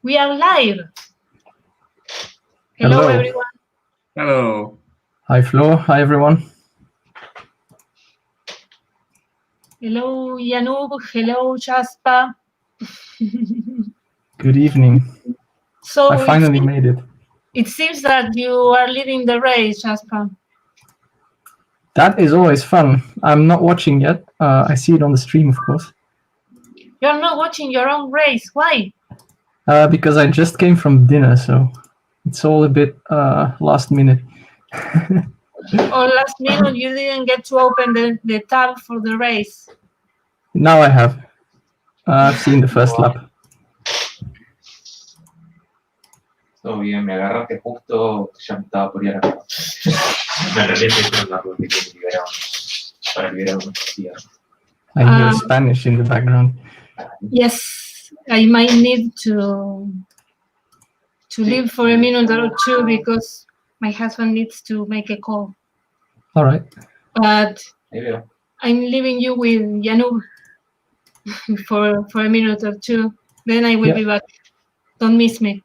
We are live. Hello, everyone. Hello. Hi, Flo. Hi, everyone. Hello, Janub. Hello, Jasper. Good evening. So I finally made it. It seems that you are leading the race, Jasper. That is always fun. I'm not watching yet. I see it on the stream, of course. You're not watching your own race. Why? Because I just came from dinner, so it's all a bit last minute. Or last minute you didn't get to open the tab for the race. Now I have. I've seen the first lap. Todo bien, me agarraste justo, ya me estaba por ir a la casa. Me arrepiento de la ruta que liberamos para liberar unos días. I hear Spanish in the background. Yes, I might need to leave for a minute or two because my husband needs to make a call. All right. But I'm leaving you with Janub for a minute or two. Then I will be back. Don't miss me.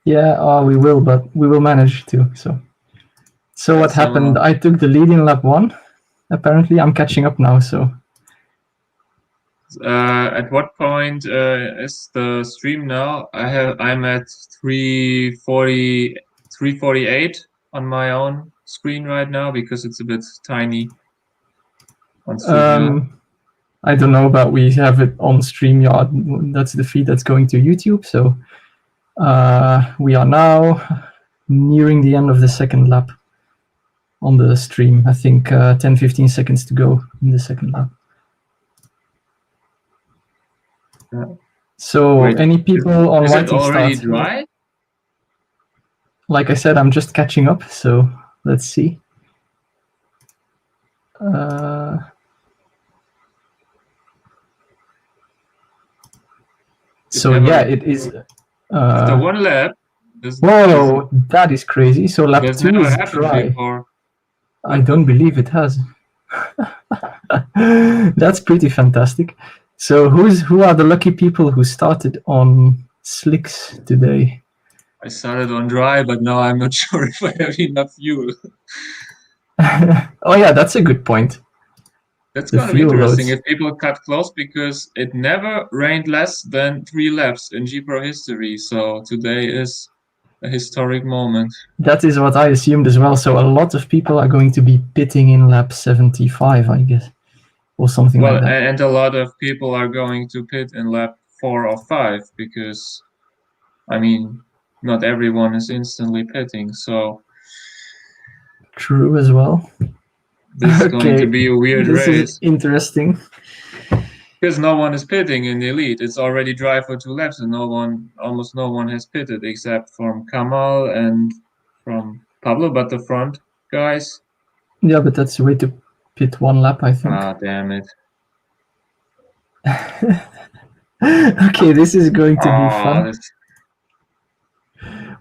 Yeah, we will, but we will manage to. So what happened? I took the lead in lap 1. Apparently, I'm catching up now. So. At what point is the stream now? I'm at 348 on my own screen right now because it's a bit tiny. On I don't know, but we have it on StreamYard. That's the feed that's going to YouTube. So we are now nearing the end of the second lap on the stream. I think 10-15 seconds to go in the second lap. So any people on waiting starts? Is it already dry? Like I said, I'm just catching up. So let's see. So yeah, it is. After one lap. Whoa, that is crazy. So lap 2 is dry. Before. I don't believe it has. That's pretty fantastic. So who are the lucky people who started on slicks today? I started on dry, but now I'm not sure if I have enough fuel. Oh yeah, that's a good point. That's going to be interesting if people cut close because it never rained less than 3 laps in GPRO history. So today is a historic moment. That is what I assumed as well. So a lot of people are going to be pitting in lap 75, I guess, or something like that. Well, and a lot of people are going to pit in lap 4 or 5 because, I mean, not everyone is instantly pitting. So true as well. This is going to be a weird race. This is interesting. Because no one is pitting in the elite. It's already dry for 2 laps and almost no one has pitted except from Kamal and from Pablo, but the front guys. Yeah, but that's the way to pit 1 lap, I think. Ah, damn it. Okay, this is going to be fun.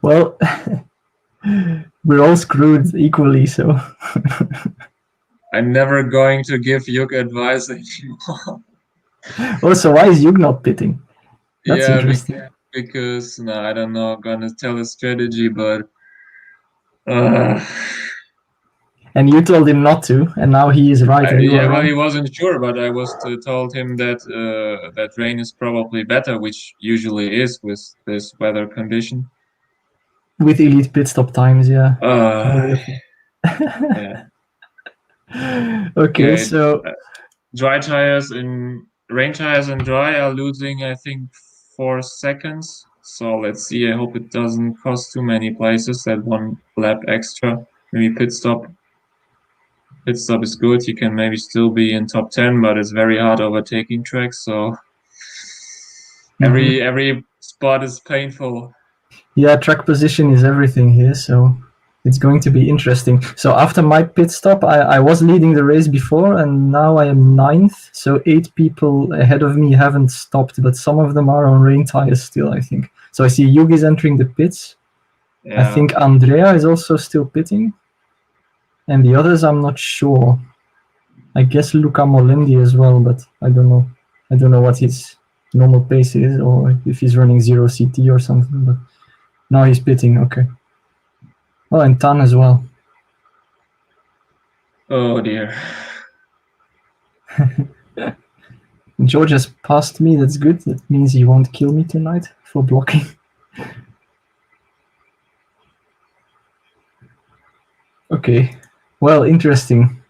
Well, we're all screwed equally, so... I'm never going to give Yuk advice anymore. Oh, so why is Yuk not pitting? That's interesting. Because, no, I don't know, I'm gonna tell a strategy, but... And you told him not to, and now he is right and you are wrong. Well, he wasn't sure, but I told him that that rain is probably better, which usually is with this weather condition. With elite pit stop times, yeah. Yeah. Okay, so rain tires and dry are losing, I think, 4 seconds. So let's see. I hope it doesn't cost too many places. That 1 lap extra. Maybe pit stop. Pit stop is good. You can maybe still be in top 10, but it's very hard overtaking tracks. So every spot is painful. Yeah, track position is everything here. So it's going to be interesting. So after my pit stop, I was leading the race before, and now I am 9th. So 8 people ahead of me haven't stopped, but some of them are on rain tires still, I think. So I see Yug is entering the pits. Yeah. I think Andrea is also still pitting. And the others, I'm not sure. I guess Luca Molendi as well, but I don't know. I don't know what his normal pace is, or if he's running 0 CT or something. But now he's pitting. Okay. Oh, and Tan as well. Oh dear. George has passed me. That's good. That means he won't kill me tonight for blocking. Okay. Well, interesting.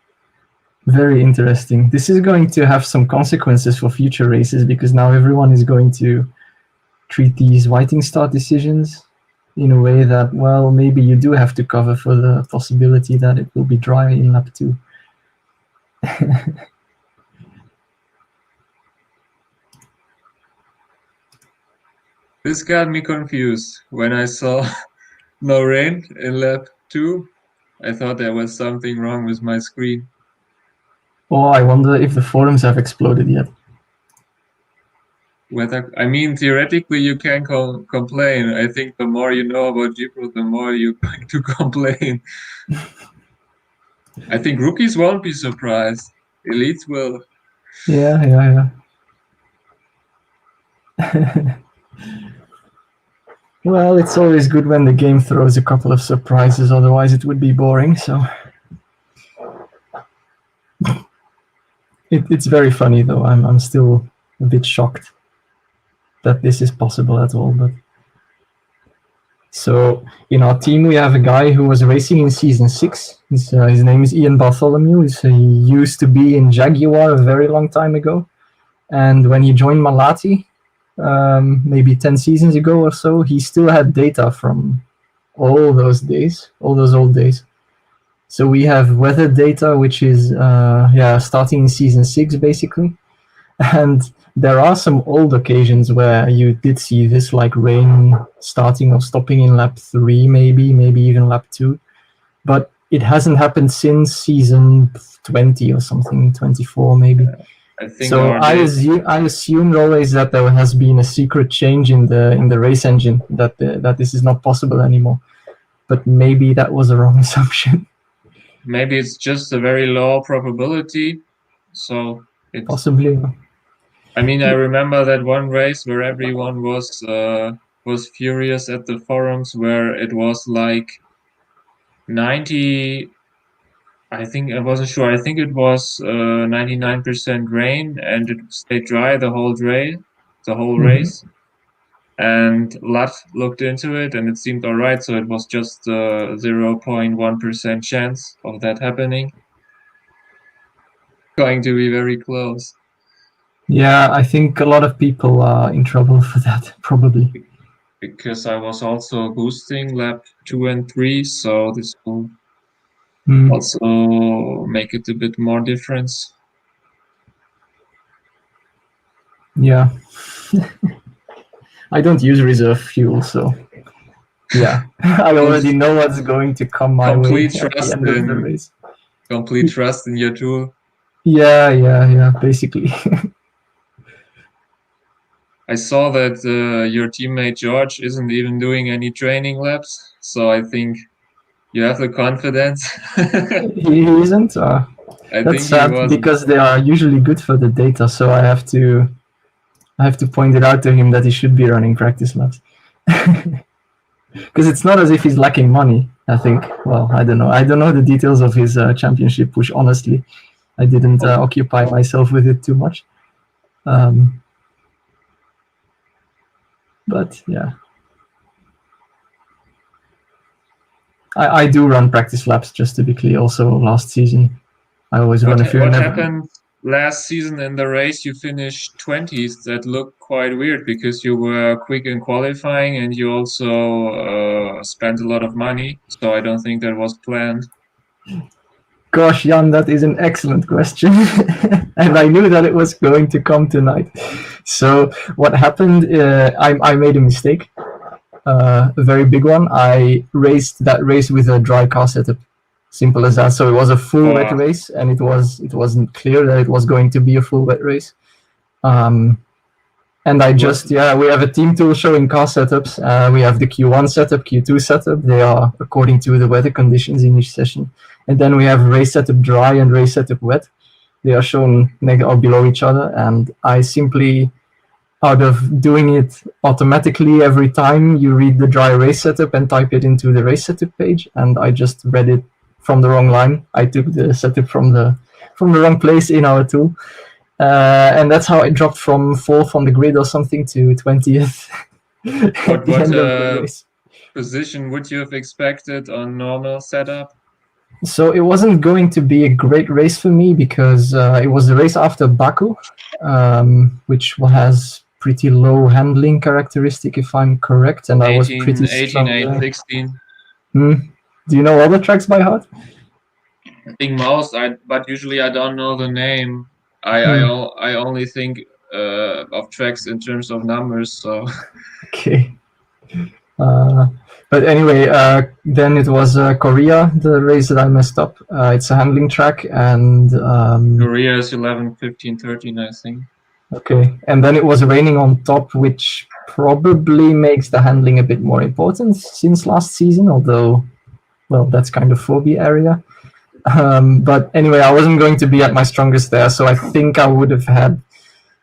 Very interesting. This is going to have some consequences for future races because now everyone is going to treat these whiting start decisions in a way that, well, maybe you do have to cover for the possibility that it will be dry in lap 2. This got me confused. When I saw no rain in lap 2, I thought there was something wrong with my screen. Oh, I wonder if the forums have exploded yet. I mean, theoretically, you can complain. I think the more you know about GPRO, the more you're going to complain. I think rookies won't be surprised. Elites will. Yeah. Well, it's always good when the game throws a couple of surprises, otherwise it would be boring, so... It's very funny, though. I'm still a bit shocked that this is possible at all, but... So, in our team, we have a guy who was racing in Season 6. His name is Ian Bartholomew. He used to be in Jaguar a very long time ago. And when he joined Malati, maybe 10 seasons ago or so, he still had data from all those days, all those old days. So we have weather data, which is starting in Season 6, basically. And there are some old occasions where you did see this, like rain starting or stopping in lap 3, maybe even lap 2. But it hasn't happened since Season 20 or something, 24 maybe. I think so I assumed always that there has been a secret change in the race engine, that this is not possible anymore. But maybe that was a wrong assumption. Maybe it's just a very low probability. So it's possibly. I mean, I remember that one race where everyone was furious at the forums, where it was like 90. I think I wasn't sure. I think it was 99% rain, and it stayed dry the whole race. And Lat looked into it, and it seemed all right. So it was just 0.1% chance of that happening. Going to be very close. Yeah, I think a lot of people are in trouble for that, probably. Because I was also boosting lap 2 and 3, so this will also make it a bit more difference. Yeah. I don't use reserve fuel, so yeah. I already know what's going to come my way at the end of the race. Complete trust in your tool. Yeah, basically. I saw that your teammate George isn't even doing any training laps, so I think you have the confidence. He isn't? That's sad, because they are usually good for the data, so I have to point it out to him that he should be running practice laps. Because it's not as if he's lacking money, I think. Well, I don't know. I don't know the details of his championship push, honestly. I didn't occupy myself with it too much. But yeah. I do run practice laps, just to be clear, also last season. I always run a few. What happened last season in the race? You finished 20th. That looked quite weird because you were quick in qualifying and you also spent a lot of money. So I don't think that was planned. Gosh, Jan, that is an excellent question. And I knew that it was going to come tonight. So what happened, I made a mistake, a very big one. I raced that race with a dry car setup. Simple as that. So it was a full wet race, and it wasn't clear that it was going to be a full wet race. And I just, we have a team tool showing car setups. We have the Q1 setup, Q2 setup. They are according to the weather conditions in each session. And then we have race setup dry and race setup wet. They are shown or below each other. And I simply out of doing it automatically every time you read the dry race setup and type it into the race setup page, and I just read it from the wrong line. I took the setup from the wrong place in our tool, and that's how I dropped from 4th on the grid or something to 20th at the end of the race. Position would you have expected on normal setup? So it wasn't going to be a great race for me because it was the race after Baku, which has pretty low handling characteristic, if I'm correct, and I was pretty 18, 8, 16. Do you know all the tracks by heart? I think most, but usually I don't know the name. I only think of tracks in terms of numbers. So okay. But anyway, then it was Korea, the race that I messed up. It's a handling track, and Korea is 11, 15, 13, I think. Okay, and then it was raining on top, which probably makes the handling a bit more important since last season, although, well, that's kind of phobia area. But anyway, I wasn't going to be at my strongest there, so I think I would have had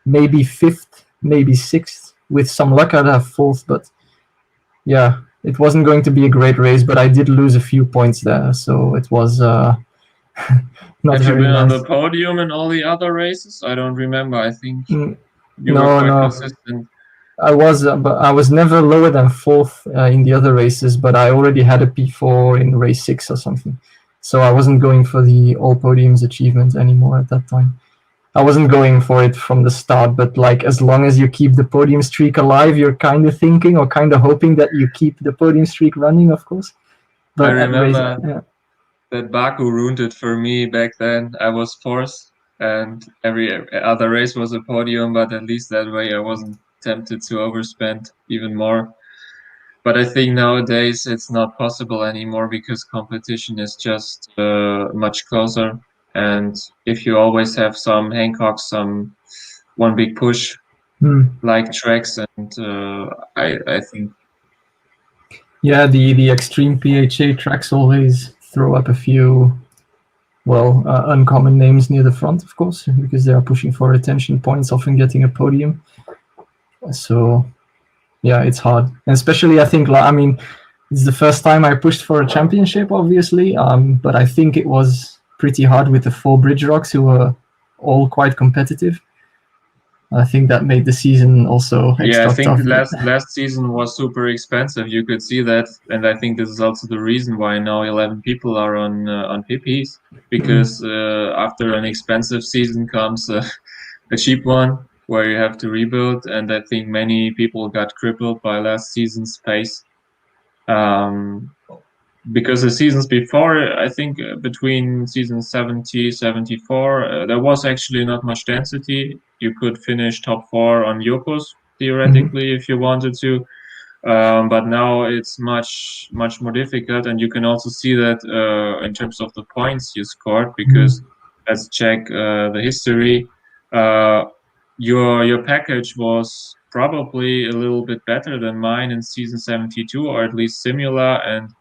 maybe 5th, maybe 6th. With some luck, I'd have 4th, but yeah, it wasn't going to be a great race, but I did lose a few points there, so it was not Have you very been on nice. the podium in all the other races? I don't remember. I think you No, were quite no. consistent. I was never lower than 4th in the other races, but I already had a P4 in race 6 or something. So I wasn't going for the all podiums achievement anymore at that time. I wasn't going for it from the start, but like as long as you keep the podium streak alive, you're kind of thinking or kind of hoping that you keep the podium streak running, of course. But I remember that Baku ruined it for me back then. I was 4th, and every other race was a podium, but at least that way I wasn't tempted to overspend even more. But I think nowadays it's not possible anymore because competition is just much closer. And if you always have some Hancock, some one big push like tracks, and I think. Yeah, the extreme PHA tracks always throw up a few, well, uncommon names near the front, of course, because they are pushing for attention points, often getting a podium. So, yeah, it's hard. And especially, I think, I mean, it's the first time I pushed for a championship, obviously, but I think it was pretty hard with the 4 Bridge Rocks, who were all quite competitive. I think that made the season also extra yeah, I think tough. last season was super expensive. You could see that, and I think this is also the reason why now 11 people are on PPs, because after an expensive season comes a cheap one where you have to rebuild, and I think many people got crippled by last season's pace. Because the seasons before, I think between season 70, 74, there was actually not much density. You could finish top 4 on Yokos, theoretically, if you wanted to. But now it's much more difficult, and you can also see that in terms of the points you scored, because let's check the history. Your package was probably a little bit better than mine in season 72, or at least similar, and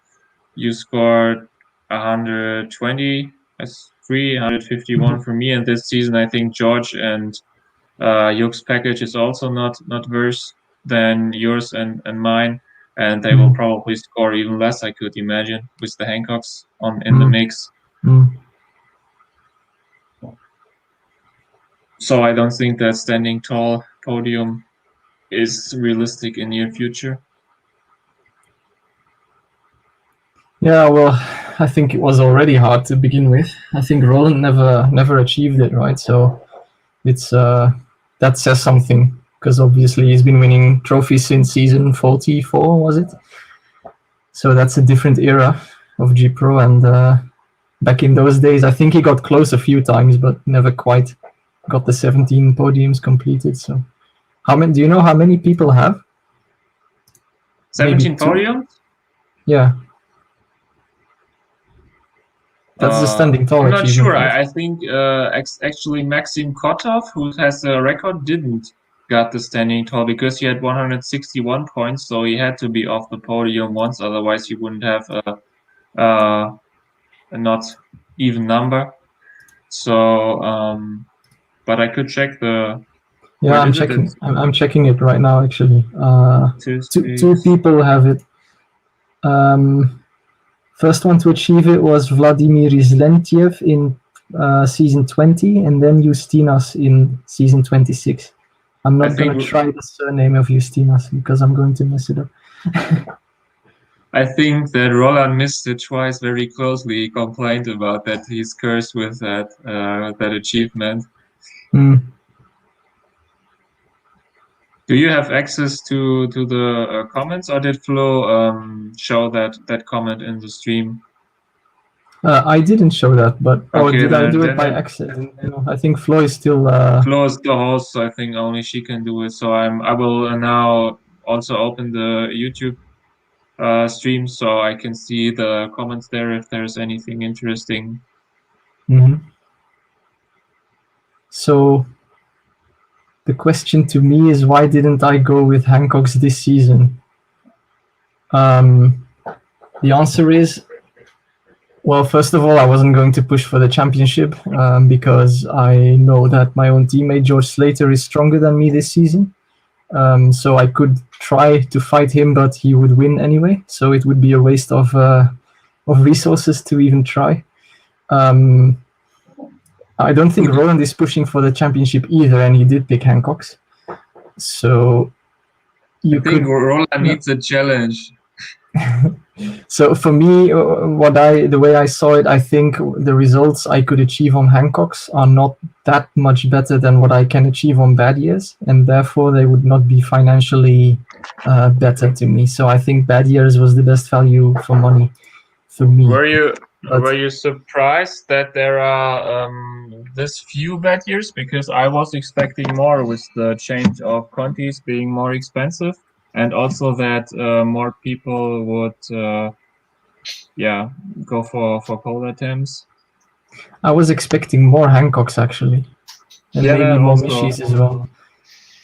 you scored 120 as 151 for me. And this season, I think George and Yoke's package is also not worse than yours and mine, and they will probably score even less, I could imagine, with the Hancocks in the mix. So I don't think that standing tall podium is realistic in near future. Yeah, well, I think it was already hard to begin with. I think Roland never achieved it, right? So it's that says something, because obviously he's been winning trophies since season 44, was it? So that's a different era of GPRO, and back in those days, I think he got close a few times, but never quite got the 17 podiums completed. So, do you know how many people have? 17 podiums? Yeah. That's the standing tall achievement. I'm not sure. Right? I think actually Maxim Kotov, who has a record, didn't got the standing tall because he had 161 points, so he had to be off the podium once, otherwise he wouldn't have a not even number. So, but I could check the Yeah, I'm checking. I'm checking it right now. Actually, two people have it. First one to achieve it was Vladimir Izlentiev in season 20, and then Justinas in season 26. I'm not going to try the surname of Justinas because I'm going to mess it up. I think that Roland missed it twice very closely. He complained about that. He's cursed with that achievement. Do you have access to the comments, or did Flo show that comment in the stream? I didn't show that, but did I do it by accident? No, I think Flo is still. Flo is the host, so I think only she can do it. So I will now also open the YouTube stream so I can see the comments there if there's anything interesting. So the question to me is, why didn't I go with Hancocks this season? The answer is, well, first of all, I wasn't going to push for the championship because I know that my own teammate George Slater is stronger than me this season. So I could try to fight him, but he would win anyway. So it would be a waste of resources to even try. I don't think Roland is pushing for the championship either, and he did pick Hancocks. So I think Roland needs a challenge. So for me, the way I saw it, I think the results I could achieve on Hancocks are not that much better than what I can achieve on Bad Years, and therefore they would not be financially better to me. So I think Bad Years was the best value for money for me. Were you surprised that there are this few Bad Years? Because I was expecting more with the change of Contis being more expensive. And also that more people would, go for cold attempts. I was expecting more Hancocks actually, and maybe more Mishies as well.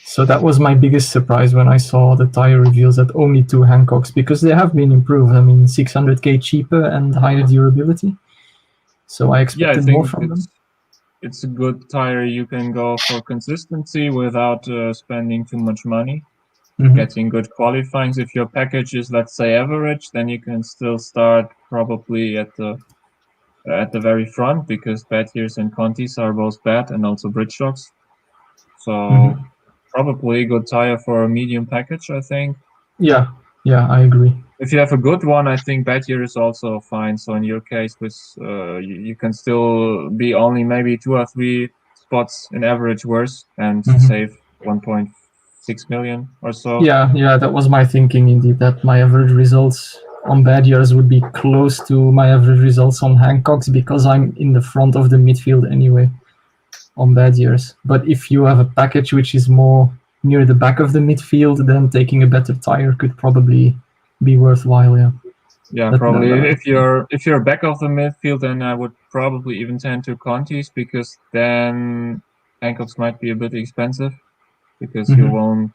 So that was my biggest surprise when I saw the tire reveals that only 2 Hancocks, because they have been improved. I mean, 600k cheaper and higher durability. So I expected more from them. It's a good tire. You can go for consistency without spending too much money. Getting good qualifyings. If your package is, let's say, average, then you can still start probably at the very front, because Bad Years and Contis are both bad, and also bridge shocks. So probably a good tire for a medium package, I think. Yeah, I agree. If you have a good one, I think Bad Year is also fine. So in your case, with you can still be only maybe 2 or 3 spots in average worse and save 1.6 million or so. Yeah, that was my thinking indeed, that my average results on Bad Years would be close to my average results on Hancocks, because I'm in the front of the midfield anyway on Bad Years. But if you have a package which is more near the back of the midfield, then taking a better tire could probably be worthwhile. Yeah, probably. If you're back of the midfield, then I would probably even tend to Contis, because then Hancocks might be a bit expensive, because you won't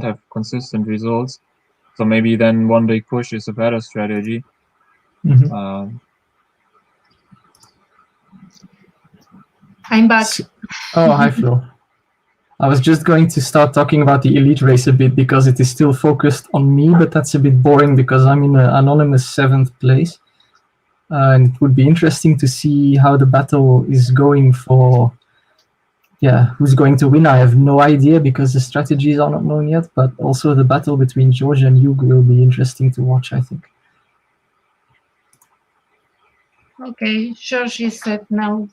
have consistent results. So maybe then one big push is a better strategy. I'm back. Oh, hi Flo. I was just going to start talking about the elite race a bit, because it is still focused on me, but that's a bit boring because I'm in an anonymous 7th place. And it would be interesting to see how the battle is going for, who's going to win. I have no idea because the strategies are not known yet, but also the battle between George and Hugh will be interesting to watch, I think. Okay, George is set now.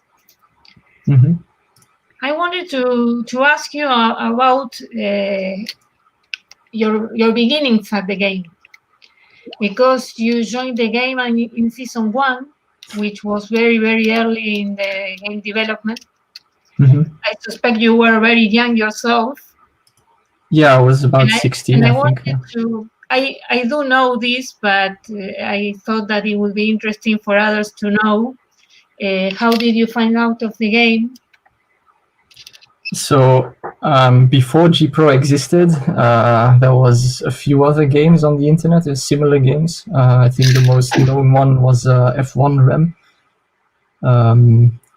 I wanted to ask you about your beginnings at the game, because you joined the game in season 1, which was very, very early in the game development. I suspect you were very young yourself. Yeah, I was about 16, I think. I do know this, but I thought that it would be interesting for others to know. How did you find out of the game? So before GPRO existed, there was a few other games on the internet, similar games. I think the most known one was F1 Rem,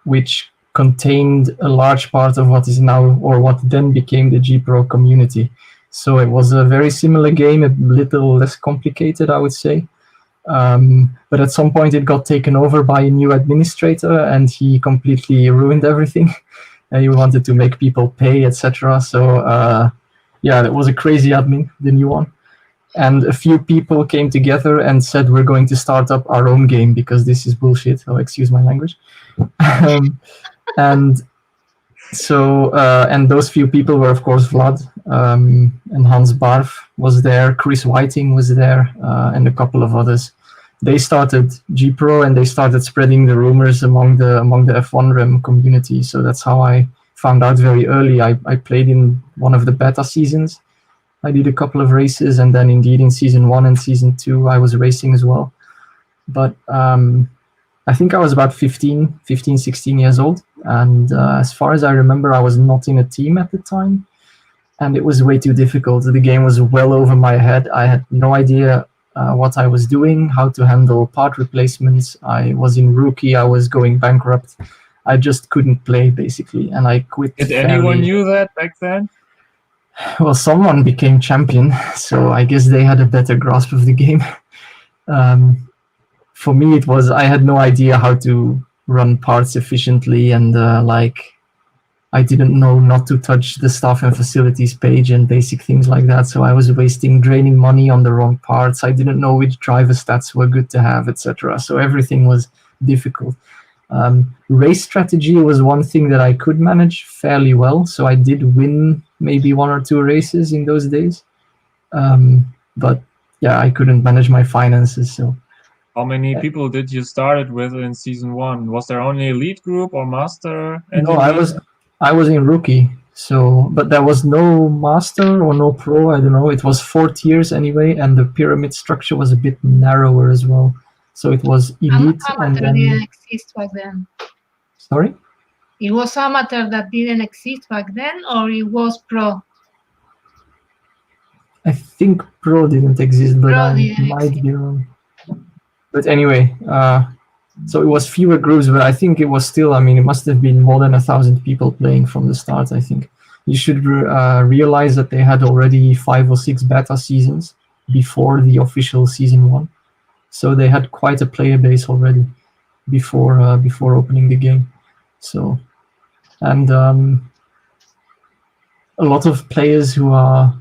which contained a large part of what is now, or what then became, the GPRO community. So it was a very similar game, a little less complicated, I would say. But at some point it got taken over by a new administrator, and he completely ruined everything. He wanted to make people pay, etc. So yeah, it was a crazy admin, the new one. And a few people came together and said, we're going to start up our own game because this is bullshit. Oh, excuse my language. And so, and those few people were, of course, Vlad, and Hans Barf was there, Chris Whiting was there, and a couple of others. They started GPRO, and they started spreading the rumors among the F1 Rem community. So that's how I found out very early. I played in one of the beta seasons. I did a couple of races, and then indeed in season 1 and season 2 I was racing as well. But I think I was about 15, 16 years old, and as far as I remember, I was not in a team at the time, and it was way too difficult. The game was well over my head. I had no idea what I was doing, how to handle part replacements. I was in rookie, I was going bankrupt. I just couldn't play, basically, and I quit. Did anyone knew that back then? Well, someone became champion, so I guess they had a better grasp of the game. For me, it was, I had no idea how to run parts efficiently, and I didn't know not to touch the staff and facilities page and basic things like that. So I was draining money on the wrong parts. I didn't know which driver stats were good to have, etc. So everything was difficult. Race strategy was one thing that I could manage fairly well. So I did win maybe 1 or 2 races in those days. But yeah, I couldn't manage my finances. So. How many people did you start with in season 1? Was there only elite group or master? No, I was in rookie. So, but there was no master or no pro. I don't know. It was 4 tiers anyway, and the pyramid structure was a bit narrower as well. So it was elite, and then didn't exist back then. Sorry? It was amateur that didn't exist back then, or it was pro? I think pro didn't exist, but I might be wrong. But anyway, so it was fewer groups, but I think it was still, I mean, it must have been more than 1,000 people playing from the start, I think. You should realize that they had already 5 or 6 beta seasons before the official season 1. So they had quite a player base already before opening the game. So, and a lot of players who are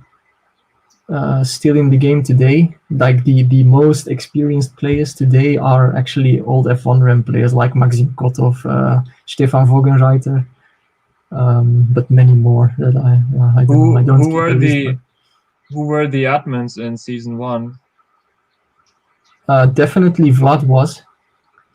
still in the game today, like the most experienced players today, are actually old F1 Rem players like Maxim Kotov, Stefan Vogenreiter, but many more that I don't know. Who were the admins in season 1? Definitely Vlad was.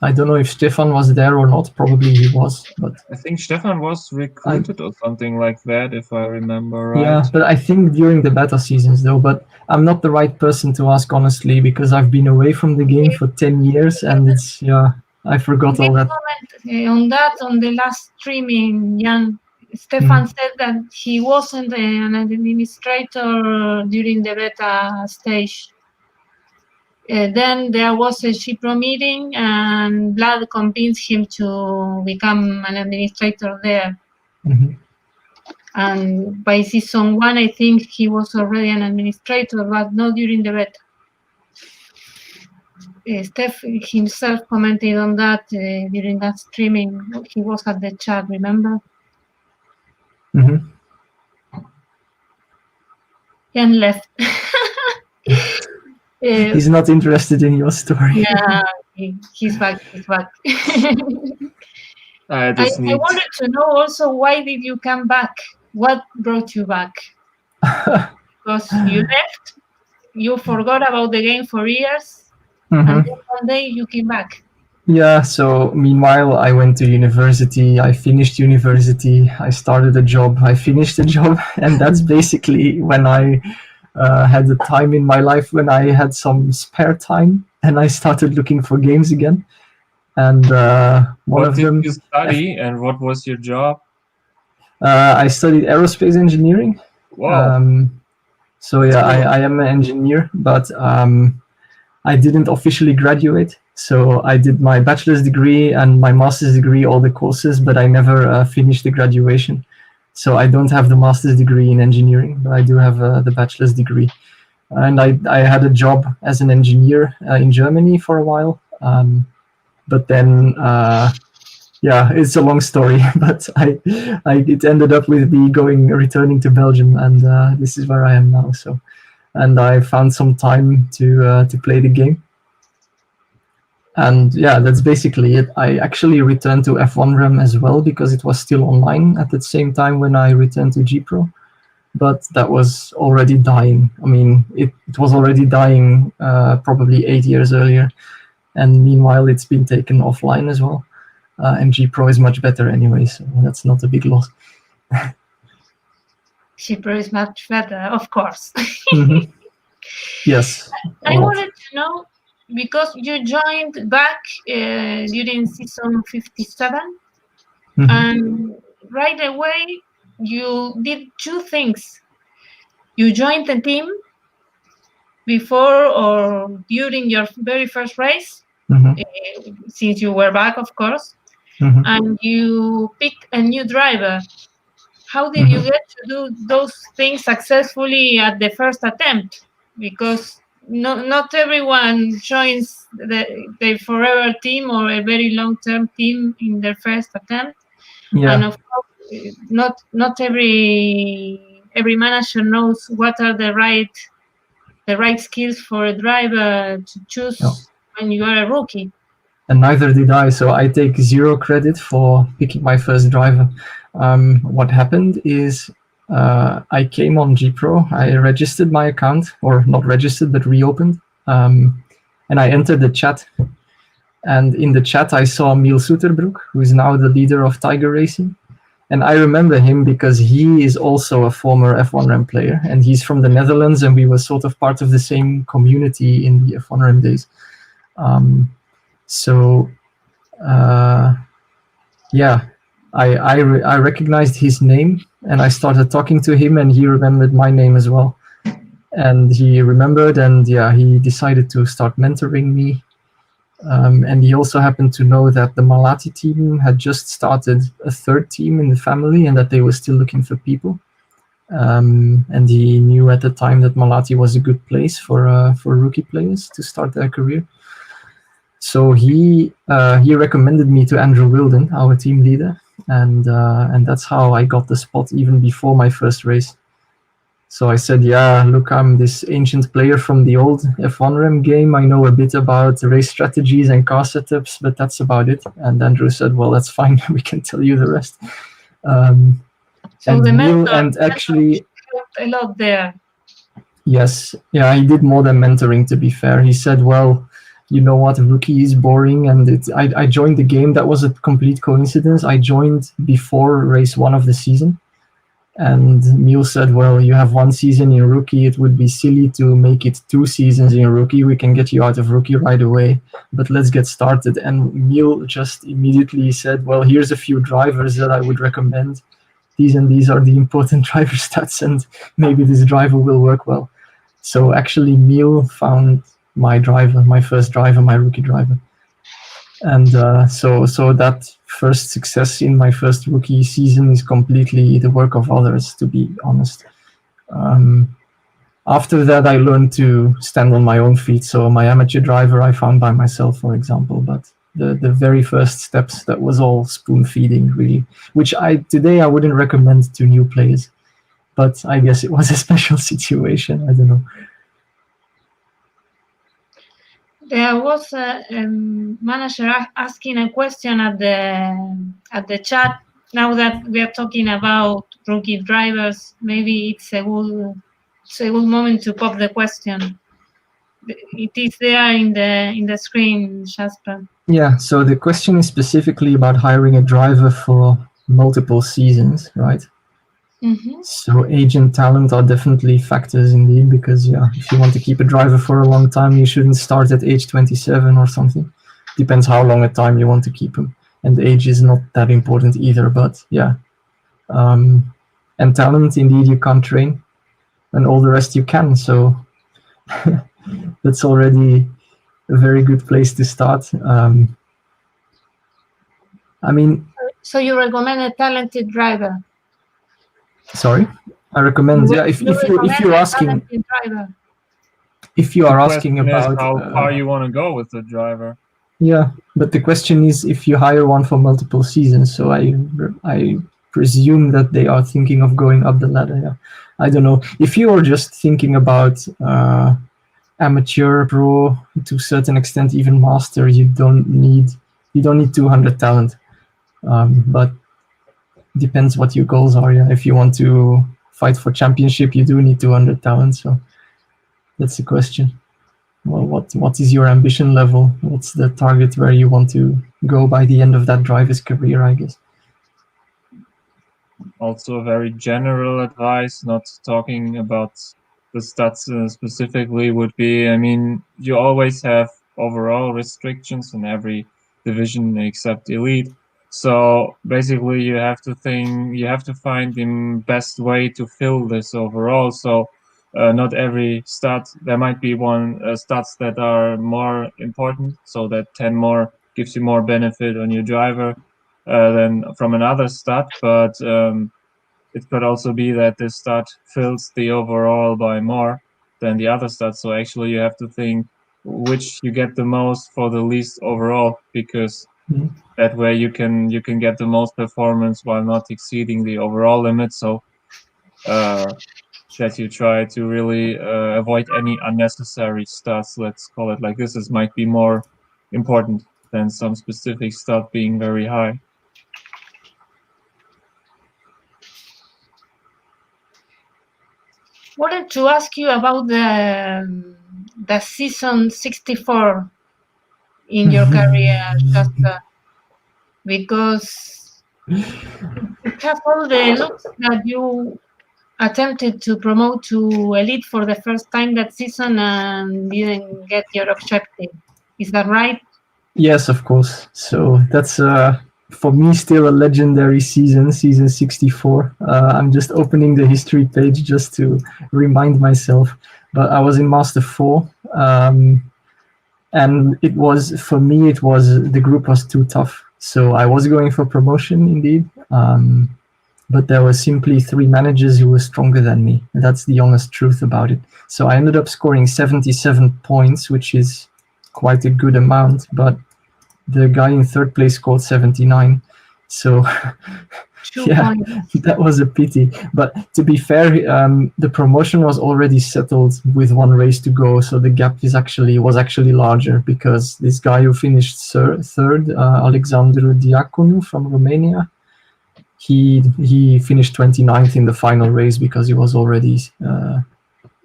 I don't know if Stefan was there or not. Probably he was, but I think Stefan was recruited or something like that, if I remember right. Yeah, but I think during the beta seasons though. But I'm not the right person to ask, honestly, because I've been away from the game for 10 years, and it's I forgot all that. On the last streaming, Jan, Stefan said that he wasn't an administrator during the beta stage. Then there was a GPRO meeting, and Vlad convinced him to become an administrator there. Mm-hmm. And by season 1, I think he was already an administrator, but not during the beta. Steph himself commented on that during that streaming. He was at the chat, remember? Mm-hmm. And left. He's not interested in your story. Yeah, he's back. I wanted to know also, why did you come back? What brought you back? Because you left, you forgot about the game for years, and then one day you came back. Yeah, so meanwhile I went to university, I finished university, I started a job, I finished a job, and that's basically when I had a time in my life when I had some spare time, and I started looking for games again. And what did you study, and what was your job? I studied aerospace engineering. Wow. So yeah, I am an engineer, but I didn't officially graduate. So I did my bachelor's degree and my master's degree, all the courses, but I never finished the graduation. So I don't have the master's degree in engineering, but I do have the bachelor's degree. And I had a job as an engineer in Germany for a while. But then, yeah, it's a long story, but it ended up with me returning to Belgium, and this is where I am now. So, and I found some time to play the game. And yeah, that's basically it. I actually returned to F1 Rem as well because it was still online at the same time when I returned to GPRO. But that was already dying. I mean, it was already dying probably 8 years earlier. And meanwhile, it's been taken offline as well. And GPRO is much better anyway, so that's not a big loss. GPRO is much better, of course. Mm-hmm. Yes. I wanted to know, because you joined back during season 57, and right away you did two things. You joined the team before or during your very first race, since you were back, of course, and you picked a new driver. How did you get to do those things successfully at the first attempt? Because not everyone joins the forever team or a very long-term team in their first attempt. Yeah. And of course, not every manager knows what are the right skills for a driver to choose when you are a rookie. And neither did I, so I take zero credit for picking my first driver. What happened is I came on GPRO, I registered my account, or not registered, but reopened, and I entered the chat. And in the chat, I saw Miel Soeterbroek, who is now the leader of Tiger Racing. And I remember him because he is also a former F1 Rem player, and he's from the Netherlands, and we were sort of part of the same community in the F1 Rem days. Yeah, I recognized his name, and I started talking to him, and he remembered my name as well. And he remembered, and yeah, he decided to start mentoring me. And he also happened to know that the Malati team had just started a third team in the family, and that they were still looking for people. And he knew at the time that Malati was a good place for rookie players to start their career. So he recommended me to Andrew Wilden, our team leader, and that's how I got the spot even before my first race. So I said, yeah, look, I'm this ancient player from the old F1 Rem game. I know a bit about race strategies and car setups, but that's about it. And Andrew said, well, that's fine. We can tell you the rest. So the mentor actually helped a lot there. Yes, yeah, he did more than mentoring, to be fair. He said, well, you know what, rookie is boring, and I joined the game. That was a complete coincidence. I joined before race 1 of the season. And Miel said, well, you have 1 season in rookie. It would be silly to make it 2 seasons in rookie. We can get you out of rookie right away, but let's get started. And Miel just immediately said, well, here's a few drivers that I would recommend. These and these are the important driver stats, and maybe this driver will work well. So actually, Miel found my driver, my first driver, my rookie driver. And so that first success in my first rookie season is completely the work of others, to be honest. After that, I learned to stand on my own feet. So my amateur driver I found by myself, for example. But the very first steps, that was all spoon feeding, really, which today I wouldn't recommend to new players. But I guess it was a special situation. I don't know. There was a manager asking a question at the chat. Now that we are talking about rookie drivers, maybe it's a good moment to pop the question. It is there in the screen, Jasper. Yeah. So the question is specifically about hiring a driver for multiple seasons, right? Mm-hmm. So age and talent are definitely factors indeed, because if you want to keep a driver for a long time, you shouldn't start at age 27 or something. Depends how long a time you want to keep him, and age is not that important either. But and talent indeed you can't train, and all the rest you can. So that's already a very good place to start. I mean, So you recommend a talented driver? sorry, I recommend. Yeah, if you're asking, if you are asking about how far you want to go with the driver. Yeah, but the question is if you hire one for multiple seasons. So I presume that they are thinking of going up the ladder. Yeah, I don't know. If you are just thinking about amateur, pro, to a certain extent, even master, you don't need 200 talent. But depends what your goals are. Yeah, if you want to fight for championship, you do need 200 talent. So that's the question. Well, what is your ambition level? What's the target where you want to go by the end of that driver's career, I guess? Also, a very general advice, not talking about the stats specifically, would be, I mean, you always have overall restrictions in every division except elite. So basically, you have to find the best way to fill this overall. So not every stat, there might be one stats that are more important, so that 10 more gives you more benefit on your driver than from another stat, but it could also be that this stat fills the overall by more than the other stats. So actually you have to think which you get the most for the least overall, because that way you can get the most performance while not exceeding the overall limit. So that you try to really avoid any unnecessary stats, let's call it like this. This might be more important than some specific stat being very high. Wanted to ask you about the season 64 in your career, Jasper, because it has all the looks that you attempted to promote to elite for the first time that season and didn't get your objective. Is that right? Yes, of course. So that's for me still a legendary season 64. I'm just opening the history page just to remind myself. But I was in Master 4, and it was, for me, the group was too tough. So I was going for promotion indeed. But there were simply 3 managers who were stronger than me. And that's the honest truth about it. So I ended up scoring 77 points, which is quite a good amount, but the guy in 3rd place scored 79. So yeah, that was a pity. But to be fair, the promotion was already settled with 1 race to go, so the gap was actually larger, because this guy who finished 3rd, Alexandru Diaconu from Romania, he finished 29th in the final race because he was already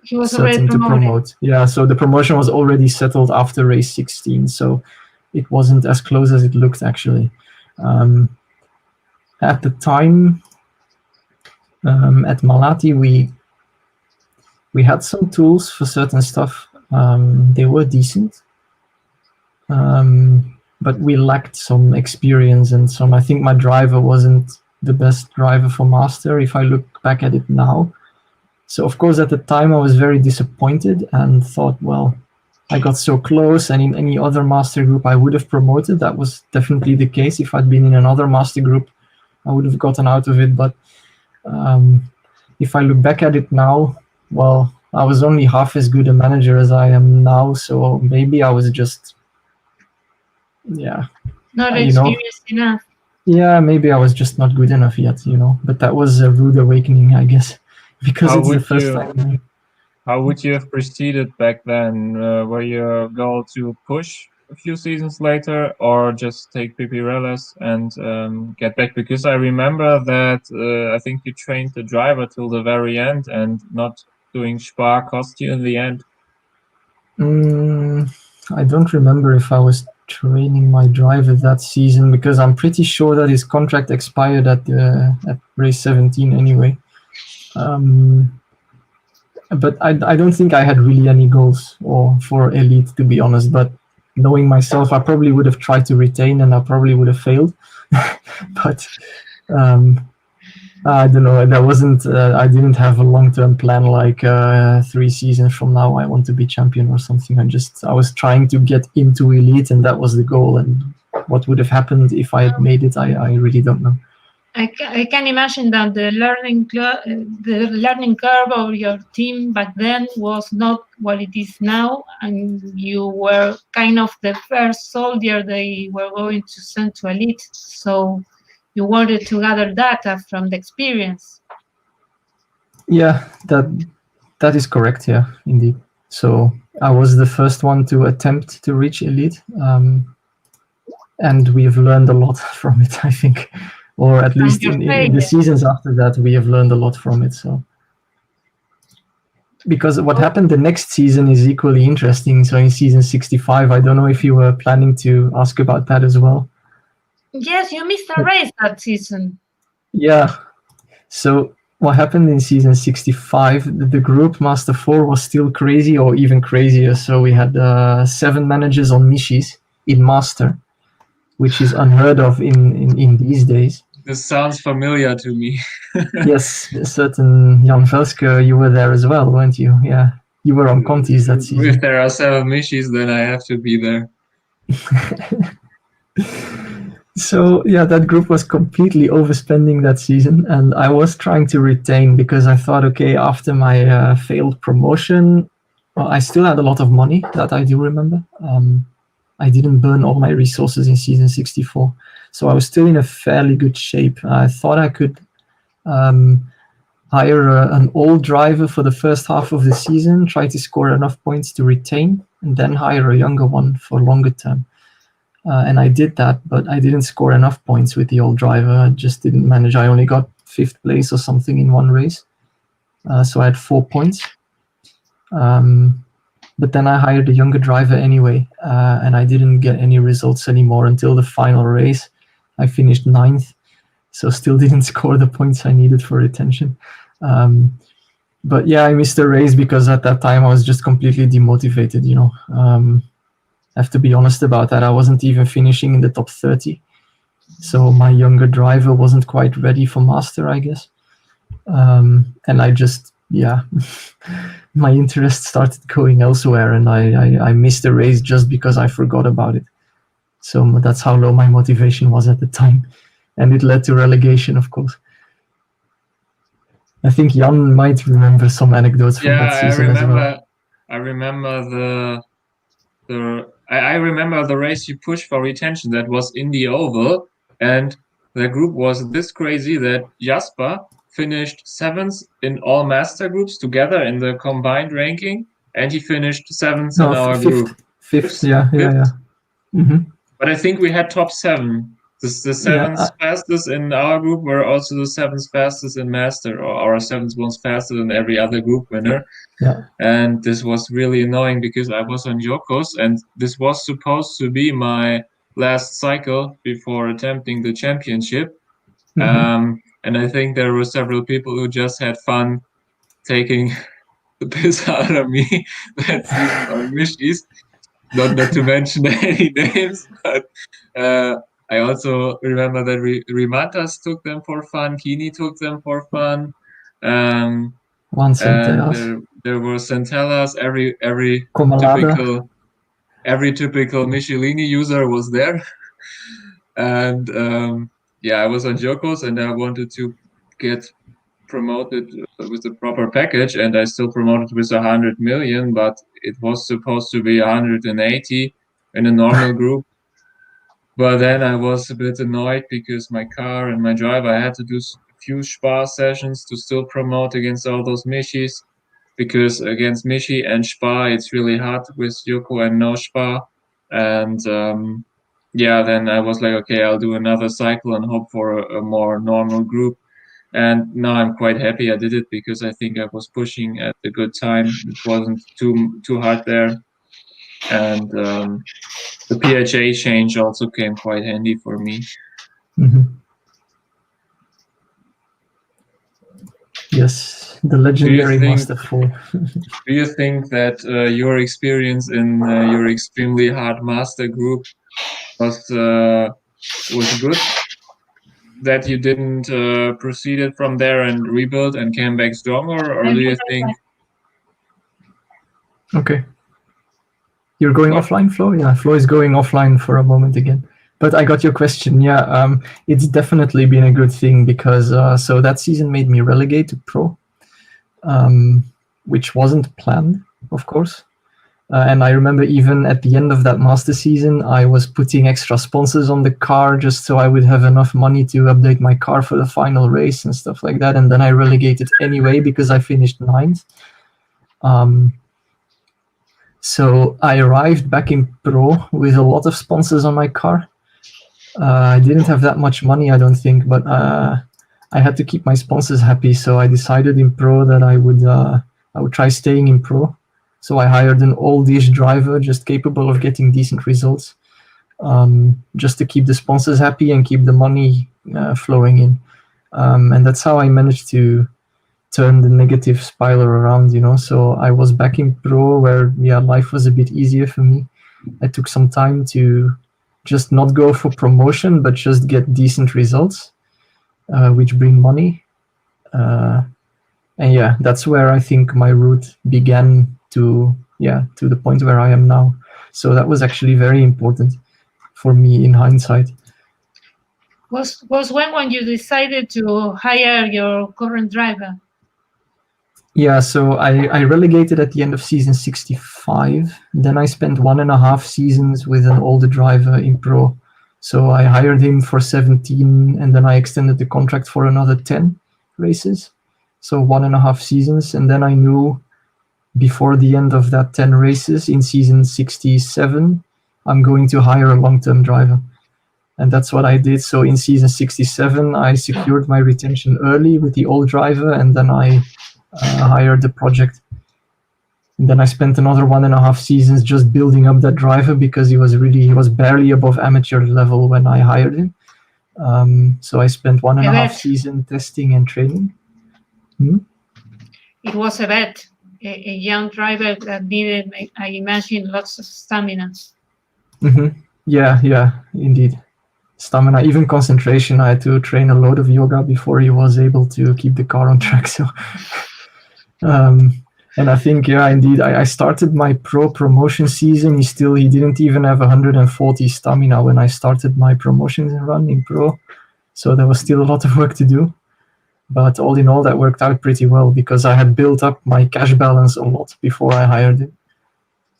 certain to promote. Yeah, so the promotion was already settled after race 16, so it wasn't as close as it looked actually. At the time, at Malati, we had some tools for certain stuff. They were decent, but we lacked some experience and some. I think my driver wasn't the best driver for master if I look back at it now. So of course at the time I was very disappointed and thought, well, I got so close, and in any other master group I would have promoted. That was definitely the case. If I'd been in another master group, I would have gotten out of it. But if I look back at it now, well, I was only half as good a manager as I am now, so maybe I was just not experienced enough. Yeah, maybe I was just not good enough yet, But that was a rude awakening, I guess, because it's the first time. How would you have proceeded back then? Were your goal to push a few seasons later, or just take Pipireles and get back? Because I remember that I think you trained the driver till the very end, and not doing Spar cost you in the end. I don't remember if I was training my driver that season, because I'm pretty sure that his contract expired at race 17 anyway. But I don't think I had really any goals for elite, to be honest. But knowing myself, I probably would have tried to retain, and I probably would have failed. But I don't know. That wasn't. I didn't have a long-term plan like 3 seasons from now I want to be champion or something. I was trying to get into elite, and that was the goal. And what would have happened if I had made it, I really don't know. I can imagine that the learning curve of your team back then was not what it is now, and you were kind of the first soldier they were going to send to elite. So you wanted to gather data from the experience. Yeah, that is correct. Yeah, indeed. So I was the first one to attempt to reach elite, and we've learned a lot from it, I think, or at least in the seasons after that, we have learned a lot from it. So, because what happened the next season is equally interesting. So in season 65, I don't know if you were planning to ask about that as well. Yes, you missed a race that season. Yeah. So what happened in season 65, the group Master 4 was still crazy or even crazier. So we had 7 managers on Mishis in Master, which is unheard of in these days. This sounds familiar to me. Yes, a certain Jan Velske, you were there as well, weren't you? Yeah, you were on Contis that season. If there are 7 Mishis, then I have to be there. So yeah, that group was completely overspending that season, and I was trying to retain because I thought, okay, after my failed promotion, well, I still had a lot of money, that I do remember. I didn't burn all my resources in season 64, so I was still in a fairly good shape. I thought I could hire an old driver for the first half of the season, try to score enough points to retain, and then hire a younger one for longer term. And I did that, but I didn't score enough points with the old driver. I just didn't manage. I only got 5th place or something in one race. So I had 4 points. But then I hired a younger driver anyway, and I didn't get any results anymore until the final race. I finished 9th, so still didn't score the points I needed for retention. But yeah, I missed the race because at that time I was just completely demotivated, you know. I have to be honest about that. I wasn't even finishing in the top 30. So my younger driver wasn't quite ready for Master, I guess. And I just, yeah, my interest started going elsewhere, and I missed the race just because I forgot about it. So that's how low my motivation was at the time. And it led to relegation, of course. I think Jan might remember some anecdotes from that season as well. I remember I remember the race you pushed for retention that was in the oval, and the group was this crazy that Jasper finished 7th in all master groups together in the combined ranking, and he finished 7th in our group. 5th, yeah. Mm-hmm. But I think we had top 7. The 7th fastest in our group were also the 7th fastest in master, or our 7th was faster than every other group winner. Yeah. And this was really annoying because I was on Yokos, and this was supposed to be my last cycle before attempting the championship. Mm-hmm. And I think there were several people who just had fun taking the piss out of me that season on Mishis. Not to mention any names, but I also remember that Rimatas took them for fun, Kini took them for fun. And there were Centellas. Every typical Michelini user was there. And yeah, I was on Jokos, and I wanted to get promoted with the proper package, and I still promoted with 100 million, but it was supposed to be 180 in a normal group. But then I was a bit annoyed because my car and my driver, I had to do a few Spar sessions to still promote against all those Mishis, because against Mishi and Spar, it's really hard with Yoko and no Spar. And yeah, then I was like, okay, I'll do another cycle and hope for a more normal group. And now I'm quite happy I did it, because I think I was pushing at a good time. It wasn't too hard there. And the PHA change also came quite handy for me. Mm-hmm. Yes, the legendary Master 4. Do you think that your experience in your extremely hard Master group was good? that you didn't proceed it from there and rebuild and came back stronger, or do you think? Okay. You're going offline, Flo? Yeah, Flo is going offline for a moment again. But I got your question. Yeah, it's definitely been a good thing because so that season made me relegate to pro, which wasn't planned, of course. And I remember even at the end of that master season, I was putting extra sponsors on the car just so I would have enough money to update my car for the final race and stuff like that. And then I relegated anyway because I finished 9th. So I arrived back in pro with a lot of sponsors on my car. I didn't have that much money, I don't think, but I had to keep my sponsors happy. So I decided in pro that I would try staying in pro. So I hired an oldish driver, just capable of getting decent results, just to keep the sponsors happy and keep the money flowing in. And that's how I managed to turn the negative spiral around, So I was back in pro where, life was a bit easier for me. I took some time to just not go for promotion, but just get decent results, which bring money. And yeah, that's where I think my route began to the point where I am now. So that was actually very important for me in hindsight. Was when you decided to hire your current driver? Yeah, so I relegated at the end of season 65. Then I spent 1.5 seasons with an older driver in pro. So I hired him for 17, and then I extended the contract for another 10 races. So 1.5 seasons, and then I knew before the end of that 10 races in season 67, I'm going to hire a long-term driver. And that's what I did. So in season 67, I secured my retention early with the old driver, and then I hired the project. And then I spent another 1.5 seasons just building up that driver because he was barely above amateur level when I hired him. So I spent 1.5 season testing and training. It was a bet. A young driver that needed, I imagine, lots of stamina. Yeah, indeed. Stamina, even concentration. I had to train a load of yoga before he was able to keep the car on track. So, and I think, indeed, I started my pro promotion season. He didn't even have 140 stamina when I started my promotions run in pro. So there was still a lot of work to do. But all in all, that worked out pretty well because I had built up my cash balance a lot before I hired him.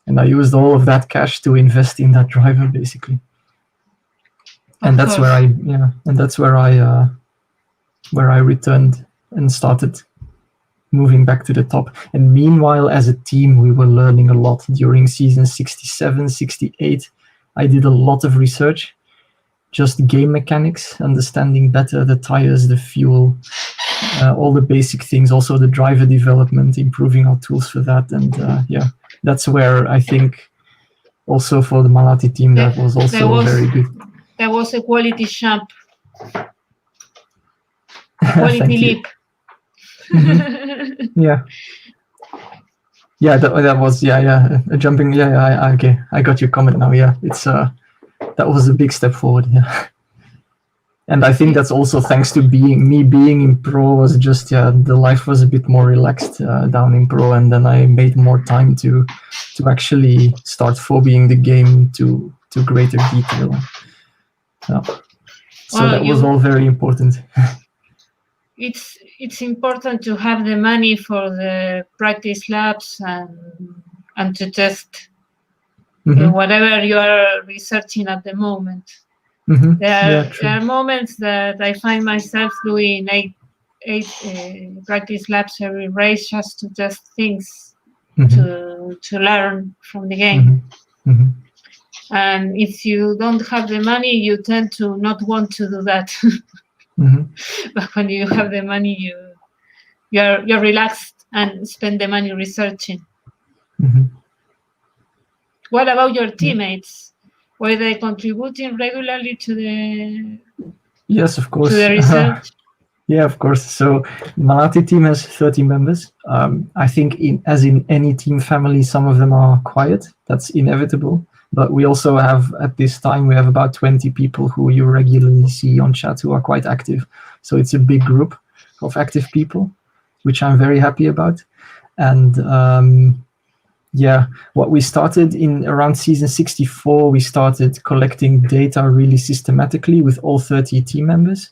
And I used all of that cash to invest in that driver, basically. And that's where I returned and started moving back to the top. And meanwhile, as a team, we were learning a lot during season 67, 68. I did a lot of research, just game mechanics, understanding better the tires, the fuel, all the basic things, also the driver development, improving our tools for that. And that's where I think also for the Malati team, that was also very good. That was a quality jump, a quality leap. That was jumping. Okay, I got your comment now. Yeah, it's that was a big step forward. Yeah. And I think that's also thanks to being in pro was just, the life was a bit more relaxed down in pro. And then I made more time to actually start phobiaing the game to greater detail. Yeah. So that was all very important. It's important to have the money for the practice labs and to test whatever you are researching at the moment. There are moments that I find myself doing eight practice labs every race just to test things to learn from the game. And if you don't have the money, you tend to not want to do that. But when you have the money, you're relaxed and spend the money researching. What about your teammates? Were they contributing regularly to the? Yes, of course. To the research. Yeah, of course. So Malati team has 30 members. I think as in any team family, some of them are quiet. That's inevitable. But we also have, at this time, we have about 20 people who you regularly see on chat who are quite active. So it's a big group of active people, which I'm very happy about. And yeah, what we started in around season 64, we started collecting data really systematically with all 30 team members.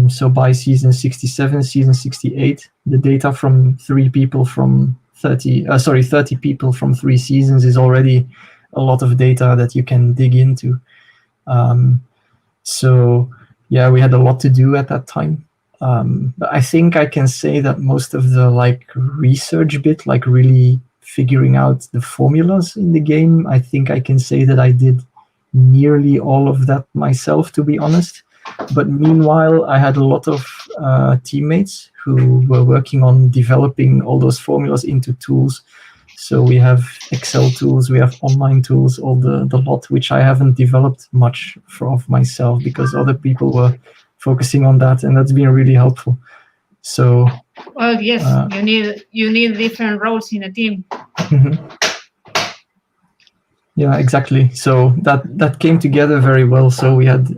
So by season 67, season 68, the data from 30 people from 3 seasons is already a lot of data that you can dig into. So yeah, we had a lot to do at that time. But I think I can say that most of the research bit, really figuring out the formulas in the game, I think I can say that I did nearly all of that myself, to be honest. But meanwhile, I had a lot of teammates who were working on developing all those formulas into tools. So we have Excel tools, we have online tools, all the lot, which I haven't developed much of myself because other people were focusing on that, and that's been really helpful. So well, yes, you need different roles in a team. Yeah, exactly. So that came together very well. So we had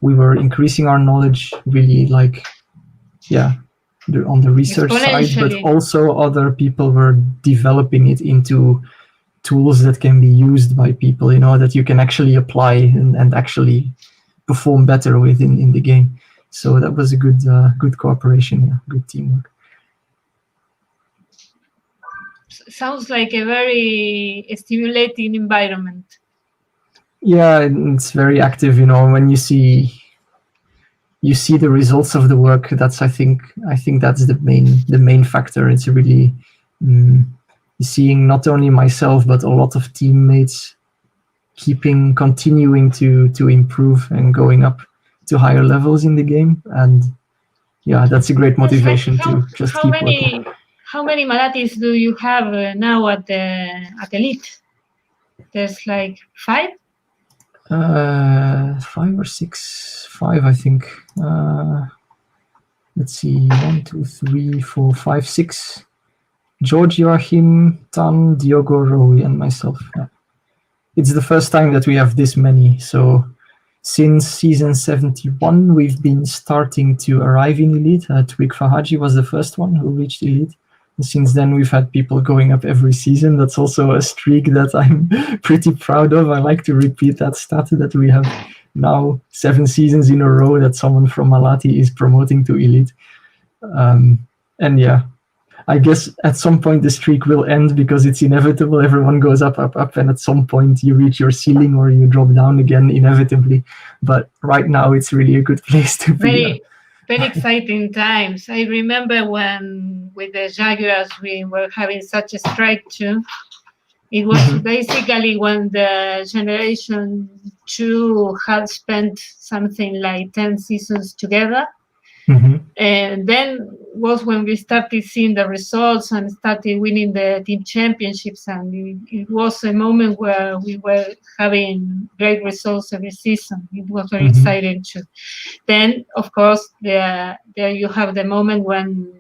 we were increasing our knowledge really on the research side, but also other people were developing it into tools that can be used by people, that you can actually apply and actually perform better with in the game. So that was a good cooperation, good teamwork. Sounds like a very stimulating environment. Yeah, it's very active, when you see the results of the work. That's I think that's the main factor. It's really seeing not only myself but a lot of teammates continuing to improve and going up to higher levels in the game, and yeah, that's a great motivation to just keep working. How many Malatis do you have now at Elite? There's 5? 5 or 6, 5 I think. Let's see, 1, 2, 3, 4, 5, 6. George, Joachim, Tan, Diogo, Roy, and myself. Yeah. It's the first time that we have this many. So since season 71, we've been starting to arrive in Elite. Twig Fahaji was the first one who reached Elite. And since then, we've had people going up every season. That's also a streak that I'm pretty proud of. I like to repeat that stat that we have now 7 seasons in a row that someone from Malati is promoting to Elite. And yeah, I guess at some point the streak will end because it's inevitable. Everyone goes up, and at some point you reach your ceiling or you drop down again inevitably. But right now it's really a good place to be. Very exciting times. I remember when with the Jaguars we were having such a strike too. It was basically when the Generation 2 had spent something like 10 seasons together. And then was when we started seeing the results and started winning the team championships, and it was a moment where we were having great results every season. It was very exciting too. Then, of course, there you have the moment when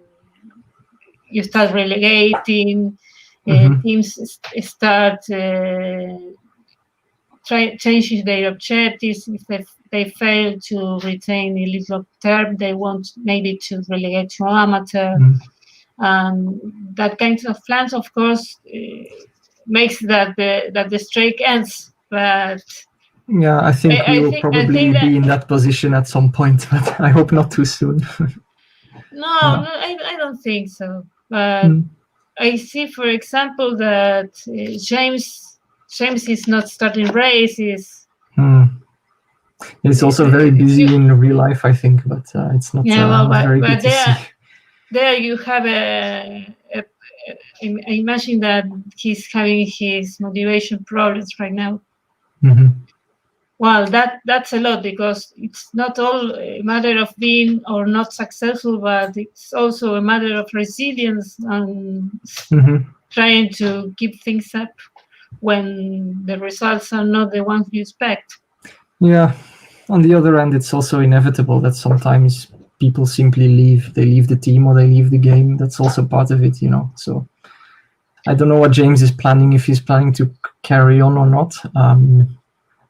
you start relegating, teams start changing their objectives. If they fail to retain elite long term, they want maybe to relegate to amateur. That kind of plans, of course, makes that the streak ends. But yeah, I think we will probably be in that position at some point, but I hope not too soon. No, I don't think so. But I see, for example, that James is not starting races. He's also very busy in real life, I think, but it's not very good to see. There you have I imagine that he's having his motivation problems right now. Well, that's a lot, because it's not all a matter of being or not successful, but it's also a matter of resilience and trying to keep things up when the results are not the ones you expect. Yeah. On the other hand, it's also inevitable that sometimes people simply leave. They leave the team or they leave the game. That's also part of it, So I don't know what James is planning, if he's planning to carry on or not.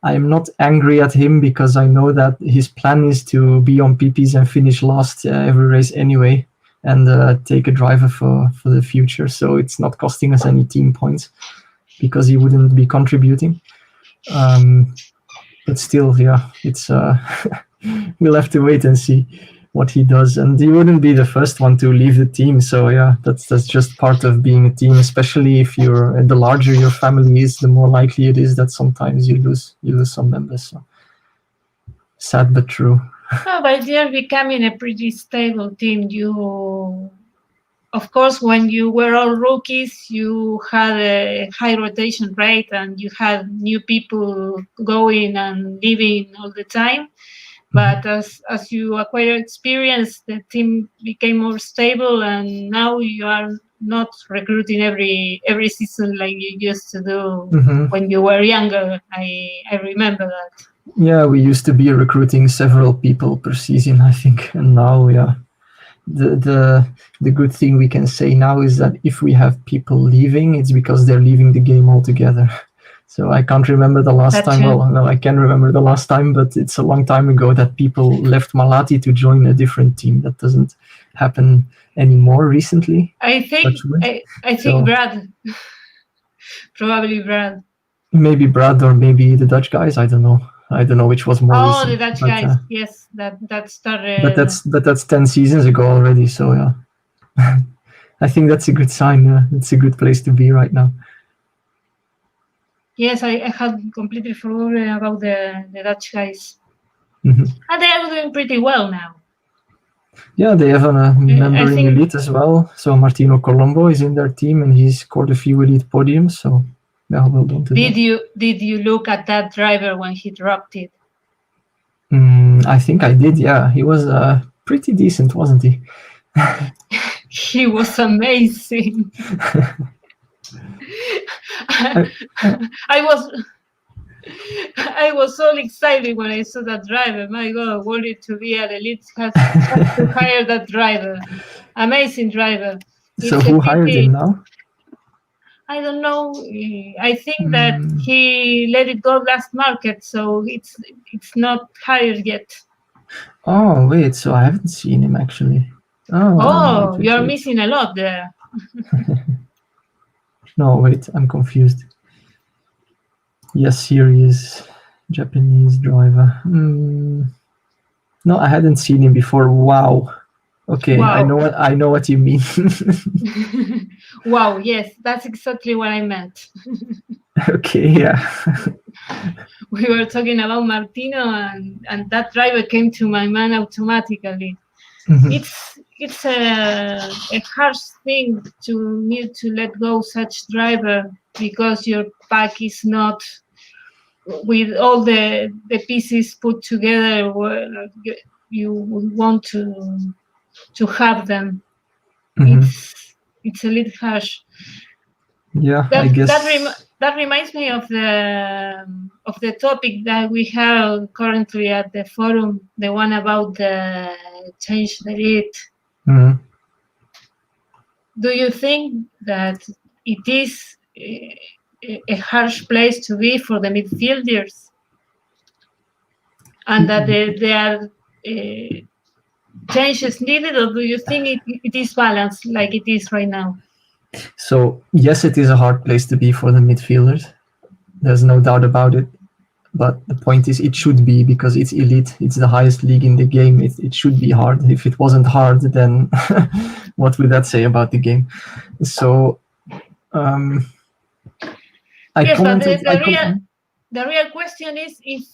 I am not angry at him because I know that his plan is to be on PPs and finish last every race anyway, and take a driver for the future. So it's not costing us any team points because he wouldn't be contributing. But still, yeah, it's we'll have to wait and see what he does. And he wouldn't be the first one to leave the team. So yeah, that's just part of being a team, especially if the larger your family is, the more likely it is that sometimes you lose some members. So sad but true. Oh, but you're becoming a pretty stable team. Of course, when you were all rookies, you had a high rotation rate and you had new people going and leaving all the time. But as you acquire experience, the team became more stable, and now you are not recruiting every season like you used to do when you were younger. I remember that. Yeah, we used to be recruiting several people per season, I think, and now, yeah. The good thing we can say now is that if we have people leaving, it's because they're leaving the game altogether. So I can't remember the last time. Well, no, I can remember the last time, but it's a long time ago that people left Malati to join a different team. That doesn't happen anymore recently. I think Brad, probably Brad. Maybe Brad or maybe the Dutch guys. I don't know which was more recent. Oh, the Dutch guys. Yes, that started. But that's 10 seasons ago already. So yeah, I think that's a good sign. It's a good place to be right now. Yes, I had completely forgotten about the Dutch guys. And they are doing pretty well now. Yeah, they have a member in Elite as well. So Martino Colombo is in their team and he scored a few Elite podiums. So yeah, well done to them. Did you look at that driver when he dropped it? I think I did, yeah. He was pretty decent, wasn't he? He was amazing. I was so excited when I saw that driver. My God, I wanted to be at Elite has to hire that driver. Amazing driver. So who hired him now? I don't know. I think that he let it go last market, so it's not hired yet. Oh wait, so I haven't seen him actually. Oh, you're missing a lot there. No, wait, I'm confused. Yes, here he is, Japanese driver. No, I hadn't seen him before. Wow. Okay, wow. I know what you mean. Wow, yes, that's exactly what I meant. Okay, yeah. We were talking about Martino, and that driver came to my mind automatically. It's a harsh thing to need to let go such driver because your pack is not with all the pieces put together where you would want to have them. It's a little harsh. Yeah, I guess that reminds me of the topic that we have currently at the forum, the one about the change the Elite. Do you think that it is a harsh place to be for the midfielders, and that there are changes needed, or do you think it is balanced like it is right now? So yes, it is a hard place to be for the midfielders. There's no doubt about it. But the point is, it should be, because it's Elite. It's the highest league in the game. It should be hard. If it wasn't hard, then what would that say about the game? So the real question is if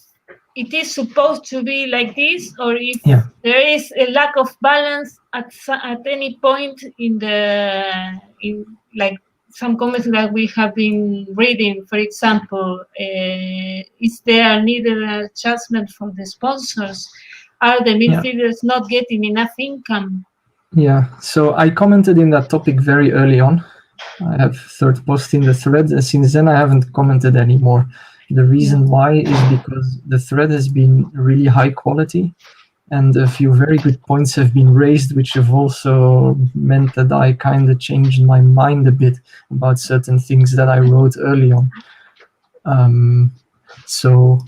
it is supposed to be like this, or if there is a lack of balance at any point in like some comments that we have been reading. For example, is there needed an adjustment for the sponsors? Are the midfielders not getting enough income? Yeah, so I commented in that topic very early on. I have third post in the thread, and since then I haven't commented anymore. The reason why is because the thread has been really high quality, and a few very good points have been raised, which have also meant that I kind of changed my mind a bit about certain things that I wrote early on. So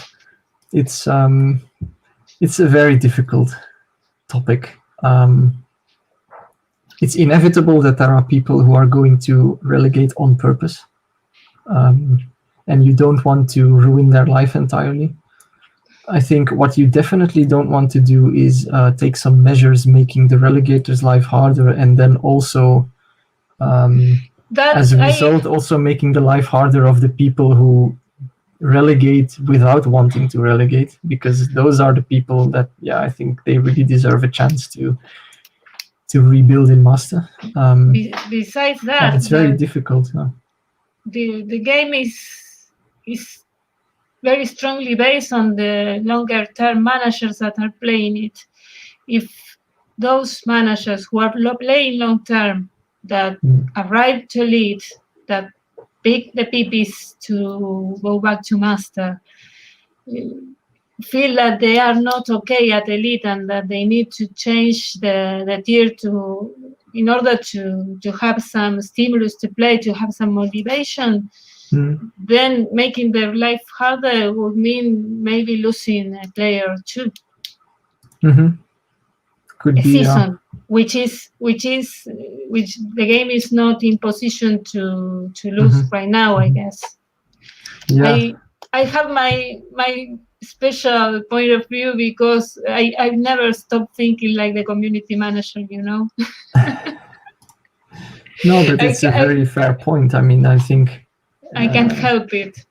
it's a very difficult topic. It's inevitable that there are people who are going to relegate on purpose, and you don't want to ruin their life entirely. I think what you definitely don't want to do is take some measures making the relegators' life harder, and then also, as a result, also making the life harder of the people who relegate without wanting to relegate, because those are the people that, I think they really deserve a chance to rebuild in Master. Besides that, it's very difficult. The game is very strongly based on the longer term managers that are playing it. If those managers who are playing long term that arrive to lead, that pick the PPs to go back to Master, feel that they are not okay at elite and that they need to change the tier in order to have some stimulus to play, to have some motivation, then making their life harder would mean maybe losing a player or two. Could a be season, which the game is not in position to lose right now, I guess. I have my special point of view because I've never stopped thinking like the community manager, No, but it's a very fair point. I mean, I think I can't help it.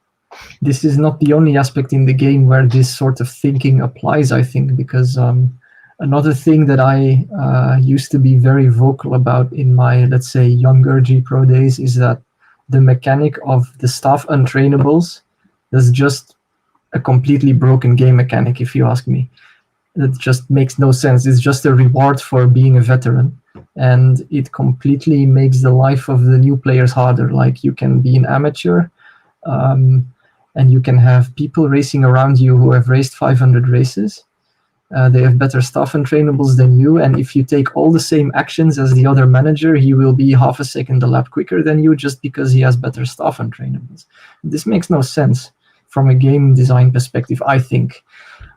This is not the only aspect in the game where this sort of thinking applies, I think, because another thing that I used to be very vocal about in my, let's say, younger GPRO days is that the mechanic of the staff untrainables is just a completely broken game mechanic, if you ask me. It just makes no sense. It's just a reward for being a veteran, and it completely makes the life of the new players harder. Like, you can be an amateur, and you can have people racing around you who have raced 500 races. They have better staff untrainables than you, and if you take all the same actions as the other manager, he will be half a second a lap quicker than you just because he has better staff untrainables. This makes no sense from a game design perspective, I think.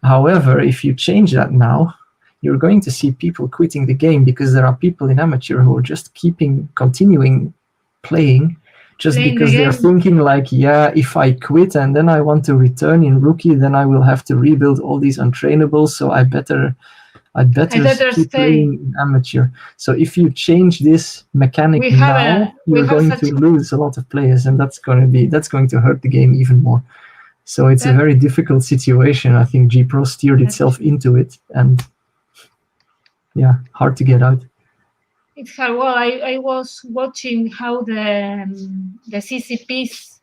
However, if you change that now, you're going to see people quitting the game because there are people in amateur who are just continuing playing just because they're thinking like, if I quit and then I want to return in rookie, then I will have to rebuild all these untrainables, so I better keep playing in amateur. So if you change this mechanic you're going to lose a lot of players, and that's going to hurt the game even more. So it's a very difficult situation. I think GPRO steered itself into it, and hard to get out. It's hard. Well, I was watching how the CCPs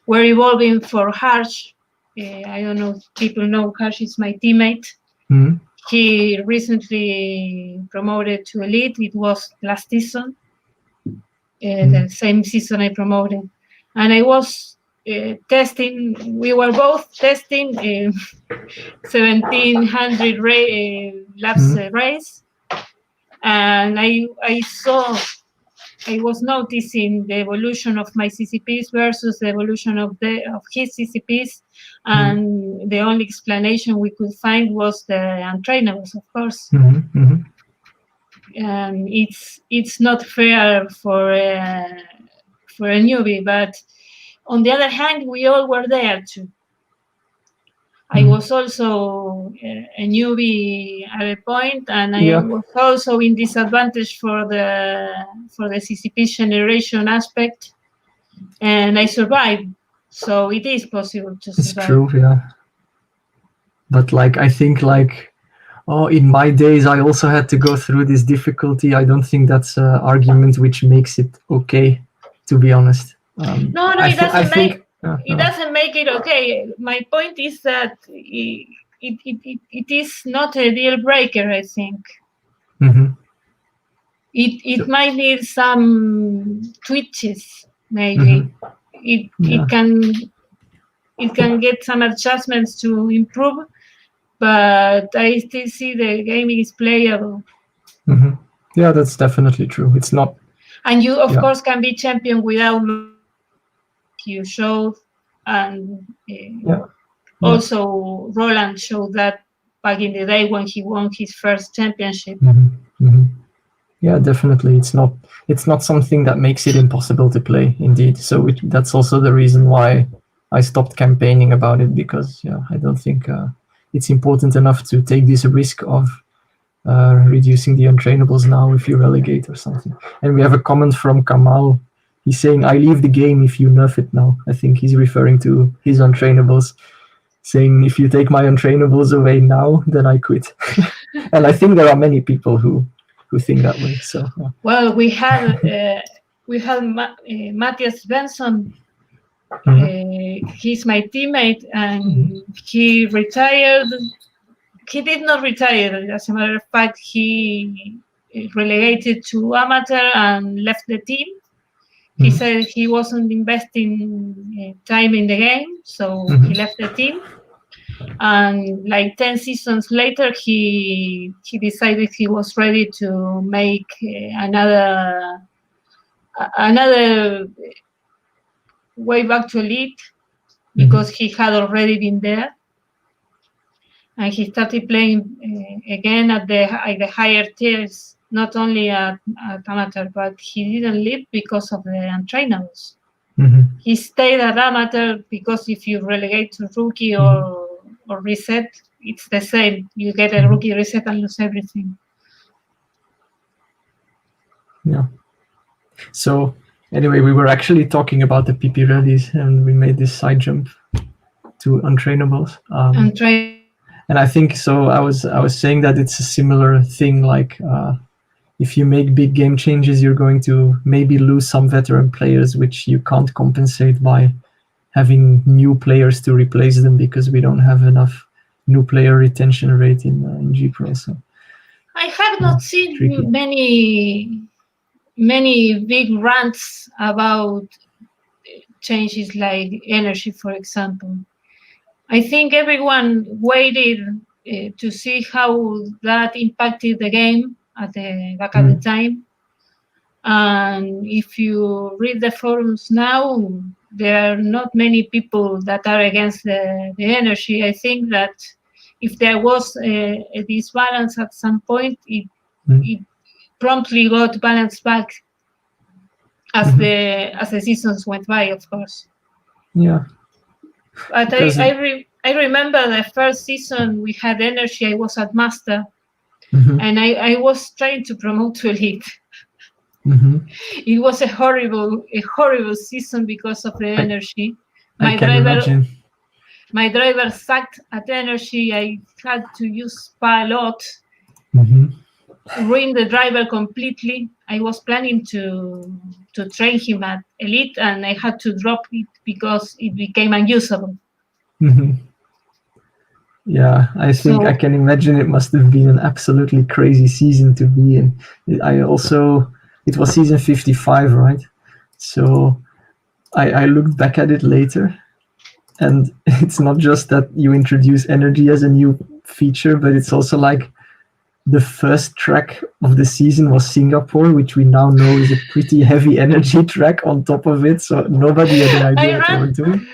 were evolving for Harsh. I don't know if people know Harsh is my teammate. Mm-hmm. He recently promoted to Elite. It was last season, the same season I promoted. And I was testing, we were both testing 1700 laps race. And I was noticing the evolution of my CCPs versus the evolution of his CCPs, and the only explanation we could find was the untrainables, of course. And it's not fair for a newbie, but on the other hand, we all were there too. I was also a newbie at a point, and I was also in disadvantage for the CCP generation aspect, and I survived. So it is possible to survive. It's true, But I think in my days I also had to go through this difficulty. I don't think that's an argument which makes it okay, to be honest. No, it doesn't it doesn't make it okay. My point is that it is not a deal breaker, I think. It might need some twitches, maybe. It can get some adjustments to improve, but I still see the game is playable. Yeah, that's definitely true. It's not. And you, of course, can be champion without you showed and also Roland showed that back in the day when he won his first championship. Yeah, definitely. It's not something that makes it impossible to play, indeed. So that's also the reason why I stopped campaigning about it, because I don't think it's important enough to take this risk of reducing the untrainables now if you relegate or something. And we have a comment from Kamal. He's saying, "I leave the game if you nerf it now." I think he's referring to his untrainables, saying, "If you take my untrainables away now, then I quit." And I think there are many people who think that way. So well, we had Matthias Benson. He's my teammate, and he retired. He did not retire. As a matter of fact, he relegated to amateur and left the team. He said he wasn't investing time in the game, so he left the team. And like 10 seasons later, he decided he was ready to make another way back to elite, because he had already been there. And he started playing again at the higher tiers, not only at amateur, but he didn't leave because of the untrainables. He stayed at amateur because if you relegate to rookie or reset, it's the same. You get a rookie reset and lose everything. Yeah. So anyway, we were actually talking about the PP rallies, and we made this side jump to untrainables. And I think so. I was saying that it's a similar thing. Like if you make big game changes, you're going to maybe lose some veteran players, which you can't compensate by having new players to replace them, because we don't have enough new player retention rate in GPRO. So I have not seen many big rants about changes like energy, for example. I think everyone waited to see how that impacted the game at the time. And if you read the forums now, there are not many people that are against the energy. I think that if there was a disbalance at some point, it promptly got balanced back as the seasons went by, of course. Yeah. But I remember the first season we had energy. I was at master, and I was trying to promote to elite. It was a horrible season because of the energy. My driver sucked at energy. I had to use spa a lot. Ruined the driver completely. I was planning to train him at elite, and I had to drop it because it became unusable. Yeah, I think I can imagine it must have been an absolutely crazy season to be in. It was season 55, right? So I looked back at it later, and it's not just that you introduce energy as a new feature, but it's also like the first track of the season was Singapore, which we now know is a pretty heavy energy track on top of it, so nobody had an idea what they were doing.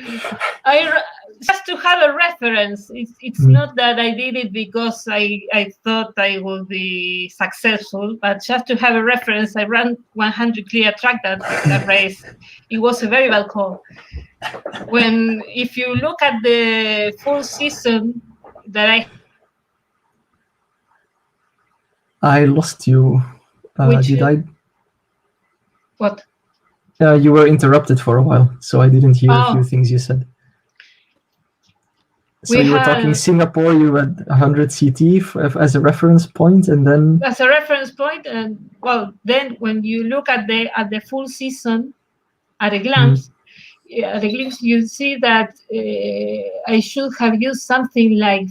Just to have a reference, it's not that I did it because I thought I would be successful, but just to have a reference, I ran 100 clear track that race. It was a very bad call. If you look at the full season that I lost you. Did I? What? You were interrupted for a while, so I didn't hear a few things you said. So you were talking Singapore, you had 100 CT as a reference point, and then... As a reference point, and then when you look at the full season at a glance, you see that I should have used something like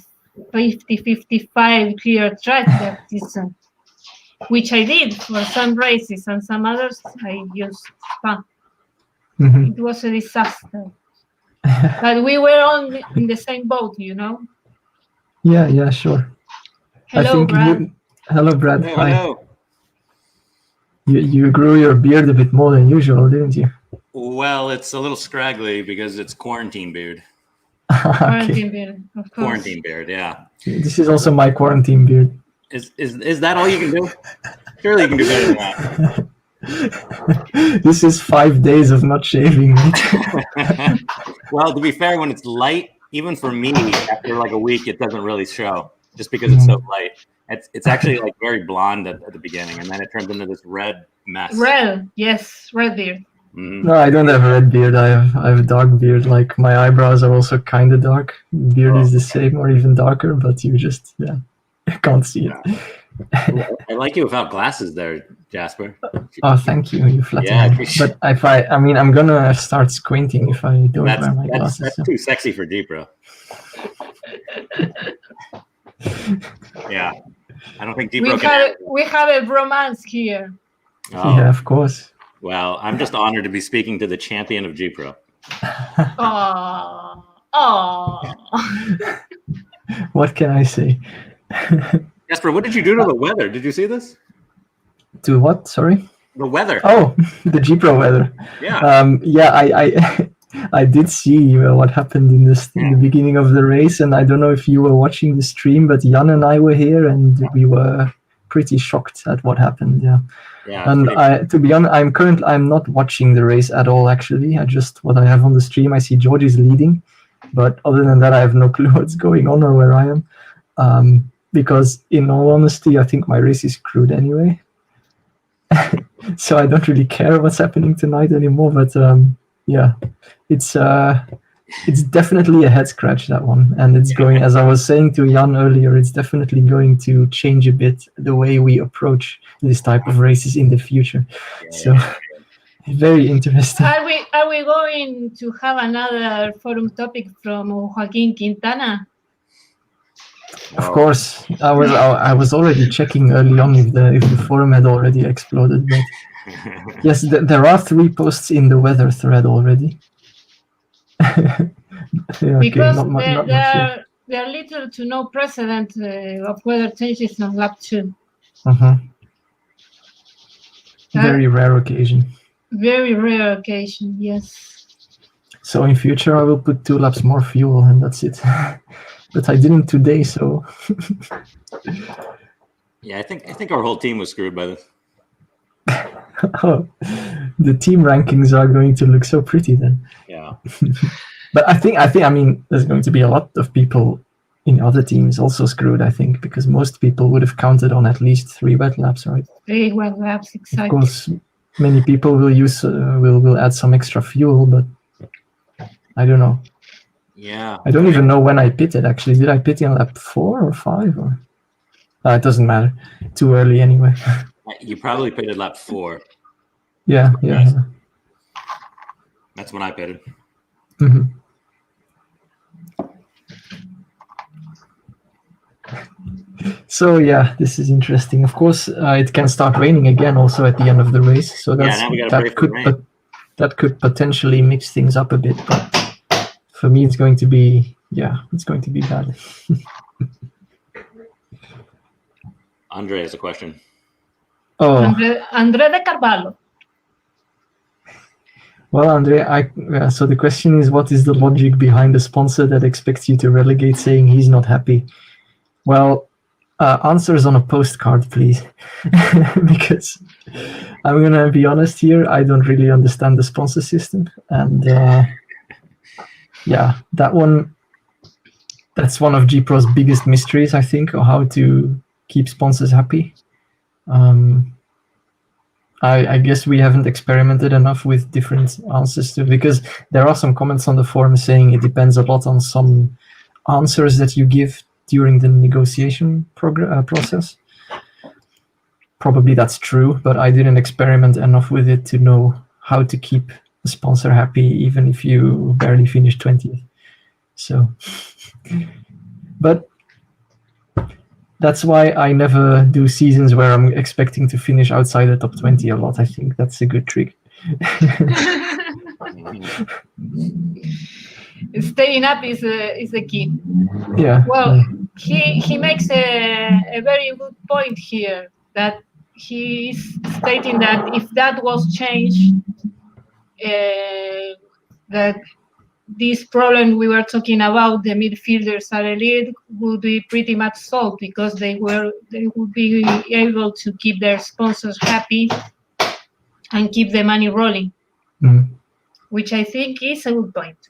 50-55 clear track that season, which I did for some races, and some others I used fun. It was a disaster. But we were all in the same boat, you know? Yeah, sure. Hello, Brad. Hello, Brad. Hey, hi. hello. You grew your beard a bit more than usual, didn't you? Well, it's a little scraggly because it's quarantine beard. Quarantine beard, of course. Quarantine beard, yeah. This is also my quarantine beard. Is that all you can do? Surely you can do better than that. This is 5 days of not shaving. Well, to be fair, when it's light, even for me, after like a week, it doesn't really show just because it's so light. It's actually like very blonde at the beginning, and then it turns into this red mess. Red, yes, red beard. Mm-hmm. No, I don't have a red beard. I have a dark beard. Like my eyebrows are also kind of dark. Beard is the same or even darker, but you just can't see it. I like you without glasses there, Jasper. Oh, thank you. You flatter me. But I'm gonna start squinting if I don't wear my glasses. That's too sexy for GPRO. Yeah, I don't think GPRO we have a romance here. Oh. Yeah, of course. Well, I'm just honored to be speaking to the champion of GPRO. What can I say? Jasper, what did you do to the weather? Did you see this? To what? Sorry? The weather. Oh, the GPRO weather. Yeah. I did see what happened in the beginning of the race, and I don't know if you were watching the stream, but Jan and I were here, and we were pretty shocked at what happened. Yeah. And to be honest, I'm not watching the race at all. Actually, what I have on the stream, I see George is leading, but other than that, I have no clue what's going on or where I am. Because in all honesty, I think my race is screwed anyway. So I don't really care what's happening tonight anymore. But it's definitely a head scratch, that one. And it's going, as I was saying to Jan earlier, it's definitely going to change a bit the way we approach this type of races in the future. So very interesting. Are we going to have another forum topic from Joaquin Quintana? Of course, I was already checking early on if the forum had already exploded. But yes, there are 3 posts in the weather thread already. Because there are little to no precedent of weather changes on lap 2. Very rare occasion. Very rare occasion, yes. So in future, I will put 2 laps more fuel, and that's it. But I didn't today, so. Yeah, I think our whole team was screwed by this. Oh, the team rankings are going to look so pretty then. Yeah. But I mean, there's going to be a lot of people in other teams also screwed, I think, because most people would have counted on at least 3 wet laps, right? 3 wet laps, exactly. Of course, many people will add some extra fuel, but I don't know. Yeah. I don't even know when I pitted, actually. Did I pit in lap 4 or 5? Or it doesn't matter. Too early anyway. You probably pitted lap 4. Yeah. That's when I pitted. Mm-hmm. So yeah, this is interesting. Of course, it can start raining again also at the end of the race. So that could potentially mix things up a bit. But for me, it's going to be bad. Andre has a question. Oh, Andre de Carvalho. Well, Andre, so the question is, what is the logic behind a sponsor that expects you to relegate, saying he's not happy? Well, answers on a postcard, please. Because I'm going to be honest here, I don't really understand the sponsor system. And that's one of GPRO's biggest mysteries, I think, or how to keep sponsors happy. I guess we haven't experimented enough with different answers because there are some comments on the forum saying it depends a lot on some answers that you give during the negotiation process. Probably that's true, but I didn't experiment enough with it to know how to keep the sponsor happy, even if you barely finish 20th. So, but that's why I never do seasons where I'm expecting to finish outside the top 20 a lot. I think that's a good trick. Staying up is the key. Yeah. Well, he makes a very good point here, that he's stating that if that was changed, that this problem we were talking about, the midfielders are elite, would be pretty much solved because they would be able to keep their sponsors happy and keep the money rolling, which I think is a good point.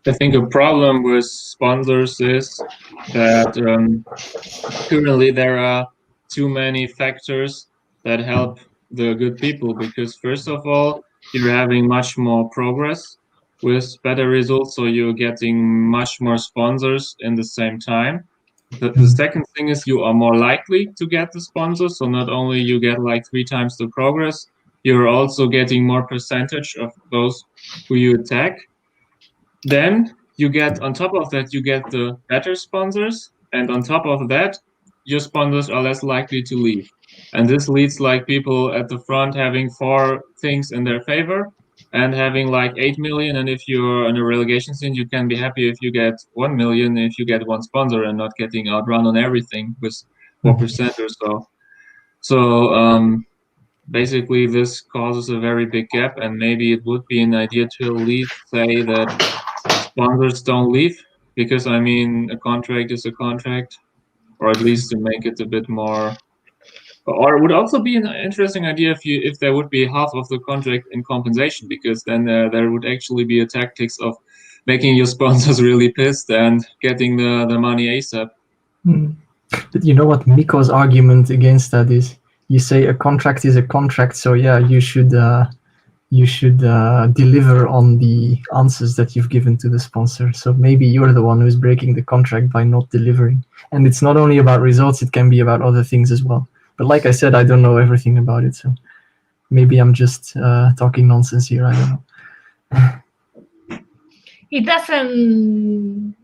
I think a problem with sponsors is that currently there are too many factors that help the good people, because first of all, you're having much more progress with better results, so you're getting much more sponsors in the same time. The second thing is you are more likely to get the sponsors, so not only you get like 3 times the progress, you're also getting more percentage of those who you attack. Then you get, on top of that, you get the better sponsors, and on top of that, your sponsors are less likely to leave. And this leads like people at the front having 4 things in their favor and having like 8 million. And if you're in a relegation scene, you can be happy if you get 1 million, if you get one sponsor and not getting outrun on everything with 4% or so. So basically this causes a very big gap, and maybe it would be an idea to at least say that sponsors don't leave, because I mean, a contract is a contract, or at least to make it a bit more. Or it would also be an interesting idea if there would be half of the contract in compensation, because then there would actually be a tactics of making your sponsors really pissed and getting the money ASAP. But you know what Miko's argument against that is? You say a contract is a contract, so yeah, you should deliver on the answers that you've given to the sponsor. So maybe you're the one who's breaking the contract by not delivering. And it's not only about results, it can be about other things as well. But like I said, I don't know everything about it, so maybe I'm just talking nonsense here, I don't know. It doesn't...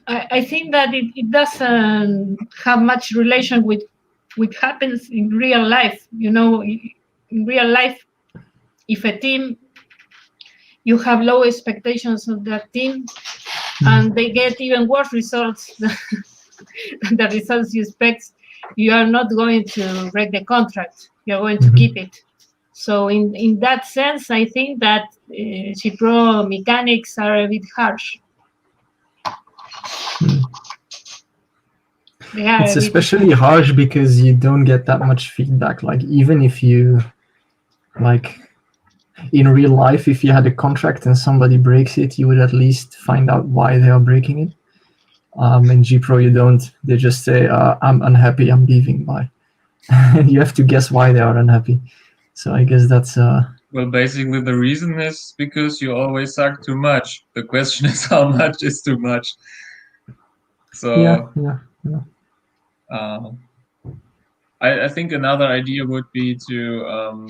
I think that it doesn't have much relation with what happens in real life. You know, in real life, if a team, you have low expectations of that team, and they get even worse results than the results you expect, you are not going to break the contract. You're going to keep it. So in that sense, I think that GPRO mechanics are a bit harsh. It's especially harsh because you don't get that much feedback. Like, even if you, like, in real life, if you had a contract and somebody breaks it, you would at least find out why they are breaking it. In GPRO, you don't. They just say, I'm unhappy, I'm leaving, bye. You have to guess why they are unhappy. So I guess that's... Well, basically the reason is because you always suck too much. The question is how much is too much. So yeah. I think another idea would be to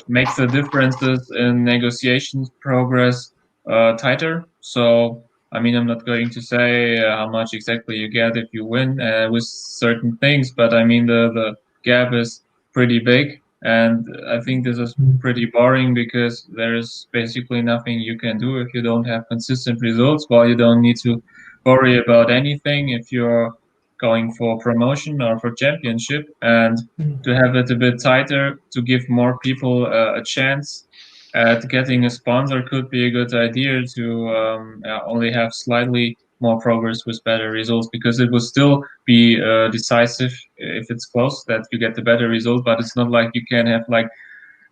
make the differences in negotiations progress tighter. So, I mean, I'm not going to say how much exactly you get if you win with certain things, but I mean, the gap is pretty big. And I think this is pretty boring because there is basically nothing you can do if you don't have consistent results. While you don't need to worry about anything if you're going for promotion or for championship, and to have it a bit tighter to give more people a chance at getting a sponsor could be a good idea, to only have slightly more progress with better results, because it will still be decisive if it's close that you get the better result, but it's not like you can have like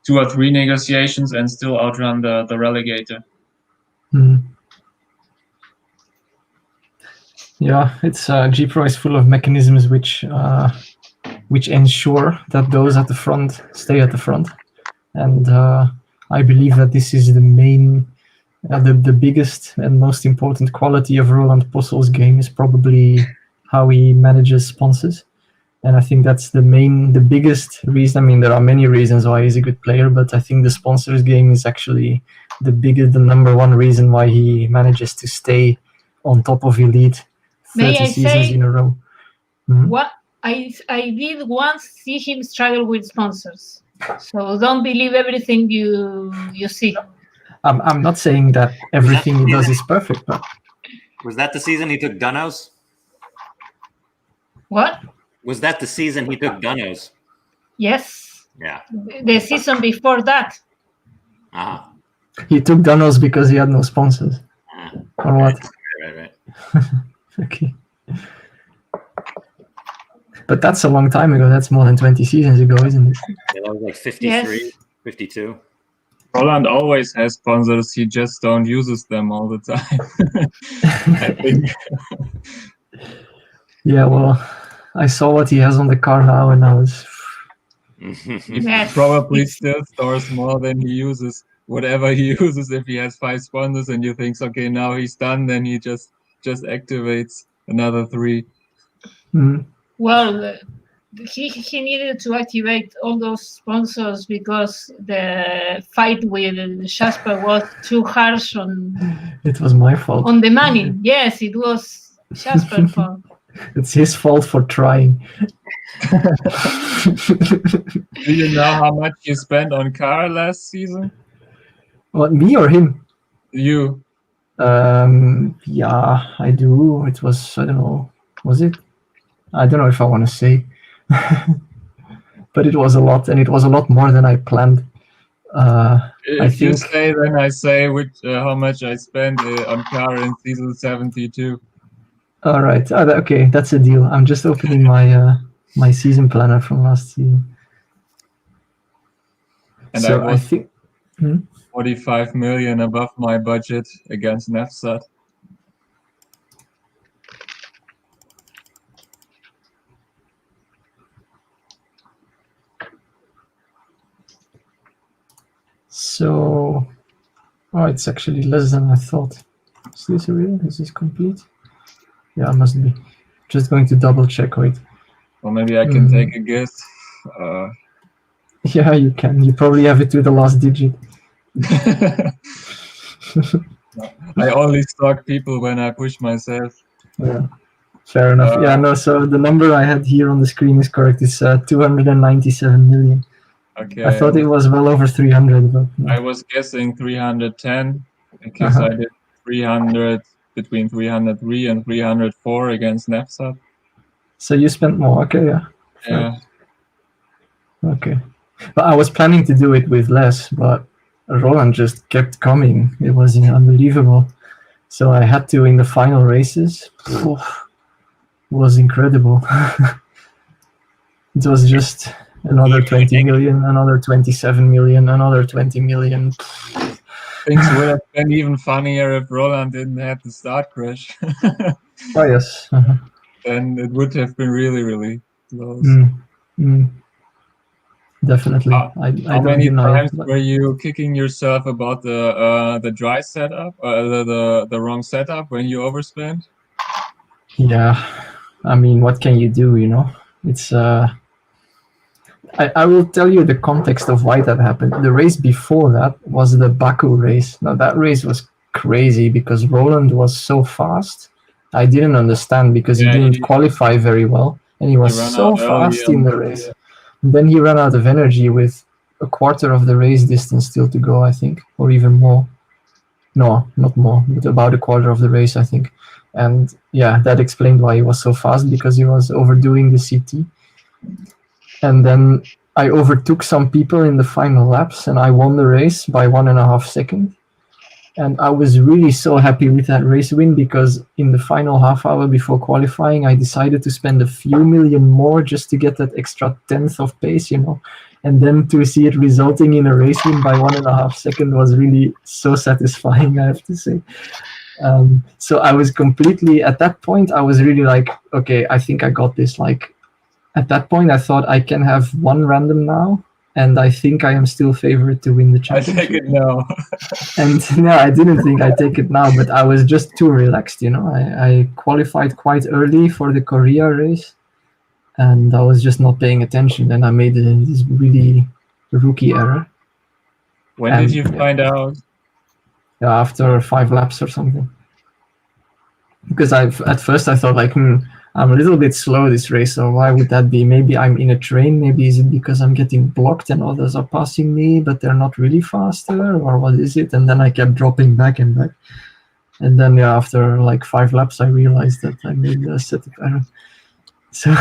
2 or 3 negotiations and still outrun the relegator. Yeah, it's GPRO is full of mechanisms which ensure that those at the front stay at the front, and I believe that this is the main, the biggest and most important quality of Roland Possel's game is probably how he manages sponsors, and I think that's the biggest reason. I mean, there are many reasons why he's a good player, but I think the sponsors game is actually the number one reason why he manages to stay on top of elite 30 seasons in a row. What I did once see him struggle with sponsors, so don't believe everything you see. I'm not saying that everything he does is perfect, but was that the season he took Dunnos? What? Was that the season he took Dunnos? Yes. Yeah. The season before that. Ah. He took Donald's because he had no sponsors. Or what? Right. Okay. But that's a long time ago. That's more than 20 seasons ago, isn't it? Yeah, that was like 53, Yes. 52. Roland always has sponsors. He just don't uses them all the time. I think. Yeah, well, I saw what he has on the car now, and I was. He Yes. probably still stores more than he uses. Whatever he uses, if he has 5 sponsors and you think, okay, now he's done, then he just activates another 3. Well, he needed to activate all those sponsors because the fight with Jasper was too harsh on. It was my fault. On the money. Yes, it was Jasper's fault. It's his fault for trying. Do you know how much you spent on car last season? What, me or him? You. Yeah, I do. It was, I don't know, was it? I don't know if I want to say. But it was a lot, and it was a lot more than I planned. If you say, then I say how much I spent on car in season 72. All right. Okay, that's a deal. I'm just opening my my season planner from last season. And so I was I think 45 million above my budget against Nefsat. So, it's actually less than I thought. Is this real? Is this complete? Yeah, it must be. Just going to double check. Wait. Or maybe I can take a guess. Yeah, you can. You probably have it to the last digit. I only stalk people when I push myself. Yeah, fair enough. Yeah, no. So the number I had here on the screen is correct. It's 297 million. Okay. I thought it was well over 300, but no. I was guessing 310 because I did 300 between 303 and 304 against Nefsat. So you spent more. Okay, yeah. Yeah. Okay. But I was planning to do it with less, but Roland just kept coming. It was unbelievable. So I had to in the final races. It was incredible. It was just another 20 million, another 27 million, another 20 million. Things would have been even funnier if Roland didn't have the start crash. Oh, yes. Then it would have been really, really close. Definitely. I How don't many deny times it, but... were you kicking yourself about the dry setup, the wrong setup when you overspent? Yeah, I mean, what can you do? It's I will tell you the context of why that happened. The race before that was the Baku race. Now that race was crazy because Roland was so fast. I didn't understand because he didn't qualify very well, and he was so fast in the race. And then he ran out of energy with a quarter of the race distance still to go, I think, or even more. No, not more, but about a quarter of the race, I think. And yeah, that explained why he was so fast, because he was overdoing the CT. And then I overtook some people in the final laps, and I won the race by 1.5 seconds. And I was really so happy with that race win, because in the final half hour before qualifying, I decided to spend a few million more just to get that extra 1/10 of pace, And then to see it resulting in a race win by 1.5 seconds was really so satisfying, I have to say. So I was completely, at that point, I was really like, okay, I think I got this. Like, at that point, I thought I can have one random now, and I think I am still favored to win the championship. I take it now. And no, I didn't think I'd take it now, but I was just too relaxed, I qualified quite early for the Korea race, and I was just not paying attention, and I made this really rookie error. When did you find out? Yeah, after 5 laps or something. Because at first I thought, like, I'm a little bit slow this race, so why would that be? Maybe I'm in a train, maybe is it because I'm getting blocked and others are passing me, but they're not really faster, or what is it? And then I kept dropping back and back. And then after like 5 laps, I realized that I made a setup error. So,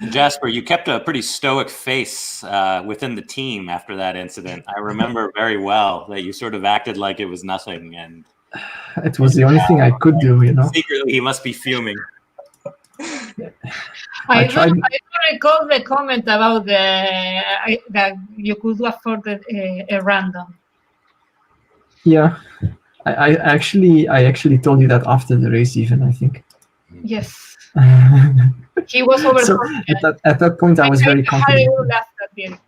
Jasper, you kept a pretty stoic face within the team after that incident. I remember very well that you sort of acted like it was nothing, and it was the only thing I could do, you know. secretly he must be fuming. I tried- don't recall the comment about that you could afford a random. Yeah, I actually told you that after the race, even, I think. Yes, he was over. So at that point, I was very confident.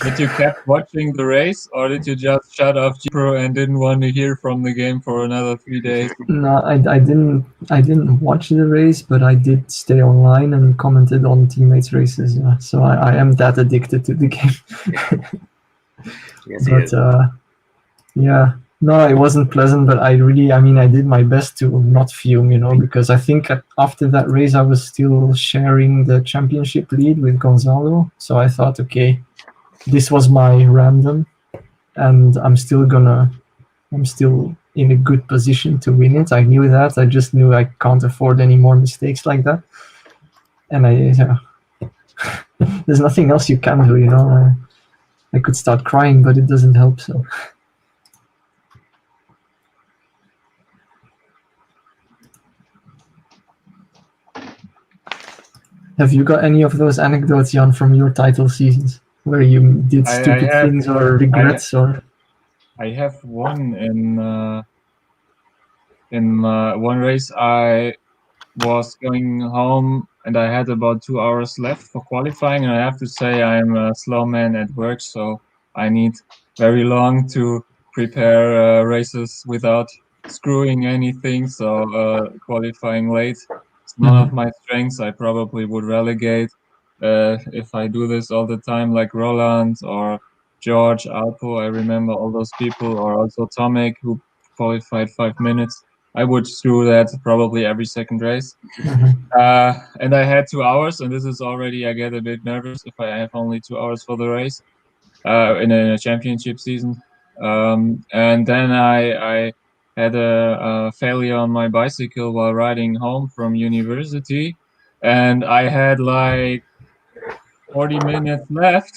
Did you kept watching the race, or did you just shut off GPRO and didn't want to hear from the game for another 3 days? No, I didn't watch the race, but I did stay online and commented on teammates' races. Yeah. So I am that addicted to the game. Yes, he But is. yeah, no, it wasn't pleasant. But I did my best to not fume, you know, because I think after that race I was still sharing the championship lead with Gonzalo. So I thought, okay, this was my random, and I'm still in a good position to win it. I knew that. I just knew I can't afford any more mistakes like that. And there's nothing else you can do, you know. I could start crying, but it doesn't help. So. Have you got any of those anecdotes, Jan, from your title seasons where you did stupid things or regrets or? I have one in one race. I was going home and I had about 2 hours left for qualifying, and I have to say I'm a slow man at work, so I need very long to prepare races without screwing anything. So qualifying late, it's none of my strengths. I probably would relegate if I do this all the time, like Roland or George, Alpo. I remember all those people, or also Tomek, who qualified 5 minutes. I would screw that probably every second race. And I had 2 hours, and this is already, I get a bit nervous if I have only 2 hours for the race in a championship season. And then I had a failure on my bicycle while riding home from university, and I had like 40 minutes left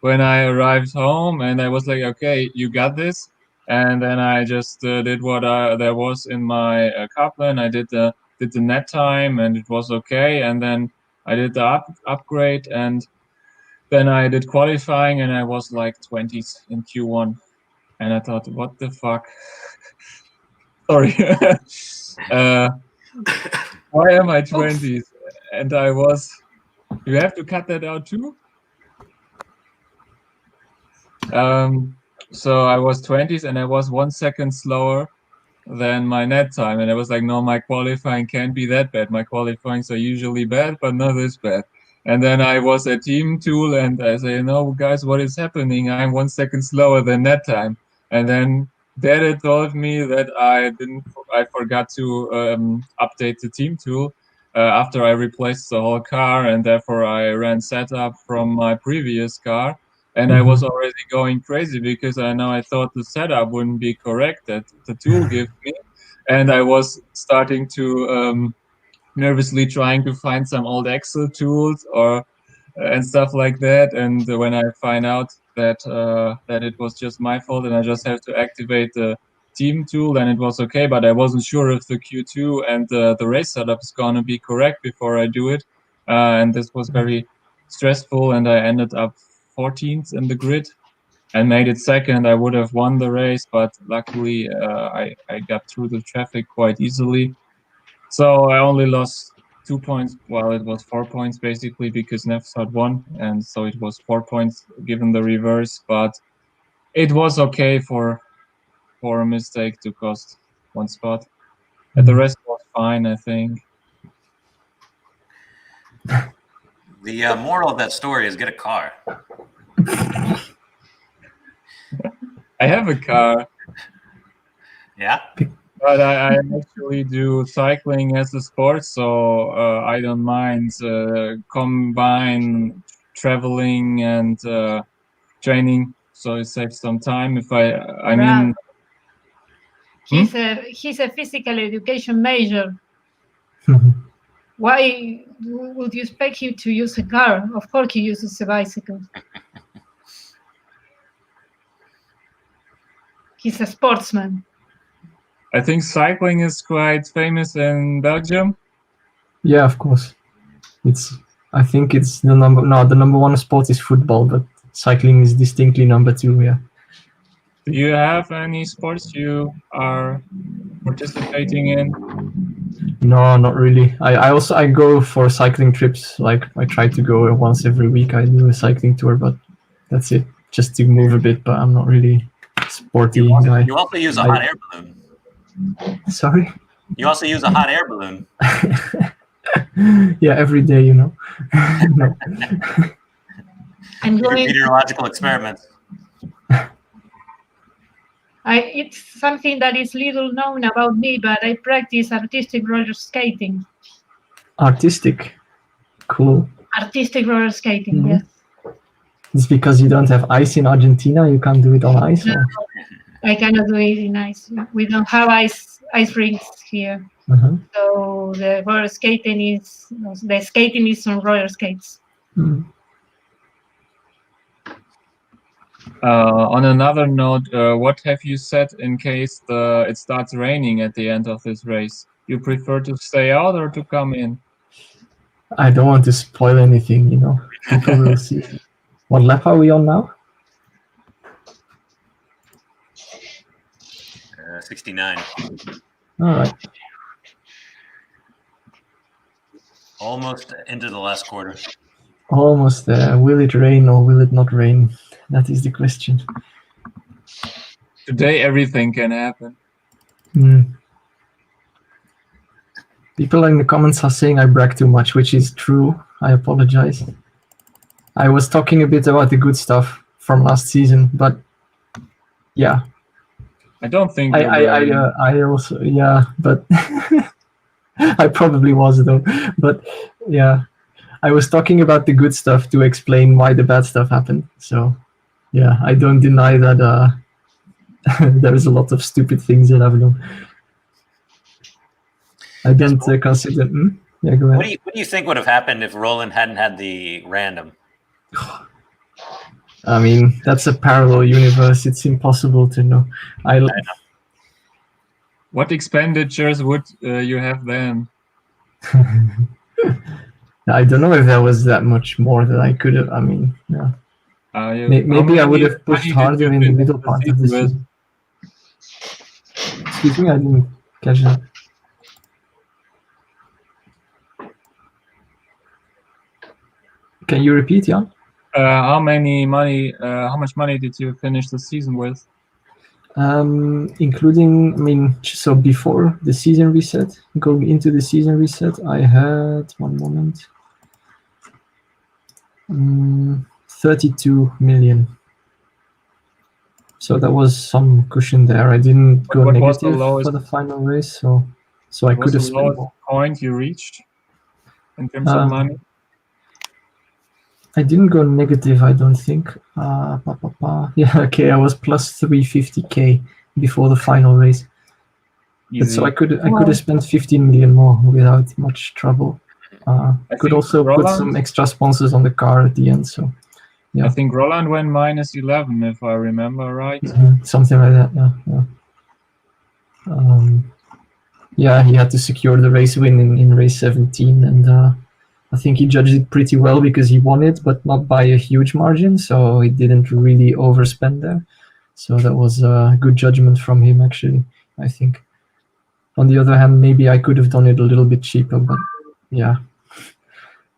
when I arrived home, and I was like, okay, you got this. And then I just did what there was in my car plan. I did the net time, and it was okay. And then I did the upgrade, and then I did qualifying, and I was like 20s in Q1. And I thought, what the fuck? Sorry. Why am I 20s? And I was. You have to cut that out too? So I was 20s, and I was 1 second slower than my net time, and I was like, no, my qualifying can't be that bad. My qualifyings are usually bad, but not this bad. And then I was at team tool, and I say, no, guys, what is happening? I'm 1 second slower than net time. And then Data told me that I forgot to update the team tool after I replaced the whole car, and therefore I ran setup from my previous car. And I was already going crazy because I thought the setup wouldn't be correct that the tool gave me. And I was starting to nervously trying to find some old Excel tools and stuff like that. And when I find out that it was just my fault and I just have to activate the team tool, then it was okay. But I wasn't sure if the Q2 and the race setup is going to be correct before I do it. And this was very stressful, and I ended up 14th in the grid and made it second. I would have won the race, but luckily I got through the traffic quite easily. So I only lost 2 points. Well, it was 4 points basically because Nefs had won, and so it was 4 points given the reverse. But it was okay for a mistake to cost 1 spot. And the rest was fine, I think. The moral of that story is get a car. I have a car. Yeah? But I actually do cycling as a sport, so I don't mind combine traveling and training, so it saves some time. If I mean, he's a physical education major. Why would you expect him to use a car? Of course he uses a bicycle. He's a sportsman. I think cycling is quite famous in Belgium. Yeah, of course. I think it's the number one sport is football, but cycling is distinctly number 2. Yeah. Do you have any sports you are participating in? No, not really. I go for cycling trips. Like I try to go once every week. I do a cycling tour, but that's it. Just to move a bit, but I'm not really sporty. You also use a hot air balloon. Sorry? You also use a hot air balloon. Yeah, every day, you know. No. I'm going. Meteorological experiments. It's something that is little known about me, but I practice artistic roller skating. Artistic? Cool. Artistic roller skating, yes. It's because you don't have ice in Argentina, you can't do it on ice? No, or? I cannot do it in ice. We don't have ice rinks here. Uh-huh. So the skating is on roller skates. On another note, what have you said in case it starts raining at the end of this race? You prefer to stay out or to come in? I don't want to spoil anything, you know. People will see. What lap are we on now? 69. All right. Almost into the last quarter. Almost there. Will it rain or will it not rain? That is the question. Today everything can happen. People in the comments are saying I brag too much, which is true. I apologize. I was talking a bit about the good stuff from last season, but yeah. I don't think I also, yeah, but I probably was though. But yeah, I was talking about the good stuff to explain why the bad stuff happened. So yeah, I don't deny that there is a lot of stupid things that I've done. I don't consider. Yeah, go ahead. What do you think would have happened if Roland hadn't had the random? I mean, that's a parallel universe. It's impossible to know. I know. What expenditures would you have then? I don't know if there was that much more that I could have. I mean, yeah. Maybe I would have pushed harder in the middle part of the season. Excuse me, I didn't catch that. Can you repeat, Jan? How much money did you finish the season with? Including, I mean, so before the season reset, going into the season reset, I had 32 million. So that was some cushion there. I didn't go negative for the final race, so I could have spent more. What was the lowest point you reached in terms of money? I didn't go negative, I don't think. Yeah, okay, I was plus 350k before the final race. But so I could have spent 15 million more without much trouble. I could also put some extra sponsors on the car at the end. So yeah. I think Roland went minus 11, if I remember right. Something like that. Yeah. He had to secure the race win in race 17, and I think he judged it pretty well because he won it, but not by a huge margin, so he didn't really overspend there. So that was a good judgment from him, actually, I think. On the other hand, maybe I could have done it a little bit cheaper, but yeah.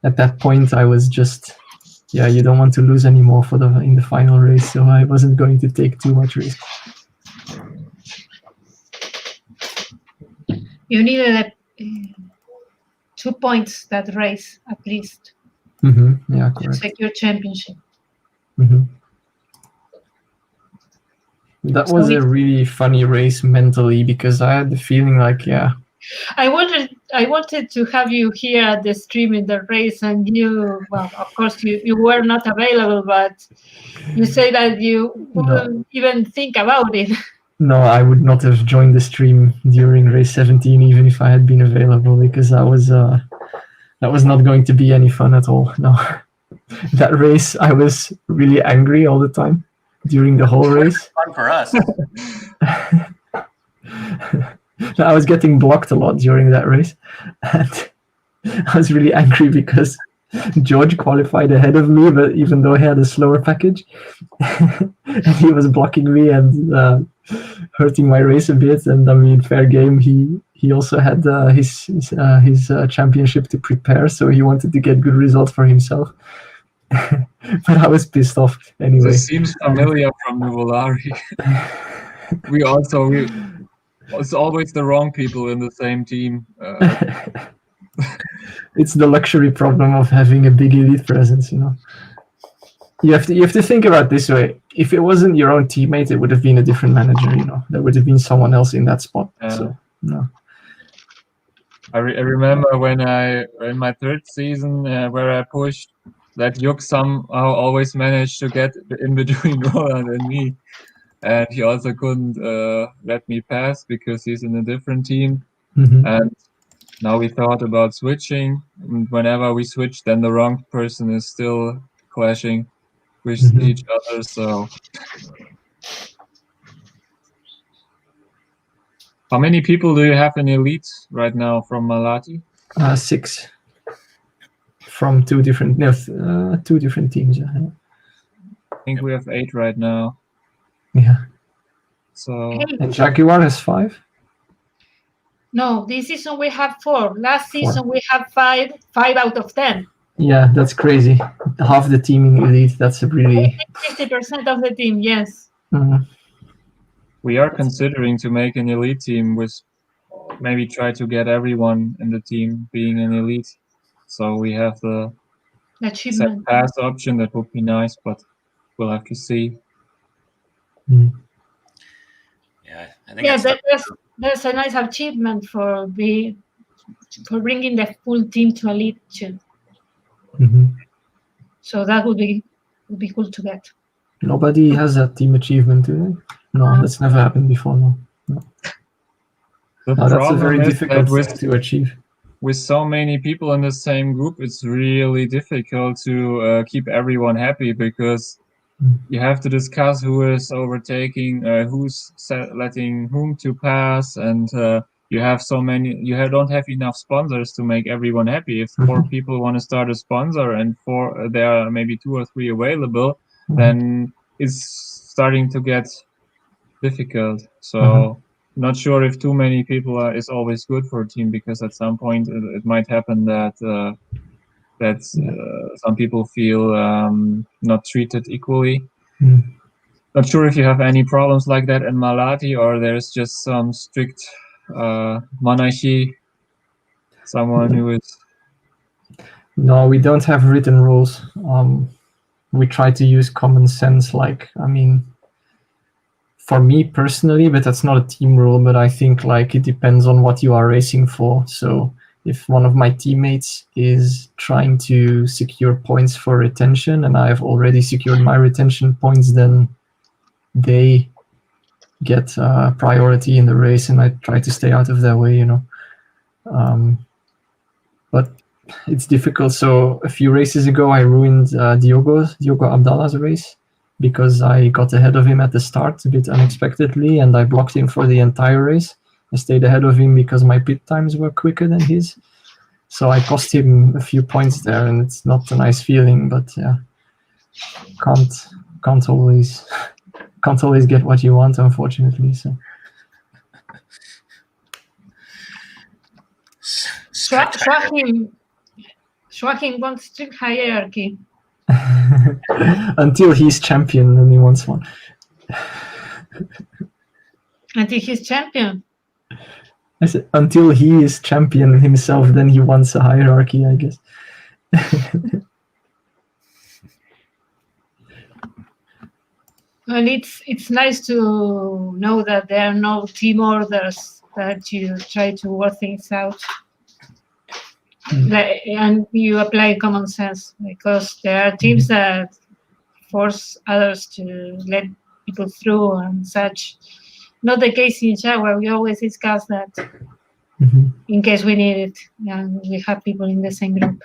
At that point, I was just, you don't want to lose anymore in the final race, so I wasn't going to take too much risk. You needed 2 points that race at least. Yeah, correct. To secure championship. That was a really funny race mentally because I had the feeling like, I wanted to have you here at the stream in the race, and of course you were not available, but you say that you wouldn't even think about it. No, I would not have joined the stream during race 17 even if I had been available, because I was that was not going to be any fun at all. No. That race, I was really angry all the time during the whole race. Fun for us. I was getting blocked a lot during that race. And I was really angry because George qualified ahead of me, but even though he had a slower package, and he was blocking me and hurting my race a bit. And I mean, fair game. He also had his championship to prepare, so he wanted to get good results for himself. But I was pissed off anyway. This seems familiar from Nuvolari. It's always the wrong people in the same team. It's the luxury problem of having a big elite presence, you know. You have to think about it this way. If it wasn't your own teammate, it would have been a different manager, you know. There would have been someone else in that spot. So no. I remember when in my third season where I pushed, that Juk somehow always managed to get in between Roland and me. And he also couldn't let me pass because he's in a different team. Mm-hmm. And now we thought about switching. And whenever we switch, then the wrong person is still clashing with each other. So, how many people do you have in Elite right now from Malati? 6 from two different teams. Yeah. I think we have 8 right now. Yeah. So and Jaguar has 5. No, this season we have 4. Last season we have 5 out of 10. Yeah, that's crazy. Half the team in Elite. That's a really 50% of the team. Yes. We are considering to make an Elite team with maybe try to get everyone in the team being an Elite. So we have the set pass option. That would be nice, but we'll have to see. Yeah, I think there's a nice achievement for bringing the full team to Elite too. So that would be cool to get. Nobody has that team achievement, do they? No, that's never happened before. No. That's a very difficult thing to achieve. With so many people in the same group, it's really difficult to keep everyone happy because you have to discuss who is overtaking, who's letting whom to pass, and you have so many. You don't have enough sponsors to make everyone happy. If 4 people want to start a sponsor and there are maybe 2 or 3 available, then it's starting to get difficult. So. Not sure if too many people is always good for a team, because at some point it might happen that some people feel not treated equally. Not sure if you have any problems like that in Malati, or there's just some strict monarchy, someone who is... No, we don't have written rules. We try to use common sense, for me personally, but that's not a team rule, but I think it depends on what you are racing for. So if one of my teammates is trying to secure points for retention and I've already secured my retention points, then they get priority in the race, and I try to stay out of their way, but it's difficult. So a few races ago, I ruined Diogo Abdallah's race, because I got ahead of him at the start a bit unexpectedly, and I blocked him for the entire race. I stayed ahead of him because my pit times were quicker than his. So I cost him a few points there, and it's not a nice feeling, but yeah, can't always get what you want, unfortunately. So Joachim wants strict hierarchy. Until he's champion, then he wants one. Until he's champion? I said, until he is champion himself, then he wants a hierarchy, I guess. Well, it's nice to know that there are no team orders, that you try to work things out. And you apply common sense, because there are teams that force others to let people through and such. Not the case in Jaguar. We always discuss that in case we need it. And we have people in the same group.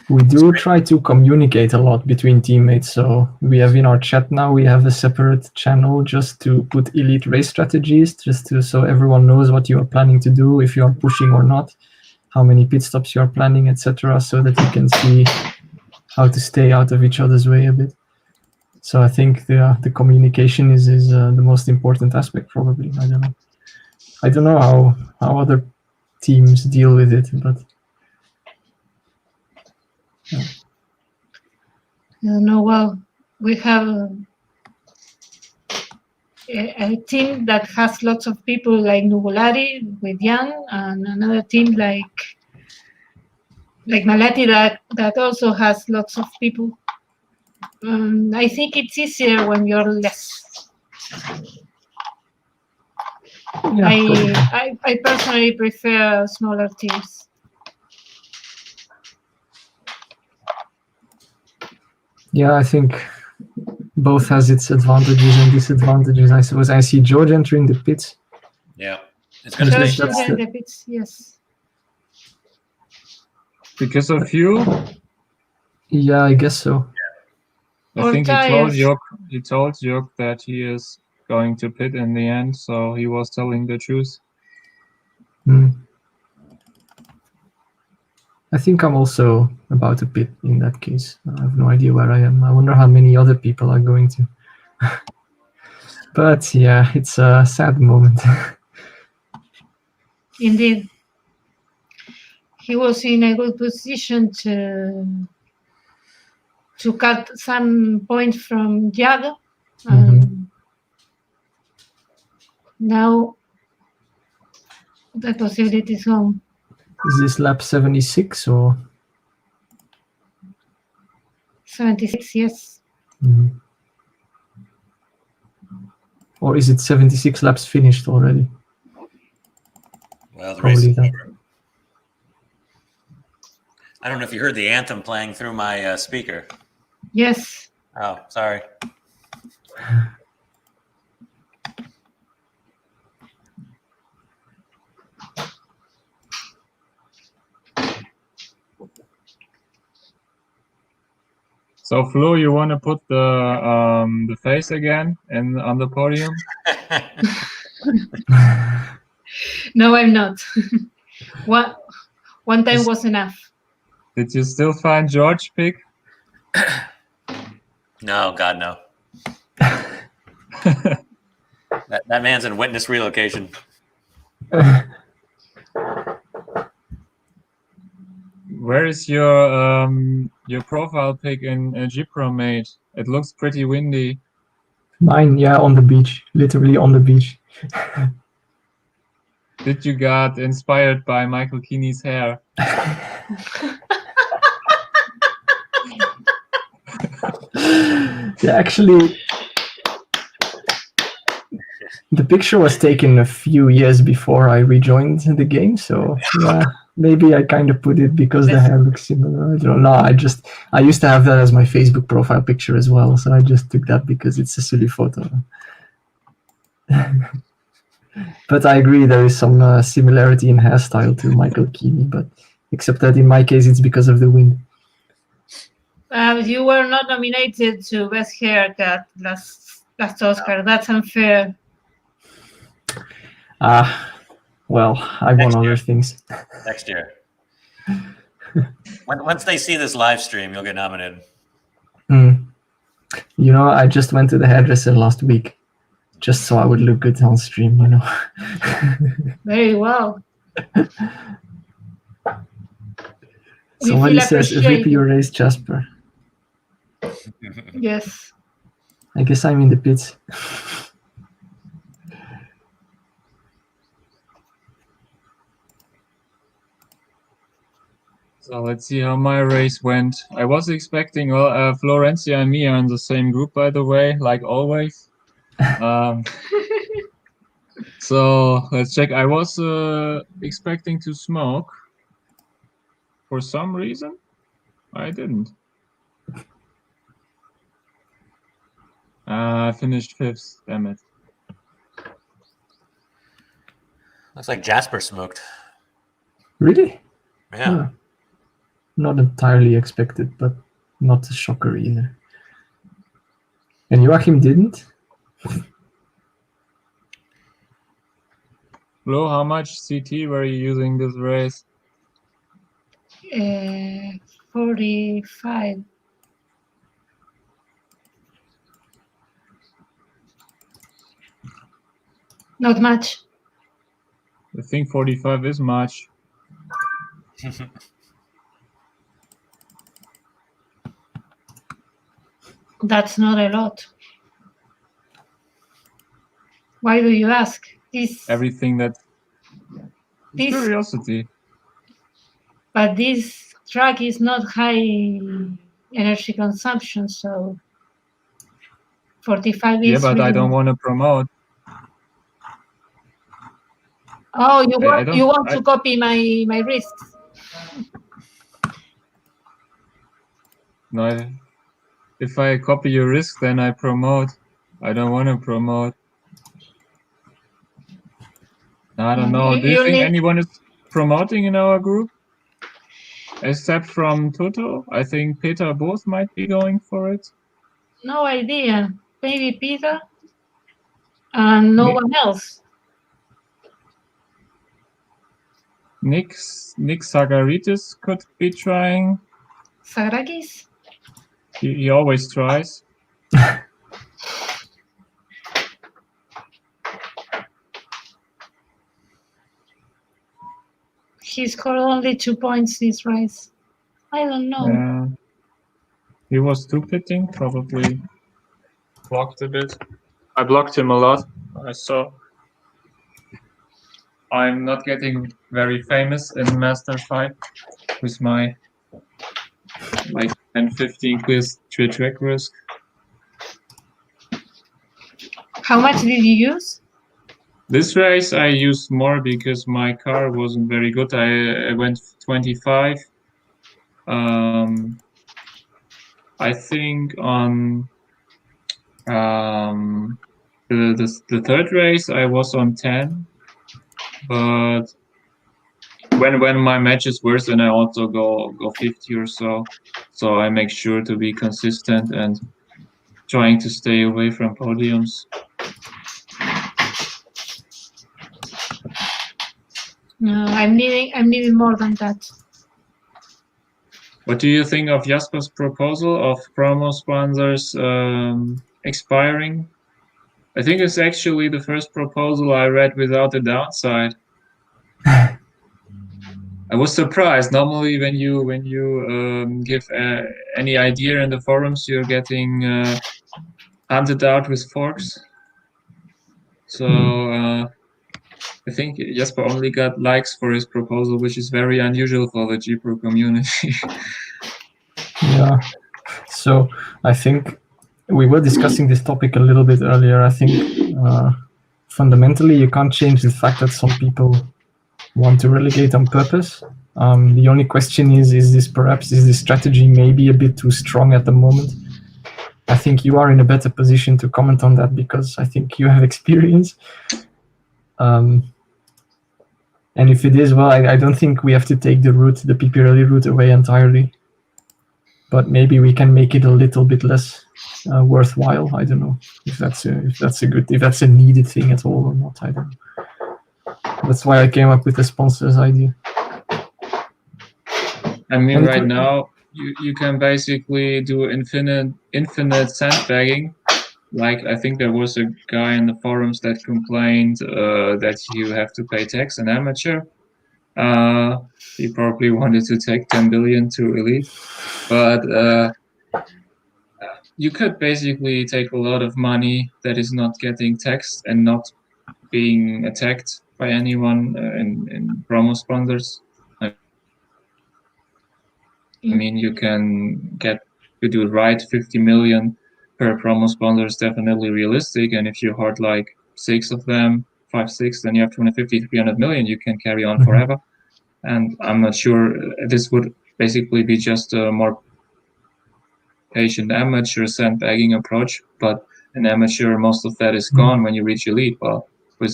We do try to communicate a lot between teammates. So we have in our chat now, we have a separate channel just to put elite race strategies, so everyone knows what you are planning to do, if you are pushing or not, how many pit stops you are planning, etc., so that you can see how to stay out of each other's way a bit. So I think the communication is the most important aspect, probably. I don't know how other teams deal with it, but yeah. No, well, we have a team that has lots of people like Nuvolari with Jan, and another team like Malati that also has lots of people. I think it's easier when you're less. Yeah, I personally prefer smaller teams. Yeah, I think both has its advantages and disadvantages. I suppose I see George entering the pits. Yeah, it's going to George stay entering the pits, yes. Because of you? Yeah, I guess so. I think he told Jörg that he is going to pit in the end, so he was telling the truth. I think I'm also about to pit in that case. I have no idea where I am. I wonder how many other people are going to. But yeah, it's a sad moment. Indeed. He was in a good position to cut some points from Jago. Now the possibility is gone. Is this lap 76 or? 76, yes. Or is it 76 laps finished already? Well, the Probably race is that. over. I don't know if you heard the anthem playing through my speaker. Yes. Oh, sorry. So Flo, you want to put the face again on the podium? No, I'm not. One time was enough. Did you still find George pick? No, God, no. that man's in witness relocation. Where is your profile pic in GPRO made? It looks pretty windy. Mine, yeah, on the beach, literally on the beach. Did you got inspired by Michael Keeney's hair? Yeah, actually, the picture was taken a few years before I rejoined the game, so yeah, maybe I kind of put it because the hair looks similar. I don't know. I used to have that as my Facebook profile picture as well, so I just took that because it's a silly photo. But I agree, there is some similarity in hairstyle to Michael Keeney, but except that in my case it's because of the wind. You were not nominated to Best Haircut last Oscar. That's unfair. Well, I won other things. Next year. Once they see this live stream, you'll get nominated. You know, I just went to the hairdresser last week, just so I would look good on stream, you know. Very well. Somebody says, "Rip your race, Jasper." Yes. I guess I'm in the pits. So let's see how my race went. I was expecting, Florencia and me are in the same group, by the way, like always. So let's check. I was expecting to smoke. For some reason, I didn't. I finished 5th, damn it. Looks like Jasper smoked. Really? Yeah. Huh. Not entirely expected, but not a shocker either. And Joachim didn't? Flo, how much CT were you using this race? 45. Not much. I think 45 is much. That's not a lot. Why do you ask? Everything that... This, curiosity. but this track is not high energy consumption, so 45 is... Yeah, but really... I don't want to promote. Oh, you want to copy my risks? No, if I copy your risk, then I promote. I don't want to promote. I don't know. Do you think anyone is promoting in our group? Except from Toto? I think Peter both might be going for it. No idea. Maybe Peter and no one else. Nick Sagaritis could be trying. Sagrakis? He always tries. He scored only 2 points this race. I don't know. He was two-pitting, probably blocked a bit. I blocked him a lot. I saw. I'm not getting very famous in Master 5 with my like 10-15 clears track risk. How much did you use? This race I used more because my car wasn't very good. I went 25. I think on the third race I was on 10, but when my match is worse, then I also go 50 or so. So I make sure to be consistent and trying to stay away from podiums. No, I'm needing more than that. What do you think of Jasper's proposal of promo sponsors expiring? I think it's actually the first proposal I read without a downside. I was surprised. Normally, when you give any idea in the forums, you're getting hunted out with forks. So I think Jasper only got likes for his proposal, which is very unusual for the GPRO community. Yeah. So I think we were discussing this topic a little bit earlier. I think fundamentally you can't change the fact that some people want to relegate on purpose. The only question is this strategy maybe a bit too strong at the moment? I think you are in a better position to comment on that because I think you have experience. And if it is, well, I don't think we have to take the PPRL route away entirely. But maybe we can make it a little bit less worthwhile. I don't know if that's a needed thing at all or not. I don't know. That's why I came up with the sponsors idea. I mean, right now you can basically do infinite sandbagging. Like I think there was a guy in the forums that complained that you have to pay tax an amateur. He probably wanted to take 10 billion to elite, but you could basically take a lot of money that is not getting taxed and not being attacked by anyone in promo sponsors. I mean, you do it right. 50 million per promo sponsor is definitely realistic, and if you hoard like 6 of them, 5-6, then you have 250, 300 million. You can carry on forever. And I'm not sure this would basically be just a more patient amateur sandbagging approach, but an amateur, most of that is gone when you reach elite. Well, with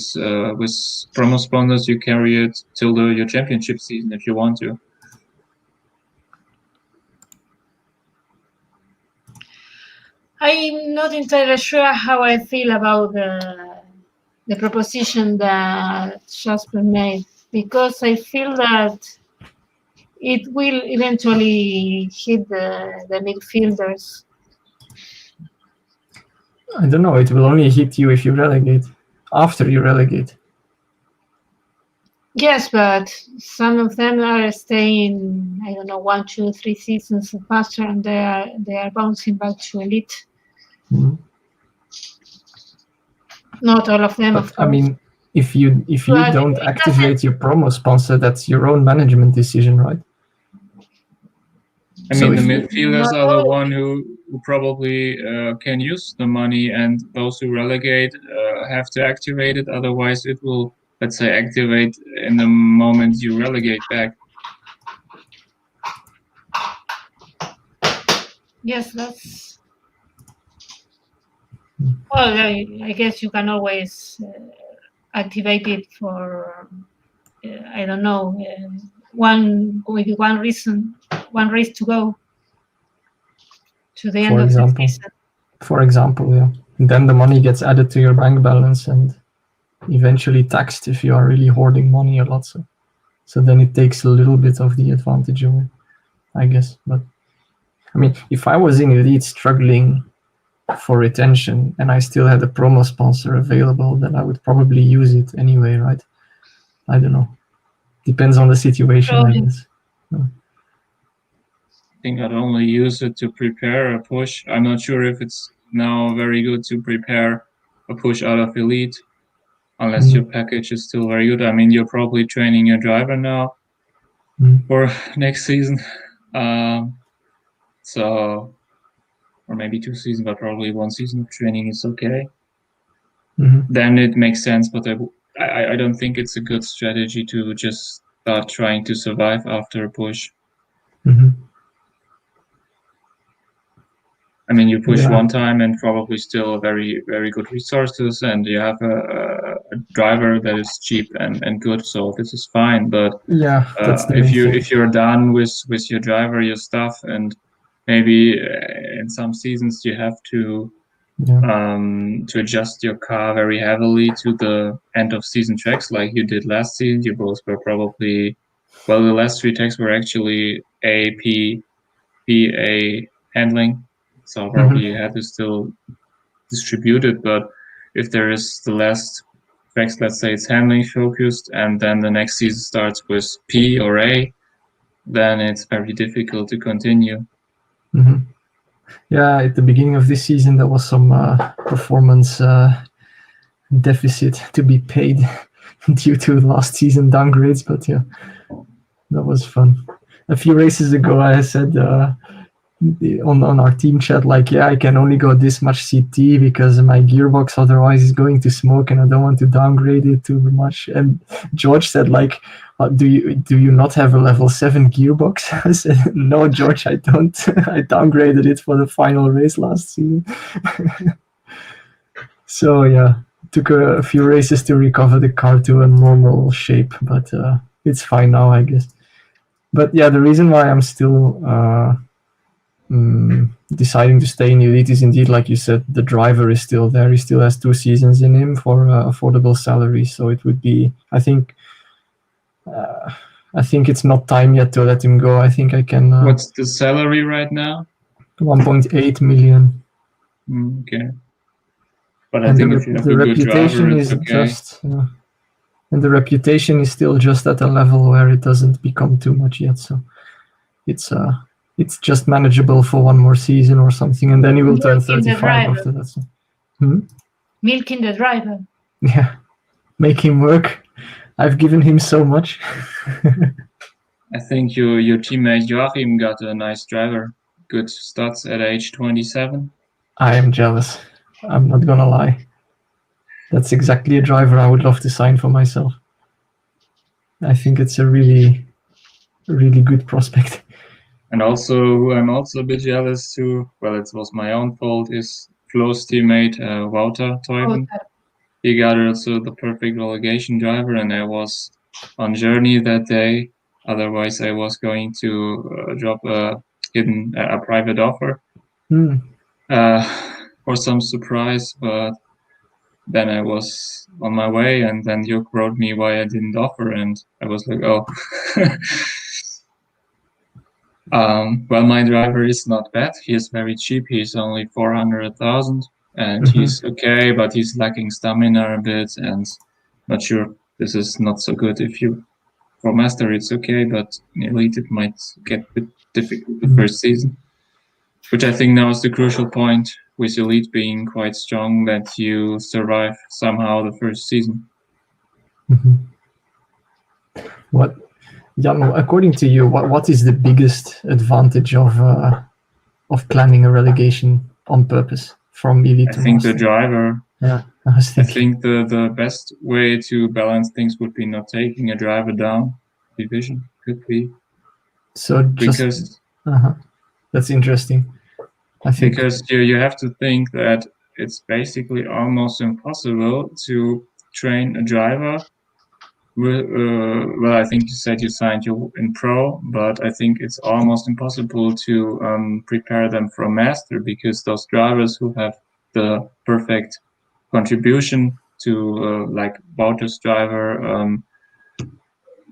promo sponsors, you carry it till your championship season if you want to. I'm not entirely sure how I feel about the proposition that Jasper made, because I feel that it will eventually hit the midfielders. I don't know. It will only hit you if you relegate. After you relegate. Yes, but some of them are staying, I don't know, 1, 2, 3 seasons faster, and they are bouncing back to elite. Mm-hmm. Not all of them, But of course. I mean, if you But don't it activate your promo sponsor, that's your own management decision, right? I So mean, the if midfielders Not are the all. one who probably can use the money, and those who relegate have to activate it. Otherwise, it will, let's say, activate in the moment you relegate back. Yes, that's. Well, I guess you can always activate it for, I don't know, with one reason, one race to go to the end of the season. For example, yeah. And then the money gets added to your bank balance and eventually taxed if you are really hoarding money a lot. So then it takes a little bit of the advantage away, I guess. But I mean, if I was in elite struggling for retention and I still had a promo sponsor available, then I would probably use it anyway, right? I don't know. Depends on the situation, I guess. I think I'd only use it to prepare a push. I'm not sure if it's now very good to prepare a push out of elite, unless your package is still very good. I mean, you're probably training your driver now for next season. So, or maybe 2 seasons, but probably 1 season of training is okay. Then it makes sense, but I don't think it's a good strategy to just start trying to survive after a push. I mean, you push one time and probably still very, very good resources, and you have a driver that is cheap and good, so this is fine. But that's the main thing. if you're done with your driver, your stuff, and maybe in some seasons you have to adjust your car very heavily to the end of season tracks, like you did last season. You both were probably, well, the last 3 tracks were actually A, P, A handling. So probably you had to still distribute it, but if there is the last tracks, let's say it's handling focused, and then the next season starts with P or A, then it's very difficult to continue. Yeah, at the beginning of this season, there was some performance deficit to be paid due to last season downgrades, but yeah, that was fun. A few races ago, I said on our team chat, like, yeah, I can only go this much CT because my gearbox otherwise is going to smoke and I don't want to downgrade it too much. And George said, like, do you not have a level 7 gearbox? I said, no, George, I don't. I downgraded it for the final race last season. So yeah, it took a few races to recover the car to a normal shape, but it's fine now, I guess. But yeah, the reason why I'm still deciding to stay in elite is indeed, like you said, the driver is still there. He still has 2 seasons in him for affordable salary. So it would be, I think it's not time yet to let him go. I think I can. What's the salary right now? 1.8 million. Okay. But I think if you have a good driver, it's okay. And the reputation is still just at a level where it doesn't become too much yet. So it's just manageable for 1 more season or something, and then he will turn 35 after that. So. Milking the driver. Yeah, make him work. I've given him so much. I think your teammate Joachim got a nice driver. Good stats at age 27. I am jealous. I'm not gonna lie. That's exactly a driver I would love to sign for myself. I think it's a really, really good prospect. And also, I'm also a bit jealous too. Well, it was my own fault. Is Flo's teammate Wouter Teuben. he got also the perfect relegation driver, and I was on journey that day. Otherwise, I was going to drop a private offer for some surprise, but then I was on my way, and then Juk wrote me why I didn't offer, and I was like, oh. Well, my driver is not bad. He is very cheap. He's only 400,000, and he's okay, but he's lacking stamina a bit, and not sure. This is not so good. If you for master, it's okay, but in elite, it might get a bit difficult the first season. Which I think now is the crucial point with elite being quite strong, that you survive somehow the first season. What, Jan, according to you, what is the biggest advantage of planning a relegation on purpose from elite to I think master? the driver. Yeah, I think the best way to balance things would be not taking a driver down division. Could be. So just because that's interesting. I think because you have to think that it's basically almost impossible to train a driver. Well, I think you said you signed you in pro, but I think it's almost impossible to prepare them for master, because those drivers who have the perfect contribution to like Bauter's driver,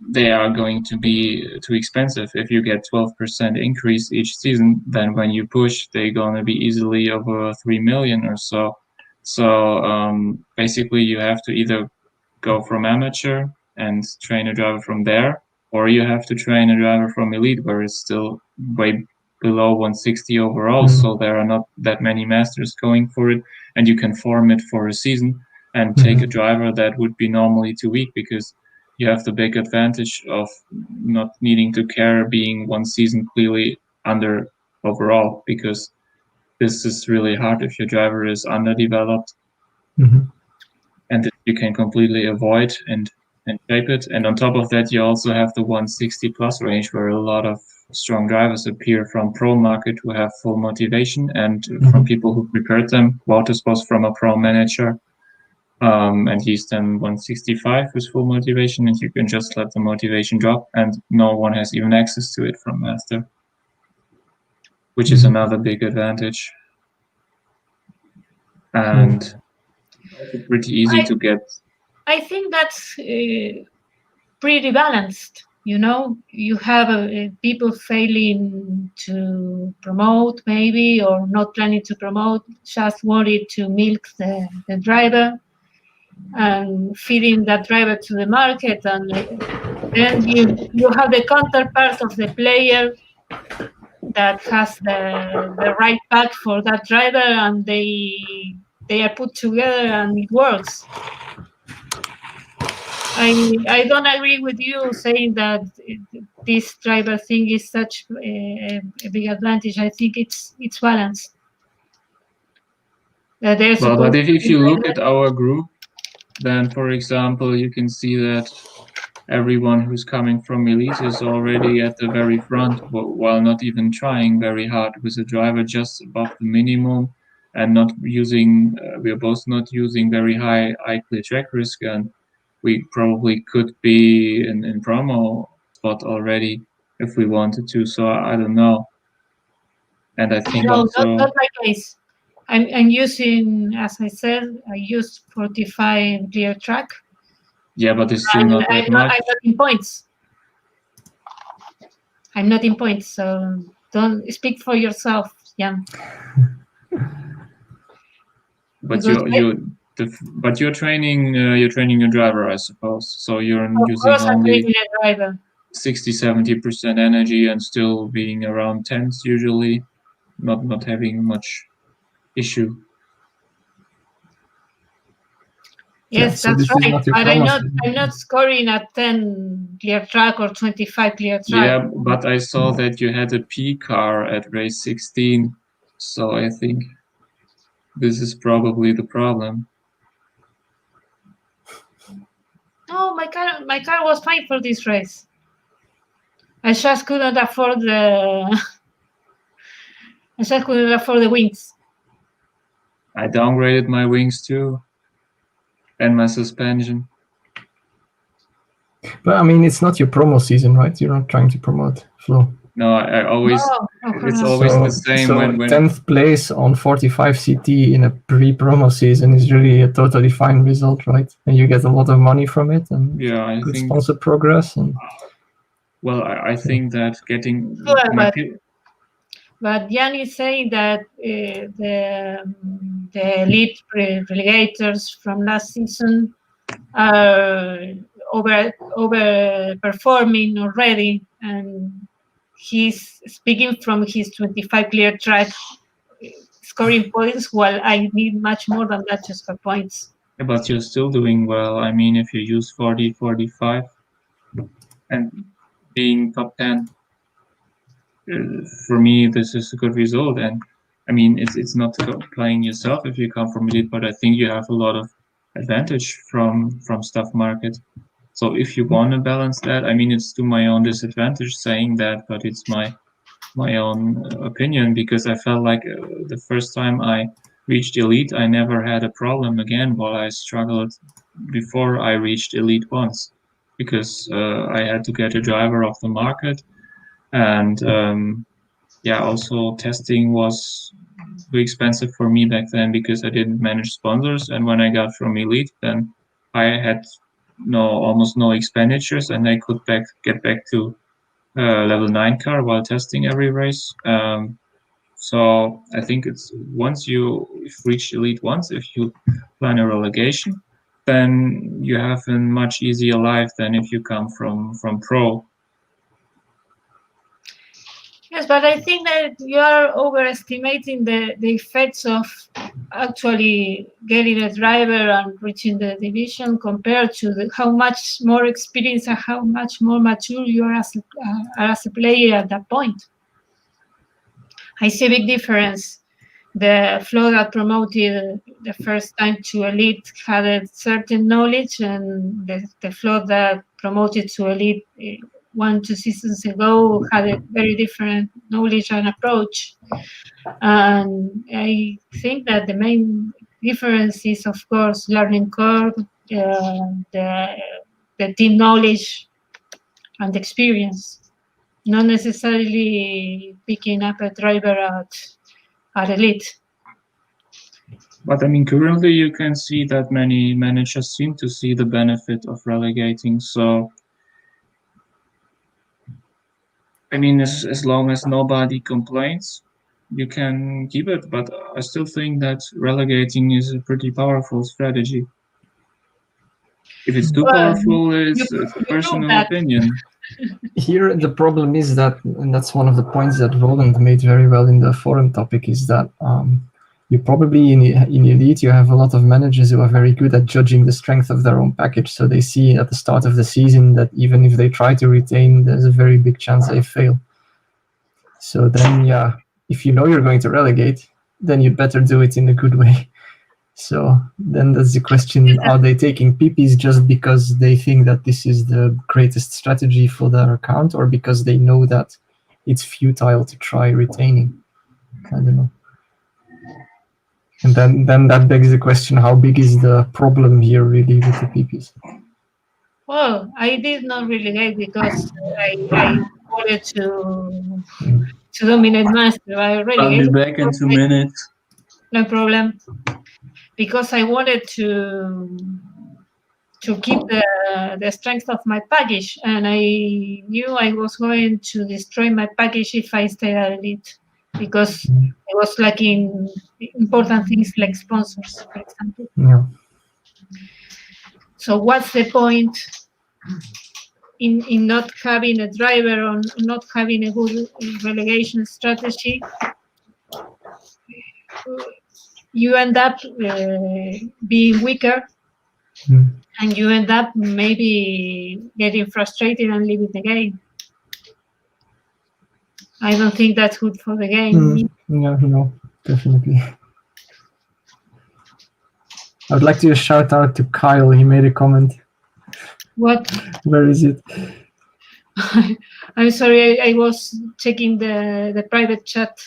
they are going to be too expensive. If you get 12% increase each season, then when you push, they're going to be easily over 3 million or so. So basically you have to either go from amateur and train a driver from there, or you have to train a driver from elite, where it's still way below 160 overall. So there are not that many masters going for it, and you can form it for a season and take a driver that would be normally too weak, because you have the big advantage of not needing to care being one season clearly under overall, because this is really hard if your driver is underdeveloped. And you can completely avoid and shape it. And on top of that, you also have the 160 plus range, where a lot of strong drivers appear from pro market who have full motivation, and from people who prepared them. Wouters was from a pro manager, and he's then 165 with full motivation, and you can just let the motivation drop, and no one has even access to it from master, which is another big advantage. And pretty easy to get. I think that's pretty balanced. You know, you have people failing to promote maybe, or not planning to promote, just wanted to milk the driver and feeding that driver to the market. And then you have the counterpart of the player that has the right pack for that driver, and they are put together and it works. I don't agree with you saying that this driver thing is such a big advantage. I think it's balanced. But if you look at our group, then, for example, you can see that everyone who's coming from elite is already at the very front, while not even trying very hard, with a driver just above the minimum, and not using. We are both not using very high clear track risk, and we probably could be in promo spot already if we wanted to. So I don't know. And I think also not my case. I'm using, as I said, I use 45 clear track. Yeah, but it's still not that much. I'm not in points. I'm not in points, so don't speak for yourself, Jan. But you're training your driver, I suppose. So you're using only 60-70% energy and still being around 10s usually, not having much issue. Yes, so that's right. But I'm not scoring at 10 clear track or 25 clear track. Yeah, but I saw that you had a P car at race 16, so I think this is probably the problem. No, my car was fine for this race. I just couldn't afford the wings. I downgraded my wings too. and my suspension. But I mean, it's not your promo season, right? You're not trying to promote Flo. No, I always, it's always the same so when 10th place on 45 CT in a pre-promo season is really a totally fine result, right? And you get a lot of money from it, and yeah, I good think sponsor progress. And well, I think that getting but Jan is saying that the elite relegators from last season are overperforming already, and he's speaking from his 25 clear track scoring points, while I need much more than that to score points. But you're still doing well. I mean, if you use 40, 45 and being top 10, for me, this is a good result. And I mean, it's not playing yourself if you come from elite, but I think you have a lot of advantage from stock market. So if you want to balance that, I mean, it's to my own disadvantage saying that, but it's my own opinion, because I felt like the first time I reached elite, I never had a problem again, while I struggled before I reached elite once, because I had to get a driver off the market, and yeah, also testing was too expensive for me back then because I didn't manage sponsors, and when I got from elite, then I had almost no expenditures, and I could get back to level 9 car while testing every race. So I think it's once you've reached elite once, if you plan a relegation, then you have a much easier life than if you come from pro. Yes, but I think that you are overestimating the effects of actually getting a driver and reaching the division compared to how much more experience and how much more mature you are as a player at that point. I see a big difference. The Flo that promoted the first time to elite had a certain knowledge, and the Flo that promoted to elite 1-2 seasons ago had a very different knowledge and approach. And I think that the main difference is, of course, learning curve, the team knowledge and experience, not necessarily picking up a driver at elite. But I mean, currently you can see that many managers seem to see the benefit of relegating. So, I mean, as long as nobody complains, you can keep it. But I still think that relegating is a pretty powerful strategy. If it's too powerful, it's a personal opinion. Here, the problem is that, and that's one of the points that Roland made very well in the forum topic, is that you probably in elite you have a lot of managers who are very good at judging the strength of their own package. So they see at the start of the season that even if they try to retain, there's a very big chance they fail. So then, yeah, if you know you're going to relegate, then you'd better do it in a good way. So then that's the question, are they taking PPs just because they think that this is the greatest strategy for their account, or because they know that it's futile to try retaining? I don't know. And then that begs the question, how big is the problem here really with the PPs? Well, I did not relegate because I wanted to dominate master. I relegated. I'll be back in 2 minutes. No problem. Because I wanted to keep the strength of my package, and I knew I was going to destroy my package if I stayed at elite, because I was lacking important things like sponsors, for example. Yeah. So what's the point in not having a driver or not having a good relegation strategy? You end up being weaker, and you end up maybe getting frustrated and leaving the game. I don't think that's good for the game. No, definitely. I would like to shout out to Kyle. He made a comment. What? Where is it? I'm sorry, I was checking the private chat.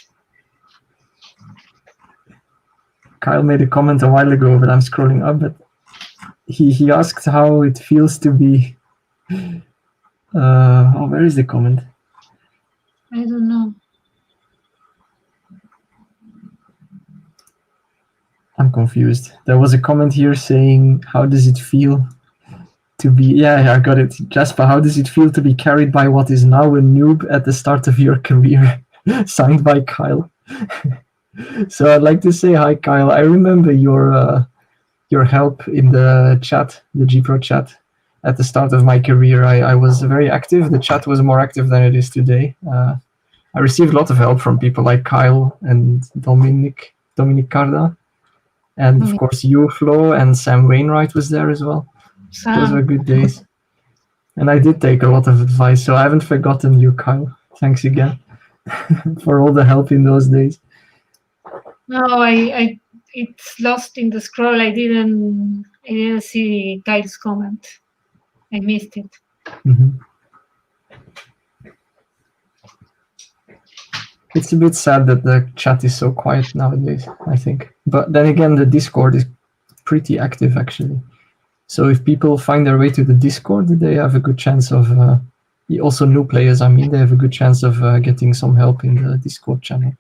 Kyle made a comment a while ago, but I'm scrolling up. But he asked how it feels to be. Where is the comment? I don't know. I'm confused. There was a comment here saying, "How does it feel to be?" Yeah, I got it. Jasper, how does it feel to be carried by what is now a noob at the start of your career? Signed by Kyle. So I'd like to say hi, Kyle. I remember your help in the chat, the GPRO chat, at the start of my career. I was very active. The chat was more active than it is today. I received a lot of help from people like Kyle and Dominic Carda. And of course, you, Flo, and Sam Wainwright was there as well. Those were good days. And I did take a lot of advice, so I haven't forgotten you, Kyle. Thanks again for all the help in those days. No, it's lost in the scroll. I didn't see Kyle's comment. I missed it. Mm-hmm. It's a bit sad that the chat is so quiet nowadays, I think. But then again, the Discord is pretty active, actually. So if people find their way to the Discord, they have a good chance of, also new players, I mean, they have a good chance of getting some help in the Discord channel.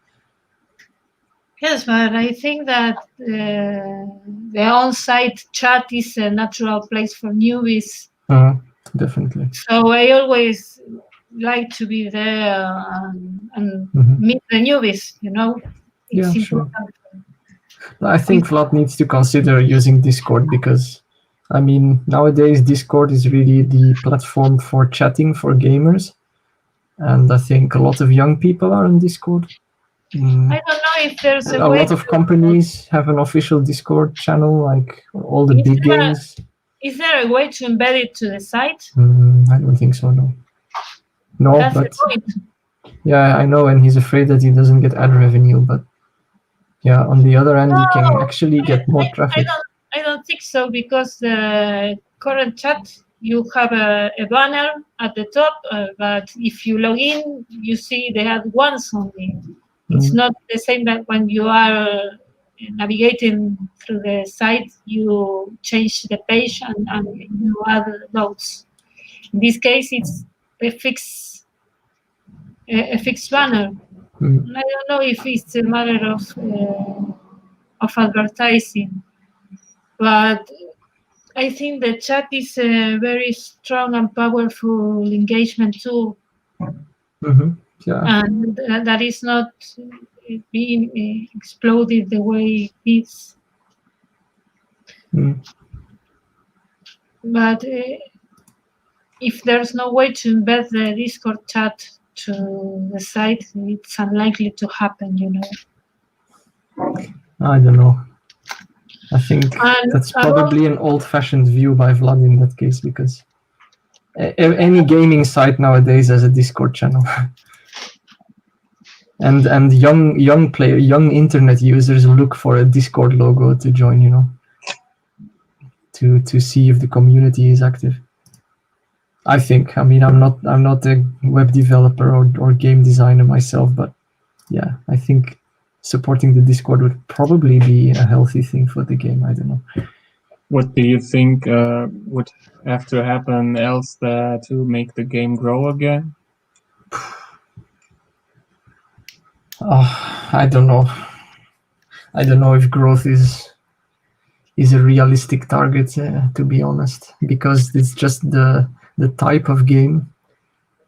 Yes, but I think that the on-site chat is a natural place for newbies. Definitely. So I always like to be there and meet the newbies, you know. It's important. Sure. I think Vlad needs to consider using Discord because, I mean, nowadays Discord is really the platform for chatting for gamers. And I think a lot of young people are on Discord. I don't know if there's a lot of companies have an official Discord channel, like all the big games. Is there a way to embed it to the site? I don't think so, no. No, that's but the point. Yeah, I know, and he's afraid that he doesn't get ad revenue, but yeah, on the other hand, he can actually get more traffic. I don't think so, because the current chat, you have a banner at the top, but if you log in, you see they have once only. It's not the same that when you are navigating through the site, you change the page and you add notes. In this case, it's a fixed banner. I don't know if it's a matter of advertising, but I think the chat is a very strong and powerful engagement tool. Yeah. And that is not being exploded the way it is. But if there's no way to embed the Discord chat to the site, it's unlikely to happen, you know. I don't know. I think that's probably an old-fashioned view by Vlad in that case, because any gaming site nowadays has a Discord channel. And young internet users look for a Discord logo to join, you know, to see if the community is active. I think. I mean, I'm not a web developer or game designer myself, but yeah, I think supporting the Discord would probably be a healthy thing for the game. I don't know. What do you think would have to happen else to make the game grow again? I don't know. I don't know if growth is a realistic target, to be honest, because it's just the type of game.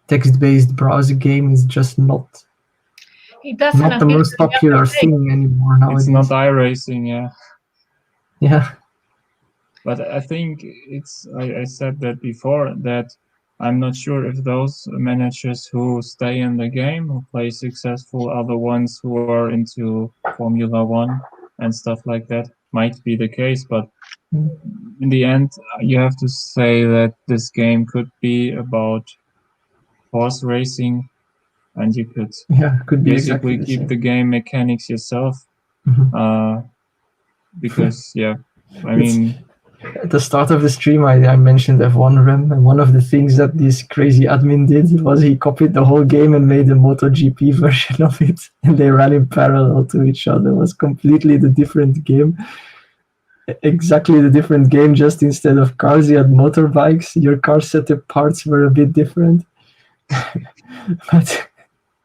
Text-based browser game is just not the most popular thing anymore nowadays. It's not iRacing, yeah. Yeah. But I think I said that before, that I'm not sure if those managers who stay in the game, who play successful, are the ones who are into Formula One and stuff like that. Might be the case, but in the end, you have to say that this game could be about horse racing, and you could basically exactly keep the game mechanics yourself. Because I mean, at the start of the stream, I mentioned F1 Rem, and one of the things that this crazy admin did was he copied the whole game and made a MotoGP version of it, and they ran in parallel to each other. It was completely the different game. exactly the different game. Just instead of cars, you had motorbikes. Your car setup parts were a bit different, but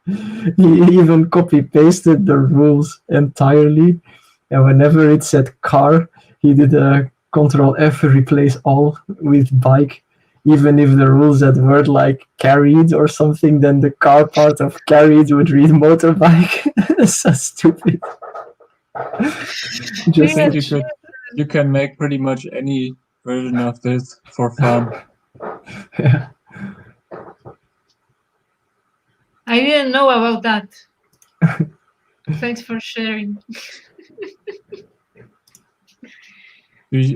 he even copy pasted the rules entirely. And whenever it said car, he did a Control F replace all with bike. Even if the rules had word like carried or something, then the car part of carried would read motorbike. So stupid. Just Yeah. You can make pretty much any version of this for fun. yeah. I didn't know about that. Thanks for sharing.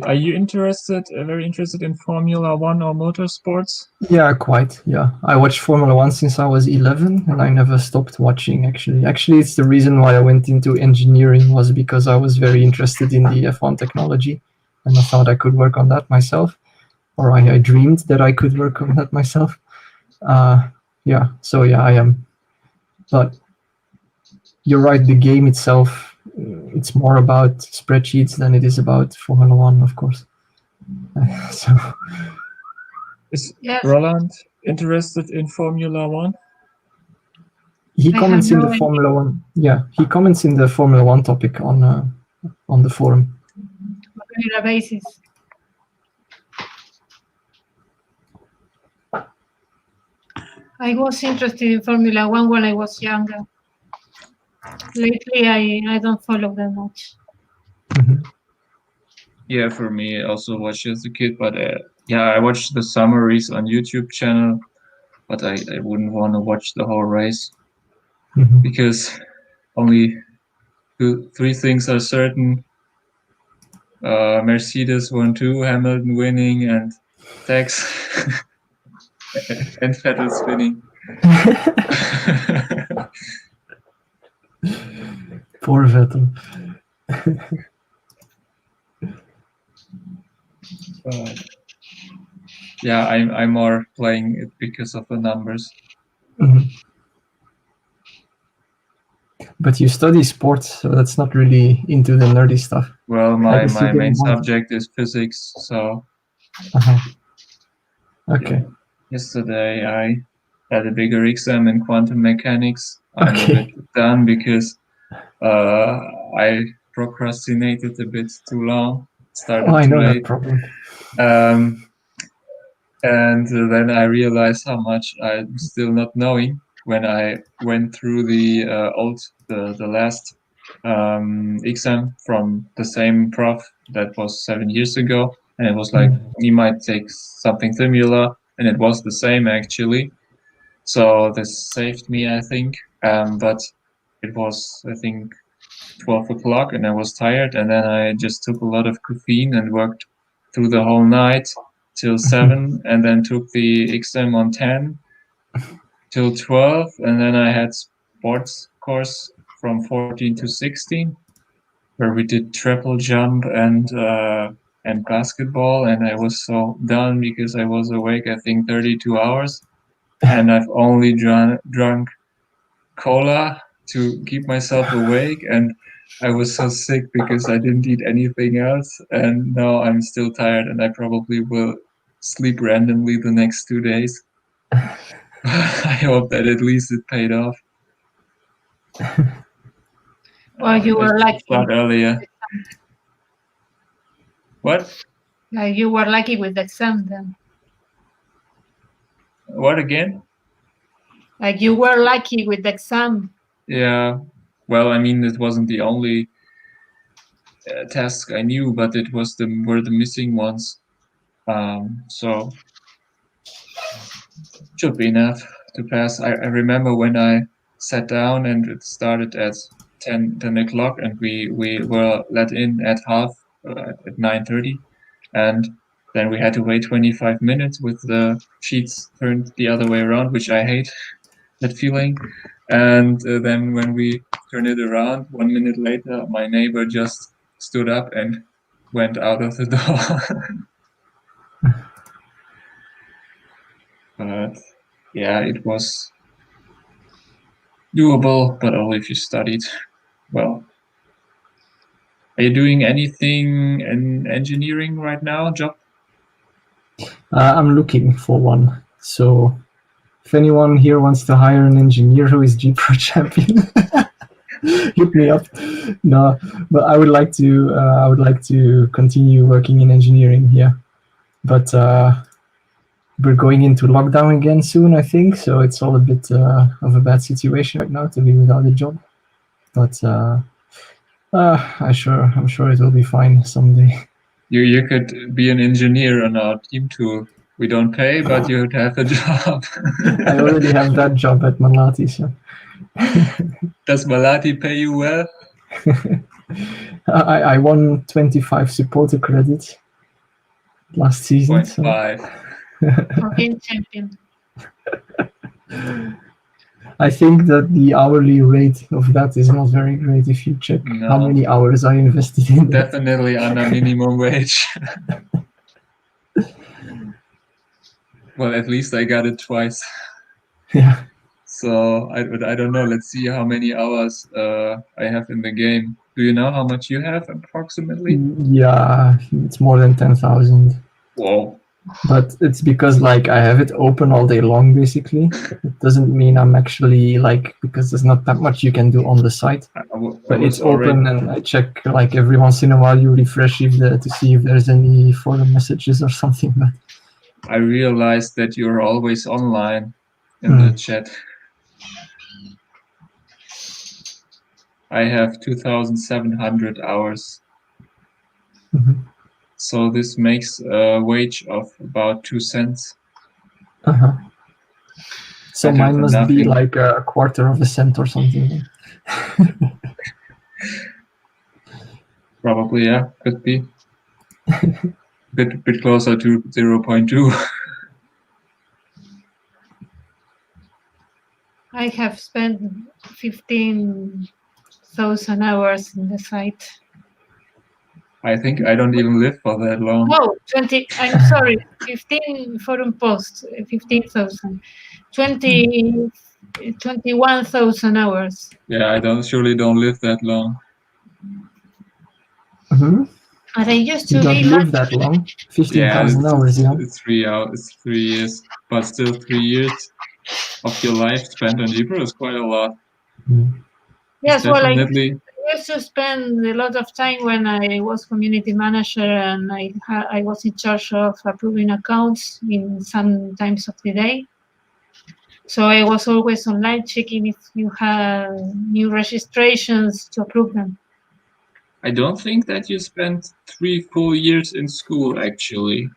Are you very interested in Formula One or motorsports? Yeah, quite. Yeah, I watched Formula One since I was 11, and I never stopped watching. Actually, it's the reason why I went into engineering was because I was very interested in the F1 technology, and I thought I could work on that myself, or I dreamed that I could work on that myself. Yeah, so yeah, I am. But you're right. The game itself, it's more about spreadsheets than it is about Formula One, of course. So. Is Yes. Roland interested in Formula One? He I comments have in no the idea. Formula One. Yeah, he comments in the Formula One topic on the forum. On a regular basis. I was interested in Formula One when I was younger. Lately, I don't follow them much. Yeah, for me, I also watched as a kid, but yeah, I watched the summaries on YouTube channel, but I wouldn't want to watch the whole race because only three things are certain. Mercedes won 2, Hamilton winning, and Tex and Vettel spinning. Poor Vettel. Yeah, I'm more playing it because of the numbers. But you study sports, so that's not really into the nerdy stuff. Well, my main subject is physics, so. Okay. Yesterday I had a bigger exam in quantum mechanics. I'm a bit done because I procrastinated a bit too long. Started too late. That problem. And then I realized how much I'm still not knowing when I went through the last exam from the same prof that was 7 years ago. And it was like, you might take something similar. And it was the same actually. So this saved me, I think. But it was, I think, 12 o'clock and I was tired. And then I just took a lot of caffeine and worked through the whole night till 7 and then took the exam on 10 till 12. And then I had sports course from 14 to 16 where we did triple jump and basketball. And I was so done because I was awake, I think 32 hours. And I've only drunk cola to keep myself awake, and I was so sick because I didn't eat anything else, and now I'm still tired, and I probably will sleep randomly the next 2 days. I hope that at least it paid off. Well, you were lucky. Start earlier. What? You were lucky with the exam then. What again? Like you were lucky with the exam. Yeah. Well, I mean, it wasn't the only task I knew, but it was were the missing ones. So should be enough to pass. I remember when I sat down and it started at 10 o'clock and we were let in at at 9:30, and then we had to wait 25 minutes with the sheets turned the other way around, which I hate that feeling. And then when we turned it around 1 minute later, my neighbor just stood up and went out of the door. But yeah, it was doable, but only if you studied well. Are you doing anything in engineering right now, job? I'm looking for one. So if anyone here wants to hire an engineer who is GPRO champion, hit me up. No, but I would like to continue working in engineering here. But we're going into lockdown again soon, I think. So it's all a bit of a bad situation right now to be without a job. But I'm sure it will be fine someday. You could be an engineer on our team too. We don't pay, but you'd have a job. I already have that job at Malati, so. Does Malati pay you well? I won 25 supporter credits last season. 0.5. Game champion. I think that the hourly rate of that is not very great if you check how many hours I invested in that. Definitely under minimum wage. Well, at least I got it twice. Yeah. So I don't know. Let's see how many hours I have in the game. Do you know how much you have approximately? Yeah, it's more than 10,000. Whoa. But it's because like I have it open all day long, basically. It doesn't mean I'm actually like, because there's not that much you can do on the site. But it's open and I check like every once in a while you refresh to see if there's any forum messages or something. But I realized that you're always online in the chat. I have 2,700 hours. Mm-hmm. So this makes a wage of about 2 cents. Uh-huh. So mine must be like a quarter of a cent or something. Probably, yeah, could be. bit closer to 0.2. I have spent 15,000 hours in the site. I think I don't even live for that long. No, 20. I'm sorry, 15 forum posts, 15,000, 21,000 hours. Yeah, I surely don't live that long. Mm-hmm. And I used to you don't live that long. 15,000 hours, yeah. It's 3 hours. It's 3 years, but still 3 years of your life spent on GPRO is quite a lot. Yes, well, definitely. I used to spend a lot of time when I was community manager and I was in charge of approving accounts in some times of the day. So I was always online checking if you have new registrations to approve them. I don't think that you spent 3 full years in school, actually.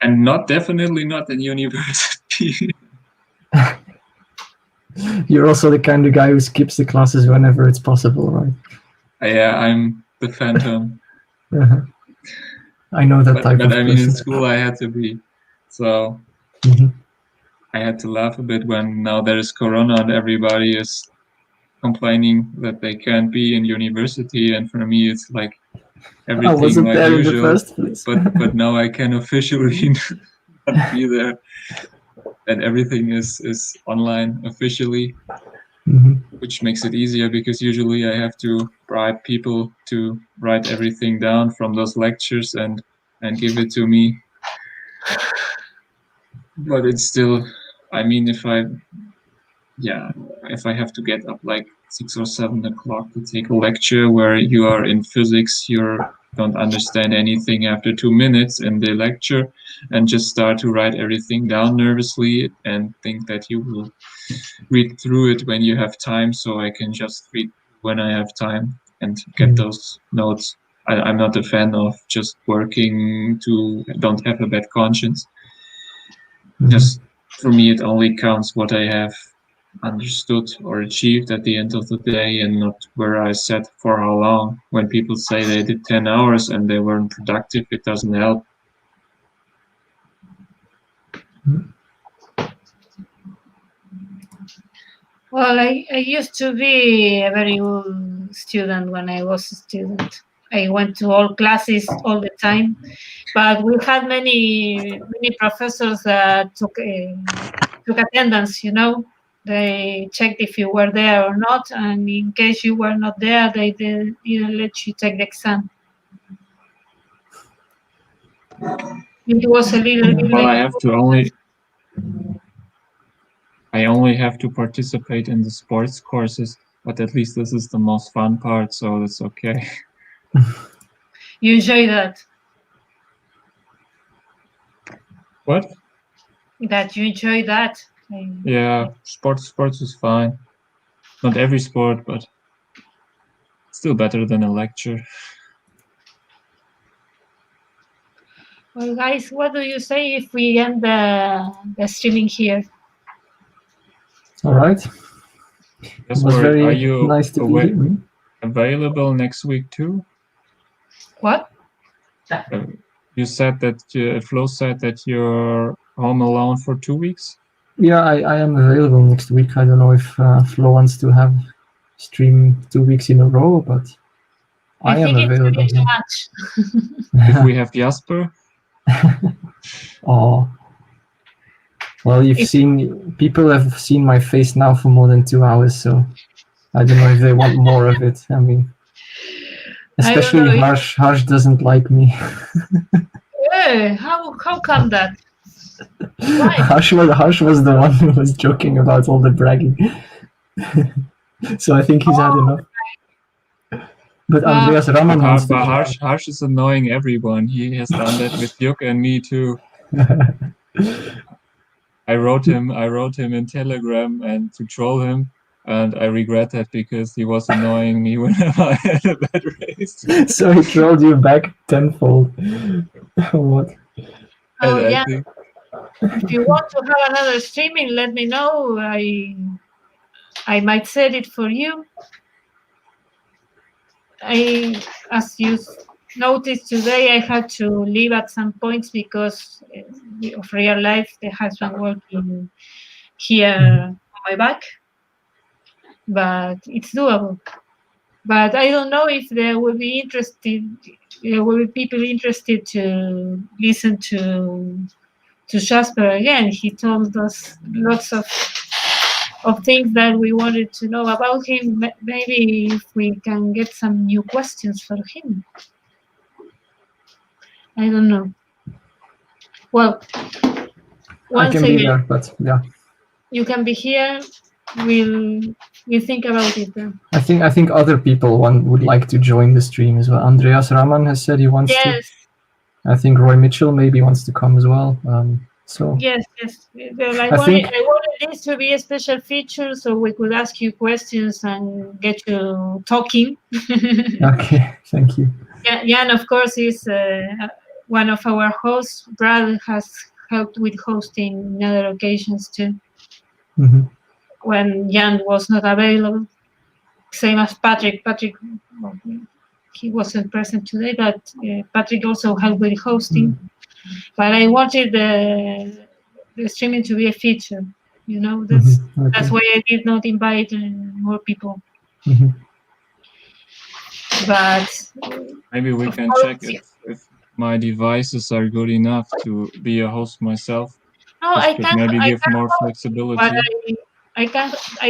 And definitely not in university. You're also the kind of guy who skips the classes whenever it's possible, right? Yeah, I'm the phantom. I know that type of person. But I mean, in person. school I had to be. So I had to laugh a bit when now there is Corona and everybody is complaining that they can't be in university. And for me, it's like everything I wasn't like there usual. In the first place. but now I can officially not be there. And everything is online officially, which makes it easier because usually I have to bribe people to write everything down from those lectures and give it to me. But it's still, I mean, if I have to get up like 6 or 7 o'clock to take a lecture where you are in physics, you don't understand anything after 2 minutes in the lecture and just start to write everything down nervously and think that you will read through it when you have time. So I can just read when I have time and get those notes. I'm not a fan of just working to don't have a bad conscience. Just for me, it only counts what I have understood or achieved at the end of the day and not where I sat for how long. When people say they did 10 hours and they weren't productive, it doesn't help. Well, I used to be a very good student when I was a student. I went to all classes all the time, but we had many professors that took attendance, you know. They checked if you were there or not, and in case you were not there, they didn't let you take the exam. It was a little bit Well, like I only have to participate in the sports courses, but at least this is the most fun part, so that's okay. you enjoy that. What? That you enjoy that. Yeah, sports is fine. Not every sport, but still better than a lecture. Well, guys, what do you say if we end the streaming here? All right. It was very are you nice to be here. available next week too? What? You said that Flo said that you're home alone for 2 weeks. Yeah, I am available next week. I don't know if Flo wants to have stream 2 weeks in a row, but I am think available. it's too much. If we have Jasper. Oh. Well, people have seen my face now for more than 2 hours, so I don't know if they want more of it. I mean, especially Harsh doesn't like me. Hey, how come that? Why? Harsh was the one who was joking about all the bragging. So I think he's had enough. But Andreas Raman wants to. Harsh is annoying everyone. He has done that with Juk and me too. I wrote him in Telegram and to troll him, and I regret that because he was annoying me whenever I had a bad race. So he trolled you back tenfold. What? Oh, yeah. If you want to have another streaming, let me know. I might set it for you. As you noticed today, I had to leave at some points because of real life. The husband working here on my back, but it's doable. But I don't know if there will be people interested to listen to Jasper again. He told us lots of things that we wanted to know about him. Maybe if we can get some new questions for him. I don't know. Well, once I can be there, but yeah. You can be here. We'll think about it then. I think other people would like to join the stream as well. Andreas Raman has said he wants to. I think Roy Mitchell maybe wants to come as well. So yes. Well, I wanted this to be a special feature so we could ask you questions and get you talking. Okay, thank you. Jan, of course, is one of our hosts. Brad has helped with hosting in other occasions too. Mm-hmm. When Jan was not available, same as Patrick. Patrick, well, he wasn't present today, but Patrick also helped with hosting. Mm-hmm. But I wanted the streaming to be a feature. You know, that's why I did not invite more people. Mm-hmm. But maybe we can check if my devices are good enough to be a host myself. No, I can maybe give more flexibility. But I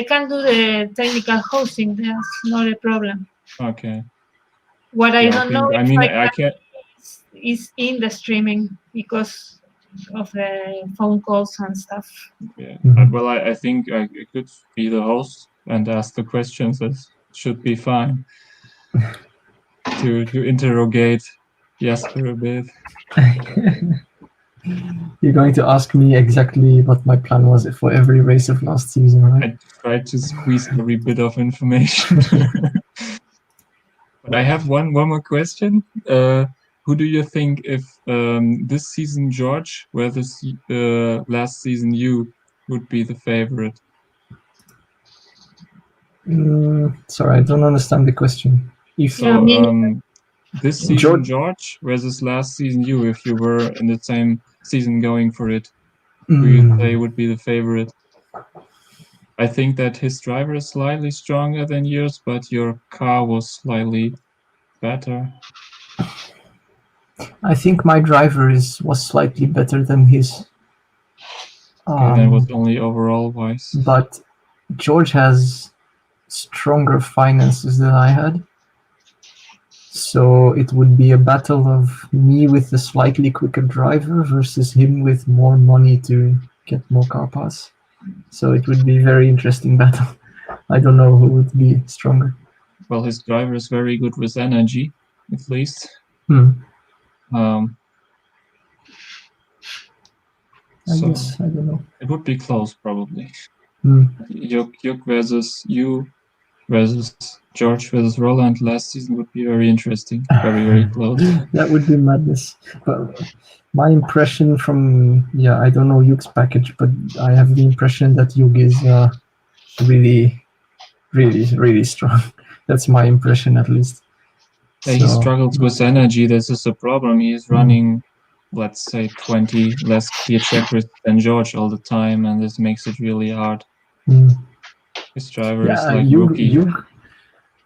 can do the technical hosting. That's not a problem. Okay. What I don't know is in the streaming because of the phone calls and stuff. Yeah. Mm-hmm. Well, I think I could be the host and ask the questions. That should be fine. to interrogate Jasper a bit. You're going to ask me exactly what my plan was for every race of last season, right? I tried to squeeze every bit of information. But I have one more question. Who do you think if this season George, where this last season you would be the favorite? Sorry, I don't understand the question. If this season George versus last season you, if you were in the same season going for it, who you say would be the favorite? I think that his driver is slightly stronger than yours, but your car was slightly better. I think my driver was slightly better than his. Okay, that was only overall wise. But George has stronger finances than I had. So it would be a battle of me with a slightly quicker driver versus him with more money to get more car pass. So it would be a very interesting battle. I don't know who would be stronger. Well, his driver is very good with energy, at least. I guess, I don't know. It would be close, probably. Hmm. Yuk versus you versus George versus Roland last season would be very interesting. Very, very close. That would be madness. But my impression from, I don't know Yuk's package, but I have the impression that Yuk is really, really, really strong. That's my impression, at least. Yeah, he struggles with energy. This is a problem. He is running, let's say, 20 less clear checkers than George all the time, and this makes it really hard. His driver is like rookie.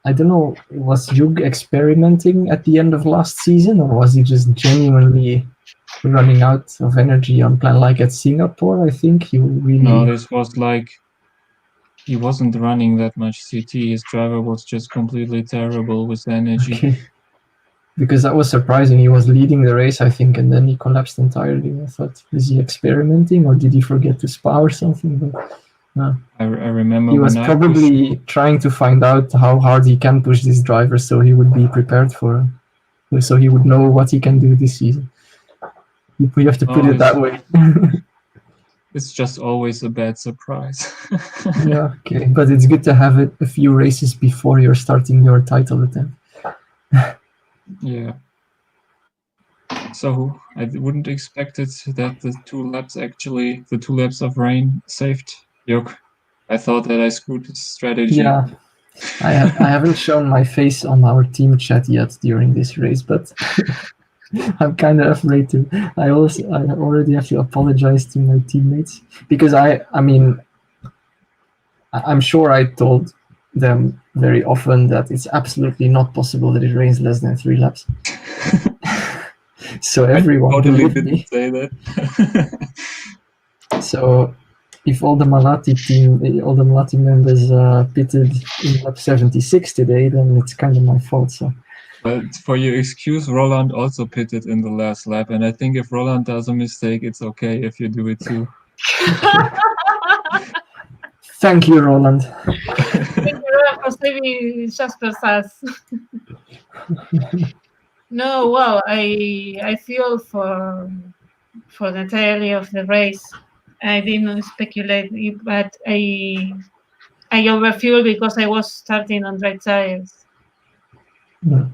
I don't know, was Yug experimenting at the end of last season, or was he just genuinely running out of energy on plan? Like at Singapore, I think he really... No, this was like, he wasn't running that much CT. His driver was just completely terrible with energy. Okay. Because that was surprising. He was leading the race, I think, and then he collapsed entirely. I thought, is he experimenting, or did he forget to spa or something? But, no. I remember he was probably trying to find out how hard he can push this driver, so he would be prepared for it. So he would know what he can do this season. We have to put it that way. It's just always a bad surprise. Yeah, okay. But it's good to have it a few races before you're starting your title attempt. Yeah. So I wouldn't expect it that the two laps of rain saved Yuk. I thought that I screwed his strategy. Yeah. I haven't shown my face on our team chat yet during this race, but I'm kind of afraid to. I already have to apologize to my teammates because I'm sure I told them very often that it's absolutely not possible that it rains less than 3 laps. So everyone totally didn't say that. So if all the Malati members pitted in lap 76 today, then it's kind of my fault. So. But for your excuse, Roland also pitted in the last lap, and I think if Roland does a mistake, it's okay if you do it too. Thank you, Roland. Thank you for saving Jasper's ass. No, well, I feel for the entirety of the race. I didn't speculate, but I overfueled because I was starting on dry tires. Yeah.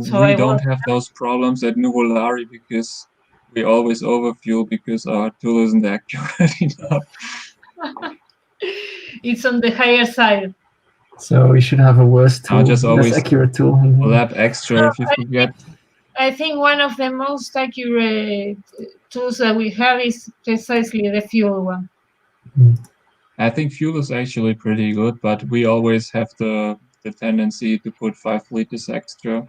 So we don't have those problems at Nuvolari because we always overfuel because our tool isn't accurate enough. It's on the higher side. So we should have a worse tool, just less accurate tool. A lap extra if you forget. I think one of the most accurate tools that we have is precisely the fuel one. I think fuel is actually pretty good, but we always have the tendency to put 5 liters extra.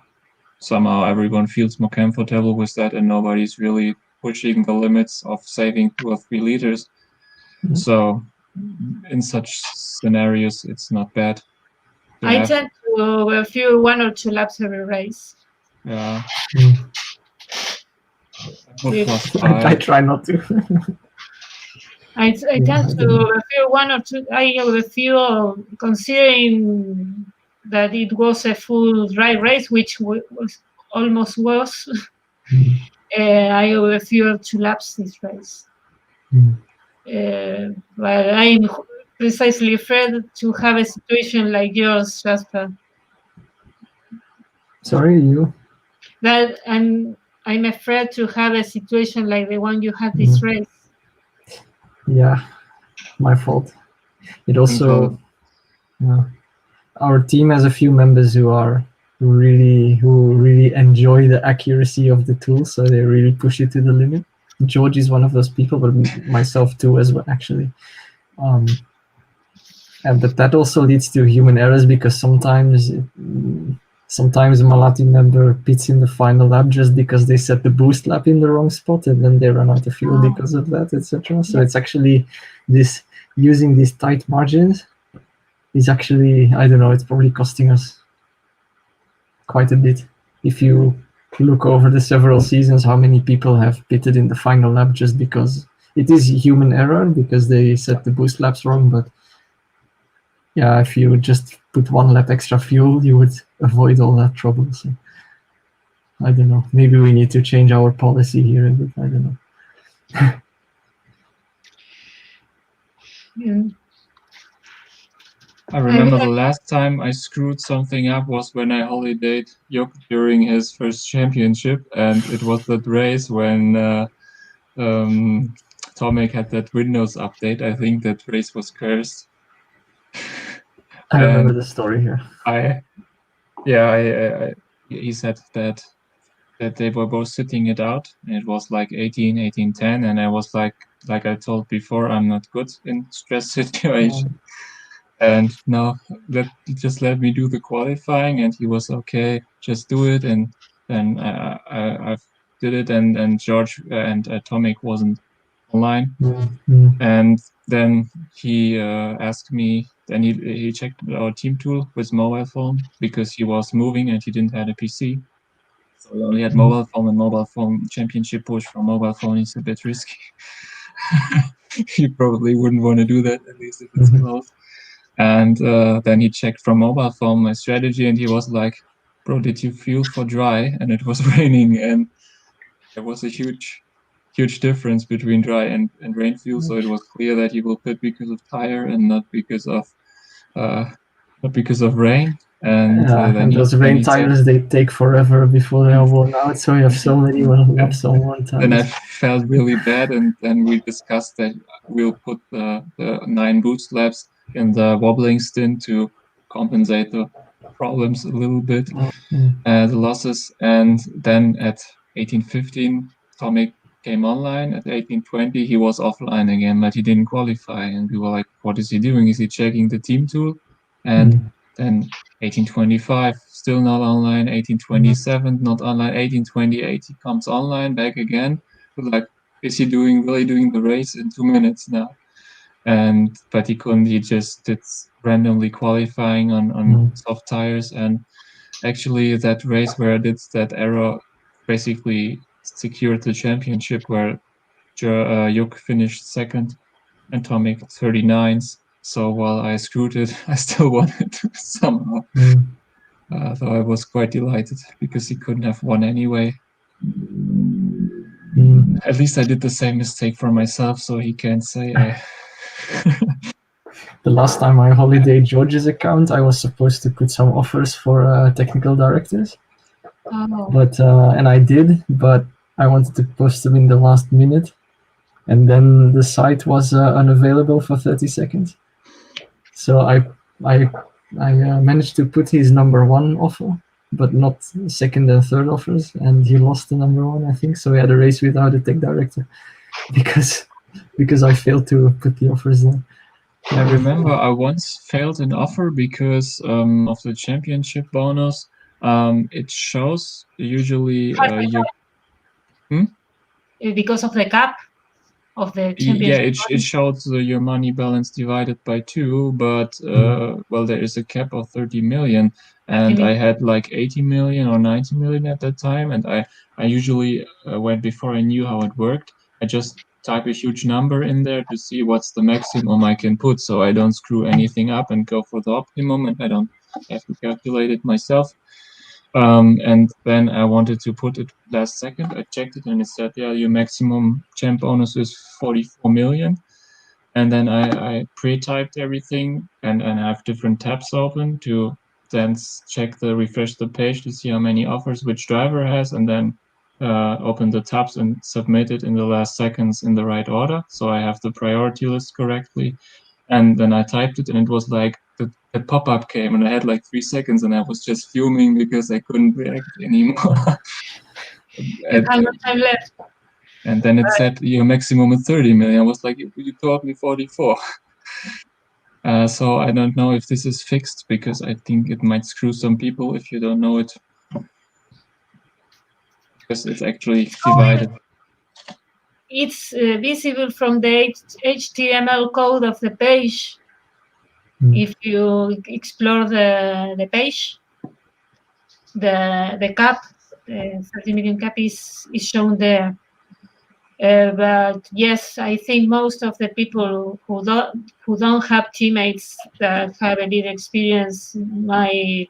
Somehow everyone feels more comfortable with that and nobody's really pushing the limits of saving 2 or 3 liters. So in such scenarios, it's not bad. I tend to overfuel 1 or 2 laps every race. Yeah. I try not to. I tend to overfuel 1 or 2. I overfuel considering that it was a full dry race, which almost was. I overfueled 2 laps this race. But I'm precisely afraid to have a situation like yours, Jasper. Sorry, you? That I'm afraid to have a situation like the one you had this race. Yeah, my fault. It also, our team has a few members who really enjoy the accuracy of the tool, so they really push it to the limit. George is one of those people, but myself too as well, actually. But that also leads to human errors because sometimes sometimes a Malati member pits in the final lap just because they set the boost lap in the wrong spot, and then they run out of fuel because of that, etc. So it's actually this using these tight margins is actually, I don't know, it's probably costing us quite a bit. If you look over the several seasons, how many people have pitted in the final lap just because it is human error because they set the boost laps wrong, but yeah, if you just put one lap extra fuel, you would avoid all that trouble. So I don't know. Maybe we need to change our policy here a bit. I don't know. I remember the last time I screwed something up was when I holidayed Jok during his first championship, and it was that race when Tomek had that Windows update. I think that race was cursed. I remember the story here. He said that they were both sitting it out. It was like 18, 18, 10, and I was like I told before, I'm not good in stress situations. And no, just let me do the qualifying, and he was okay. Just do it, and then I did it, and George and Tomek wasn't online, and then he asked me. Then he checked our team tool with mobile phone because he was moving and he didn't have a PC, so we only had mobile phone, and mobile phone championship push from mobile phone is a bit risky. You probably wouldn't want to do that, at least if it's close. And then he checked from mobile phone my strategy, and he was like, "Bro, did you fuel for dry?" And it was raining, and there was a huge difference between dry and rain fuel. So it was clear that he will pit because of tire and not because of rain. And and those rain tires, they take forever before they are worn out. So you have so many laps on one time. Then I felt really bad, and then we discussed that we'll put the 9 boost laps in the wobbling stint to compensate the problems a little bit, the losses. And then at 18:15, Tomek came online. At 18:20, he was offline again, but he didn't qualify. And we were like, what is he doing? Is he checking the team tool? And then 18:25, still not online. 18:27, not online. 18:28, he comes online, back again. We're like, is he really doing the race in 2 minutes now? But he couldn't. He just did randomly qualifying on soft tires. And actually, that race where I did that error basically secured the championship, where Juk finished second and Tomek 39th. So while I screwed it, I still wanted to somehow. So I was quite delighted because he couldn't have won anyway. At least I did the same mistake for myself, so he can't say I. The last time I holidayed George's account, I was supposed to put some offers for technical directors. But and I did, but I wanted to post them in the last minute, and then the site was unavailable for 30 seconds. So I managed to put his number 1 offer, but not second and third offers, and he lost the number 1, I think. So we had a race without a tech director because I failed to put the offers there. I remember I once failed an offer because of the championship bonus. It shows usually because of the cap of the championship. Yeah, it showed your money balance divided by 2, but well, there is a cap of 30 million, and I had like 80 million or 90 million at that time, and I usually before I knew how it worked, I just type a huge number in there to see what's the maximum I can put, so I don't screw anything up and go for the optimum, and I don't have to calculate it myself. And then I wanted to put it last second. I checked it and it said, yeah, your maximum champ bonus is 44 million. And then I pre-typed everything and have different tabs open to then refresh the page to see how many offers which driver has, and then open the tabs and submit it in the last seconds in the right order. So I have the priority list correctly. And then I typed it, and it was like the pop-up came, and I had like 3 seconds, and I was just fuming because I couldn't react anymore. How much time left? And then it said your maximum is 30 million. I was like, you told me 44. So I don't know if this is fixed, because I think it might screw some people if you don't know it. Because it's actually divided. It's visible from the HTML code of the page. If you explore the page, the cap, 30 million cap is shown there. But yes, I think most of the people who don't have teammates that have a little experience might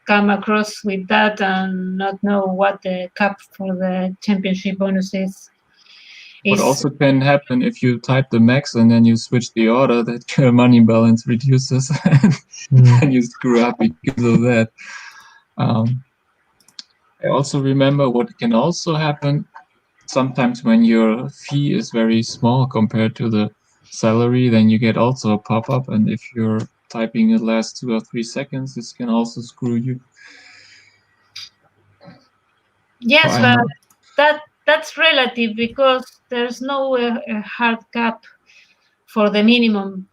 come across with that and not know what the cap for the championship bonus is. What also can happen if you type the max and then you switch the order, that your money balance reduces and you screw up because of that. I also remember what can also happen sometimes when your fee is very small compared to the salary, then you get also a pop-up, and if you're typing it last 2 or 3 seconds, this can also screw you. Yes, but that's relative, because there's no hard cap for the minimum.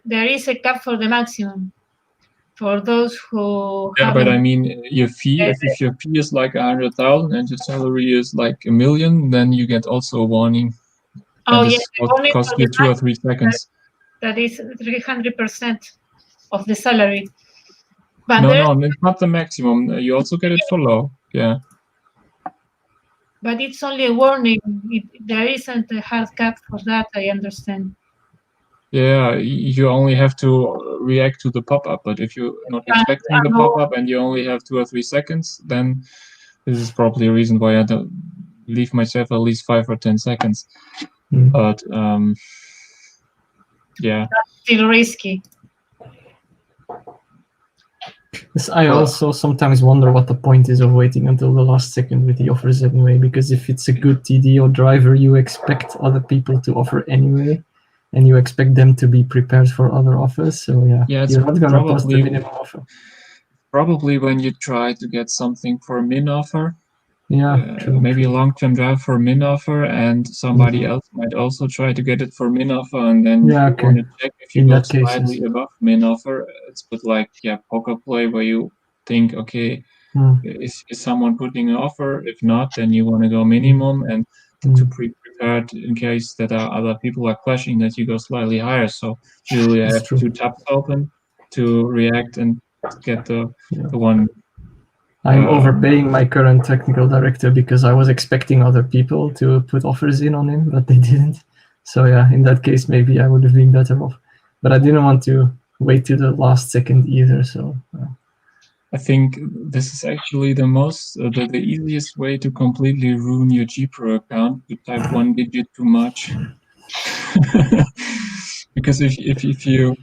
There is a cap for the maximum for those who but I mean, your fee, if your fee is like 100,000 and your salary is like 1 million, then you get also a warning. Oh, yes, what costs you 2 or 3 seconds. That is 300% of the salary. But no, it's not the maximum. You also get it for low. Yeah. But it's only a warning. There isn't a hard cap for that, I understand. Yeah, you only have to react to the pop-up, but if you're not expecting the pop-up and you only have 2 or 3 seconds, then this is probably a reason why I don't leave myself at least 5 or 10 seconds. But yeah, that's still risky. Yes, I also sometimes wonder what the point is of waiting until the last second with the offers anyway, because if it's a good TD or driver, you expect other people to offer anyway, and you expect them to be prepared for other offers. So yeah you're not going to post the minimum offer. Probably when you try to get something for a min offer, maybe a long-term drive for a min offer, and somebody else might also try to get it for min offer, and then you want to check if you go slightly above min offer. It's a bit like poker play, where you think, okay, is someone putting an offer? If not, then you want to go minimum, and to prepared in case that other people are clashing, that you go slightly higher. So usually I have 2 tabs open to react and get the one. I'm overpaying my current technical director because I was expecting other people to put offers in on him, but they didn't. So yeah, in that case, maybe I would have been better off. But I didn't want to wait to the last second either. So I think this is actually the easiest way to completely ruin your GPRO account, to type 1 digit too much. Because if you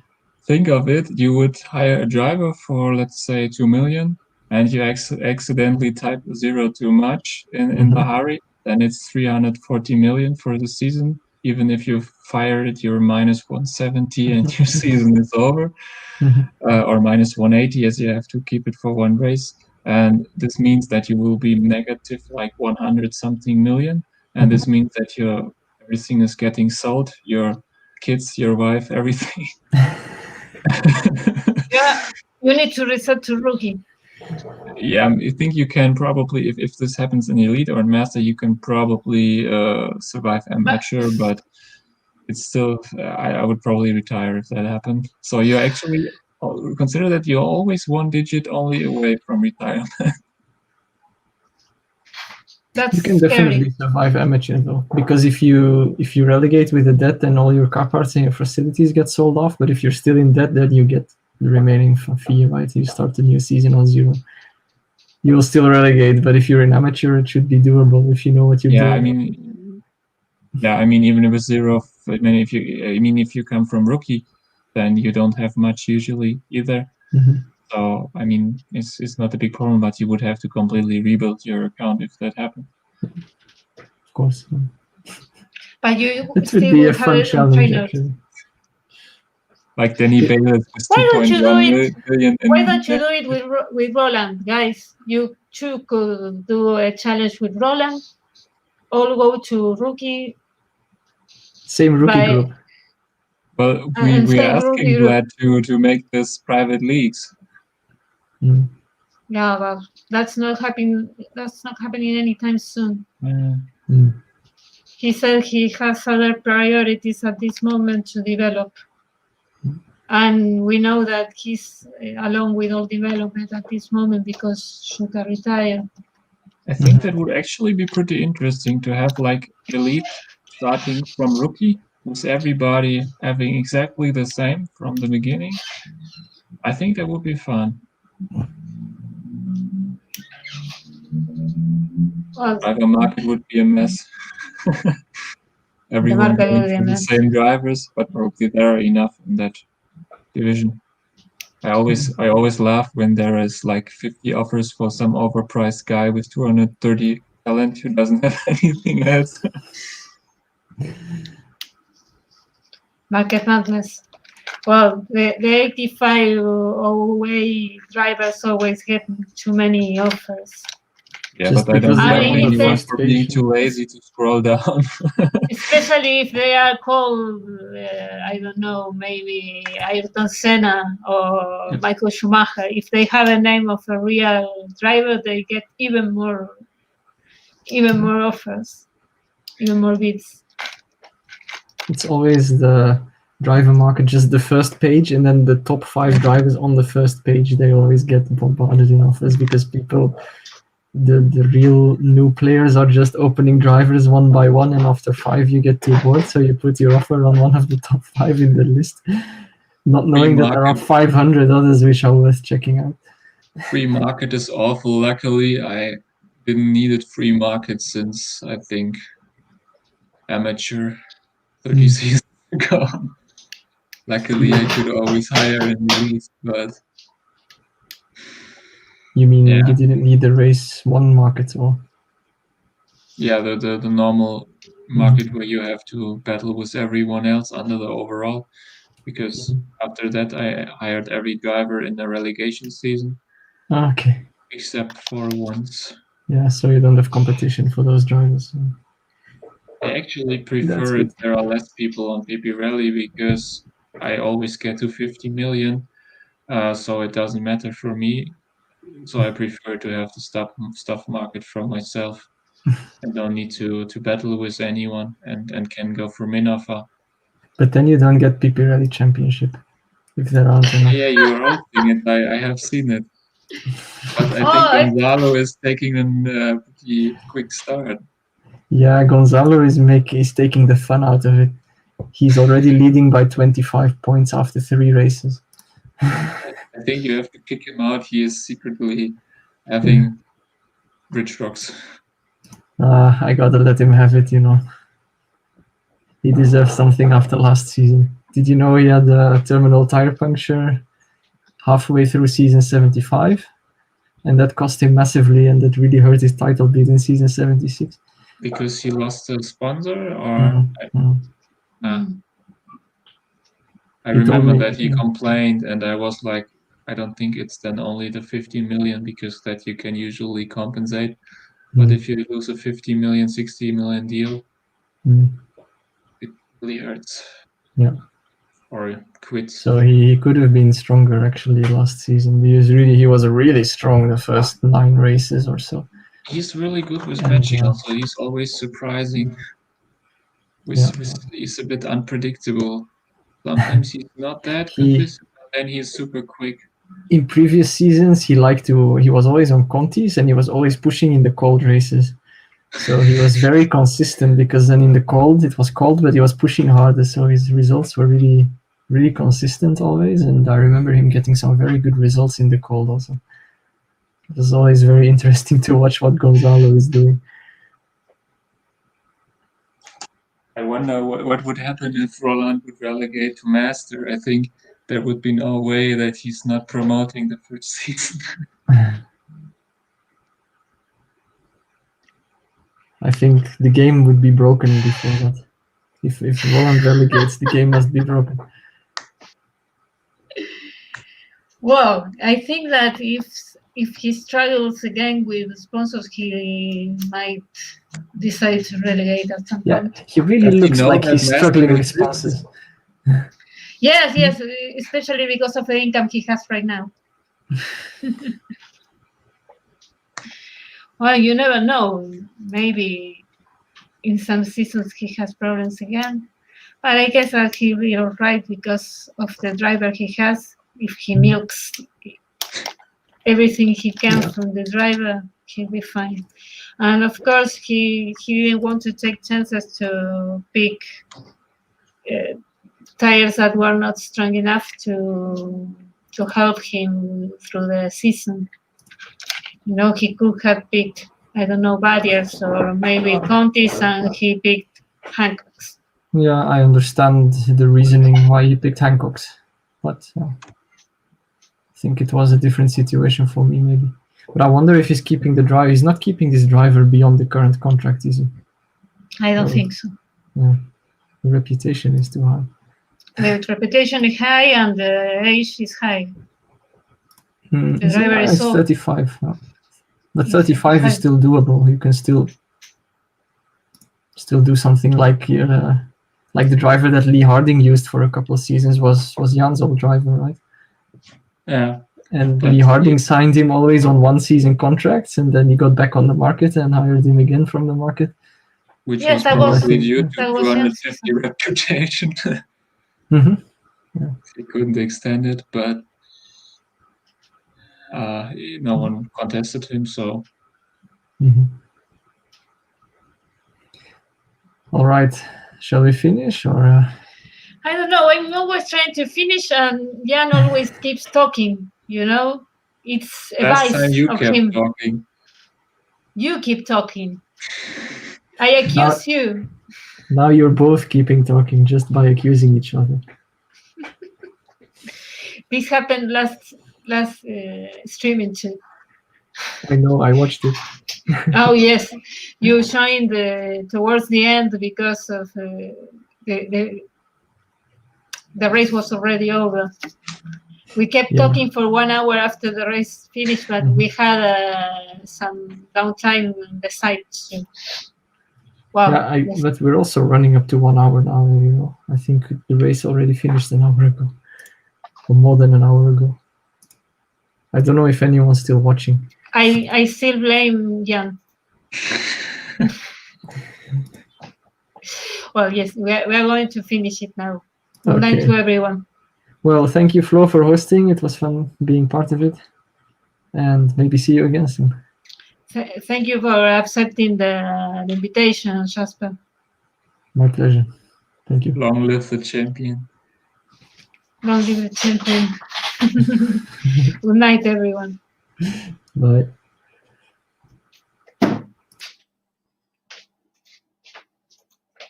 think of it, you would hire a driver for, let's say, 2 million, and you accidentally type 0 too much in Bahari, then it's 340 million for the season. Even if you fire it, you're minus 170 and your season is over. Or minus 180, as you have to keep it for one race. And this means that you will be negative like 100 something million. And this means that everything is getting sold, your kids, your wife, everything. Yeah, you need to reset to rookie. Yeah, I think you can probably, if this happens in Elite or in Master, you can probably survive amateur, but it's still, I would probably retire if that happened. So you actually consider that you're always 1 digit only away from retirement. That's you can scary. definitely survive amateur though, because if you relegate with a debt, then all your car parts and your facilities get sold off. But if you're still in debt, then you get the remaining fee, right? You start the new season on 0. You will still relegate, but if you're an amateur, it should be doable if you know what you're doing. I mean, even with 0, if you come from rookie, then you don't have much usually either. So I mean, it's not a big problem, but you would have to completely rebuild your account if that happened. Of course. But you it still would be a have fun it challenge, actually. Like Danny Bayless with 2.1 million. Why don't you do it with Roland, guys? You two could do a challenge with Roland. All go to rookie. Same rookie group. Well, And we are same rule asking here. Vlad to make this private leagues. Mm. Yeah, well, that's not happening. That's not happening anytime soon. Mm. He said he has other priorities at this moment to develop, and we know that he's along with all development at this moment because Shuka retired. I think that would actually be pretty interesting to have like elite starting from rookie with everybody having exactly the same from the beginning. I think that would be fun. Well, Driver market would be a mess. Everyone market going would be a for the mess. same drivers, but probably there are enough in that division. I always laugh when there is like 50 offers for some overpriced guy with 230 talent who doesn't have anything else. Market madness. Well, the 85 OA drivers always get too many offers. Yeah, Just but I don't because they're blame on the anyone first for page, being yeah. too lazy to scroll down. Especially if they are called, I don't know, maybe Ayrton Senna or Michael Schumacher. If they have a name of a real driver, they get even more offers, even more bids. It's always the driver market, just the first page, and then the top 5 drivers on the first page. They always get bombarded in offers because people, the real new players, are just opening drivers one by one, and after 5 you get too bored, so you put your offer on one of the top 5 in the list, not knowing that there are 500 others which are worth checking out. Free market is awful. Luckily, I didn't need it free market since I think amateur 30 seasons ago. Luckily, I could always hire and release, but You mean yeah. you didn't need the race 1 market, or? Yeah, the normal market where you have to battle with everyone else under the overall, because after that I hired every driver in the relegation season. Okay. Except for once. Yeah, so you don't have competition for those drivers. I actually prefer it. There are less people on PP Rally because I always get to 50 million, so it doesn't matter for me. So I prefer to have the stuff market for myself. I don't need to battle with anyone and can go for min offer. But then you don't get PP Rally Championship if there aren't enough. Yeah, you're hosting it. I have seen it. But I think Gonzalo is taking a pretty quick start. Yeah, Gonzalo is taking the fun out of it. He's already leading by 25 points after 3 races. I think you have to kick him out. He is secretly having bridge rocks. I gotta let him have it, you know. He deserves something after last season. Did you know he had a terminal tire puncture halfway through season 75? And that cost him massively, and that really hurt his title bid in season 76. Because he lost a sponsor, or I remember that he complained, and I was like, I don't think it's then only the 15 million, because that you can usually compensate. But if you lose a 50 million, 60 million deal, it really hurts. Yeah. Or quit. So he could have been stronger actually last season. He was really strong the first 9 races or so. He's really good with matching. Also, he's always surprising. He's a bit unpredictable. Sometimes he's not that good with, but then he's super quick. In previous seasons, he was always on Contis, and he was always pushing in the cold races. So he was very consistent, because then in the cold, it was cold, but he was pushing harder. So his results were really, really consistent always. And I remember him getting some very good results in the cold also. It was always very interesting to watch what Gonzalo is doing. I wonder what would happen if Roland would relegate to Master. I think there would be no way that he's not promoting the first season. I think the game would be broken before that. If Roland relegates, the game must be broken. Well, I think that if he struggles again with sponsors, he might decide to relegate at some point. He really looks like he's struggling with sponsors. Yes, especially because of the income he has right now. Well, you never know. Maybe in some seasons he has problems again. But I guess that he'll be all right because of the driver he has. If he milks everything he can from the driver, he'll be fine. And of course, he didn't want to take chances to pick tires that were not strong enough to help him through the season. You know, he could have picked, I don't know, Barriers or maybe Contis, and he picked Hancocks. Yeah, I understand the reasoning why he picked Hancocks, but I think it was a different situation for me, maybe. But I wonder if he's keeping the driver. He's not keeping this driver beyond the current contract, is he? I don't think so. Yeah, the reputation is too high. The reputation is high and the age is high. The driver is it's old. 35. But 35 is still doable. You can still do something like the driver that Lee Harding used for a couple of seasons was Jan's old driver, right? Yeah. And Lee Harding signed him always on 1 season contracts, and then he got back on the market and hired him again from the market. Which Yes, was that was- probably due to that was 250 reputation. He couldn't extend it, but no one contested him, so. All right, shall we finish or? I don't know. I'm always trying to finish, and Jan always keeps talking. You know, it's a Last vice time you of kept him. talking. You keep talking. I accuse you. Now you're both keeping talking just by accusing each other. This happened last streaming too. I know, I watched it. Oh yes, you joined towards the end because of the race was already over. We kept talking for 1 hour after the race finished, but we had some downtime on the side. So. Wow. Yeah, but we're also running up to 1 hour now. You know, I think the race already finished an hour ago, or more than an hour ago. I don't know if anyone's still watching. I still blame Jan. Well, yes, we are going to finish it now. Good night to everyone. Well, thank you, Flo, for hosting. It was fun being part of it. And maybe see you again soon. Thank you for accepting the invitation, Jasper. My pleasure. Thank you. Long live the champion. Long live the champion. Good night, everyone. Bye.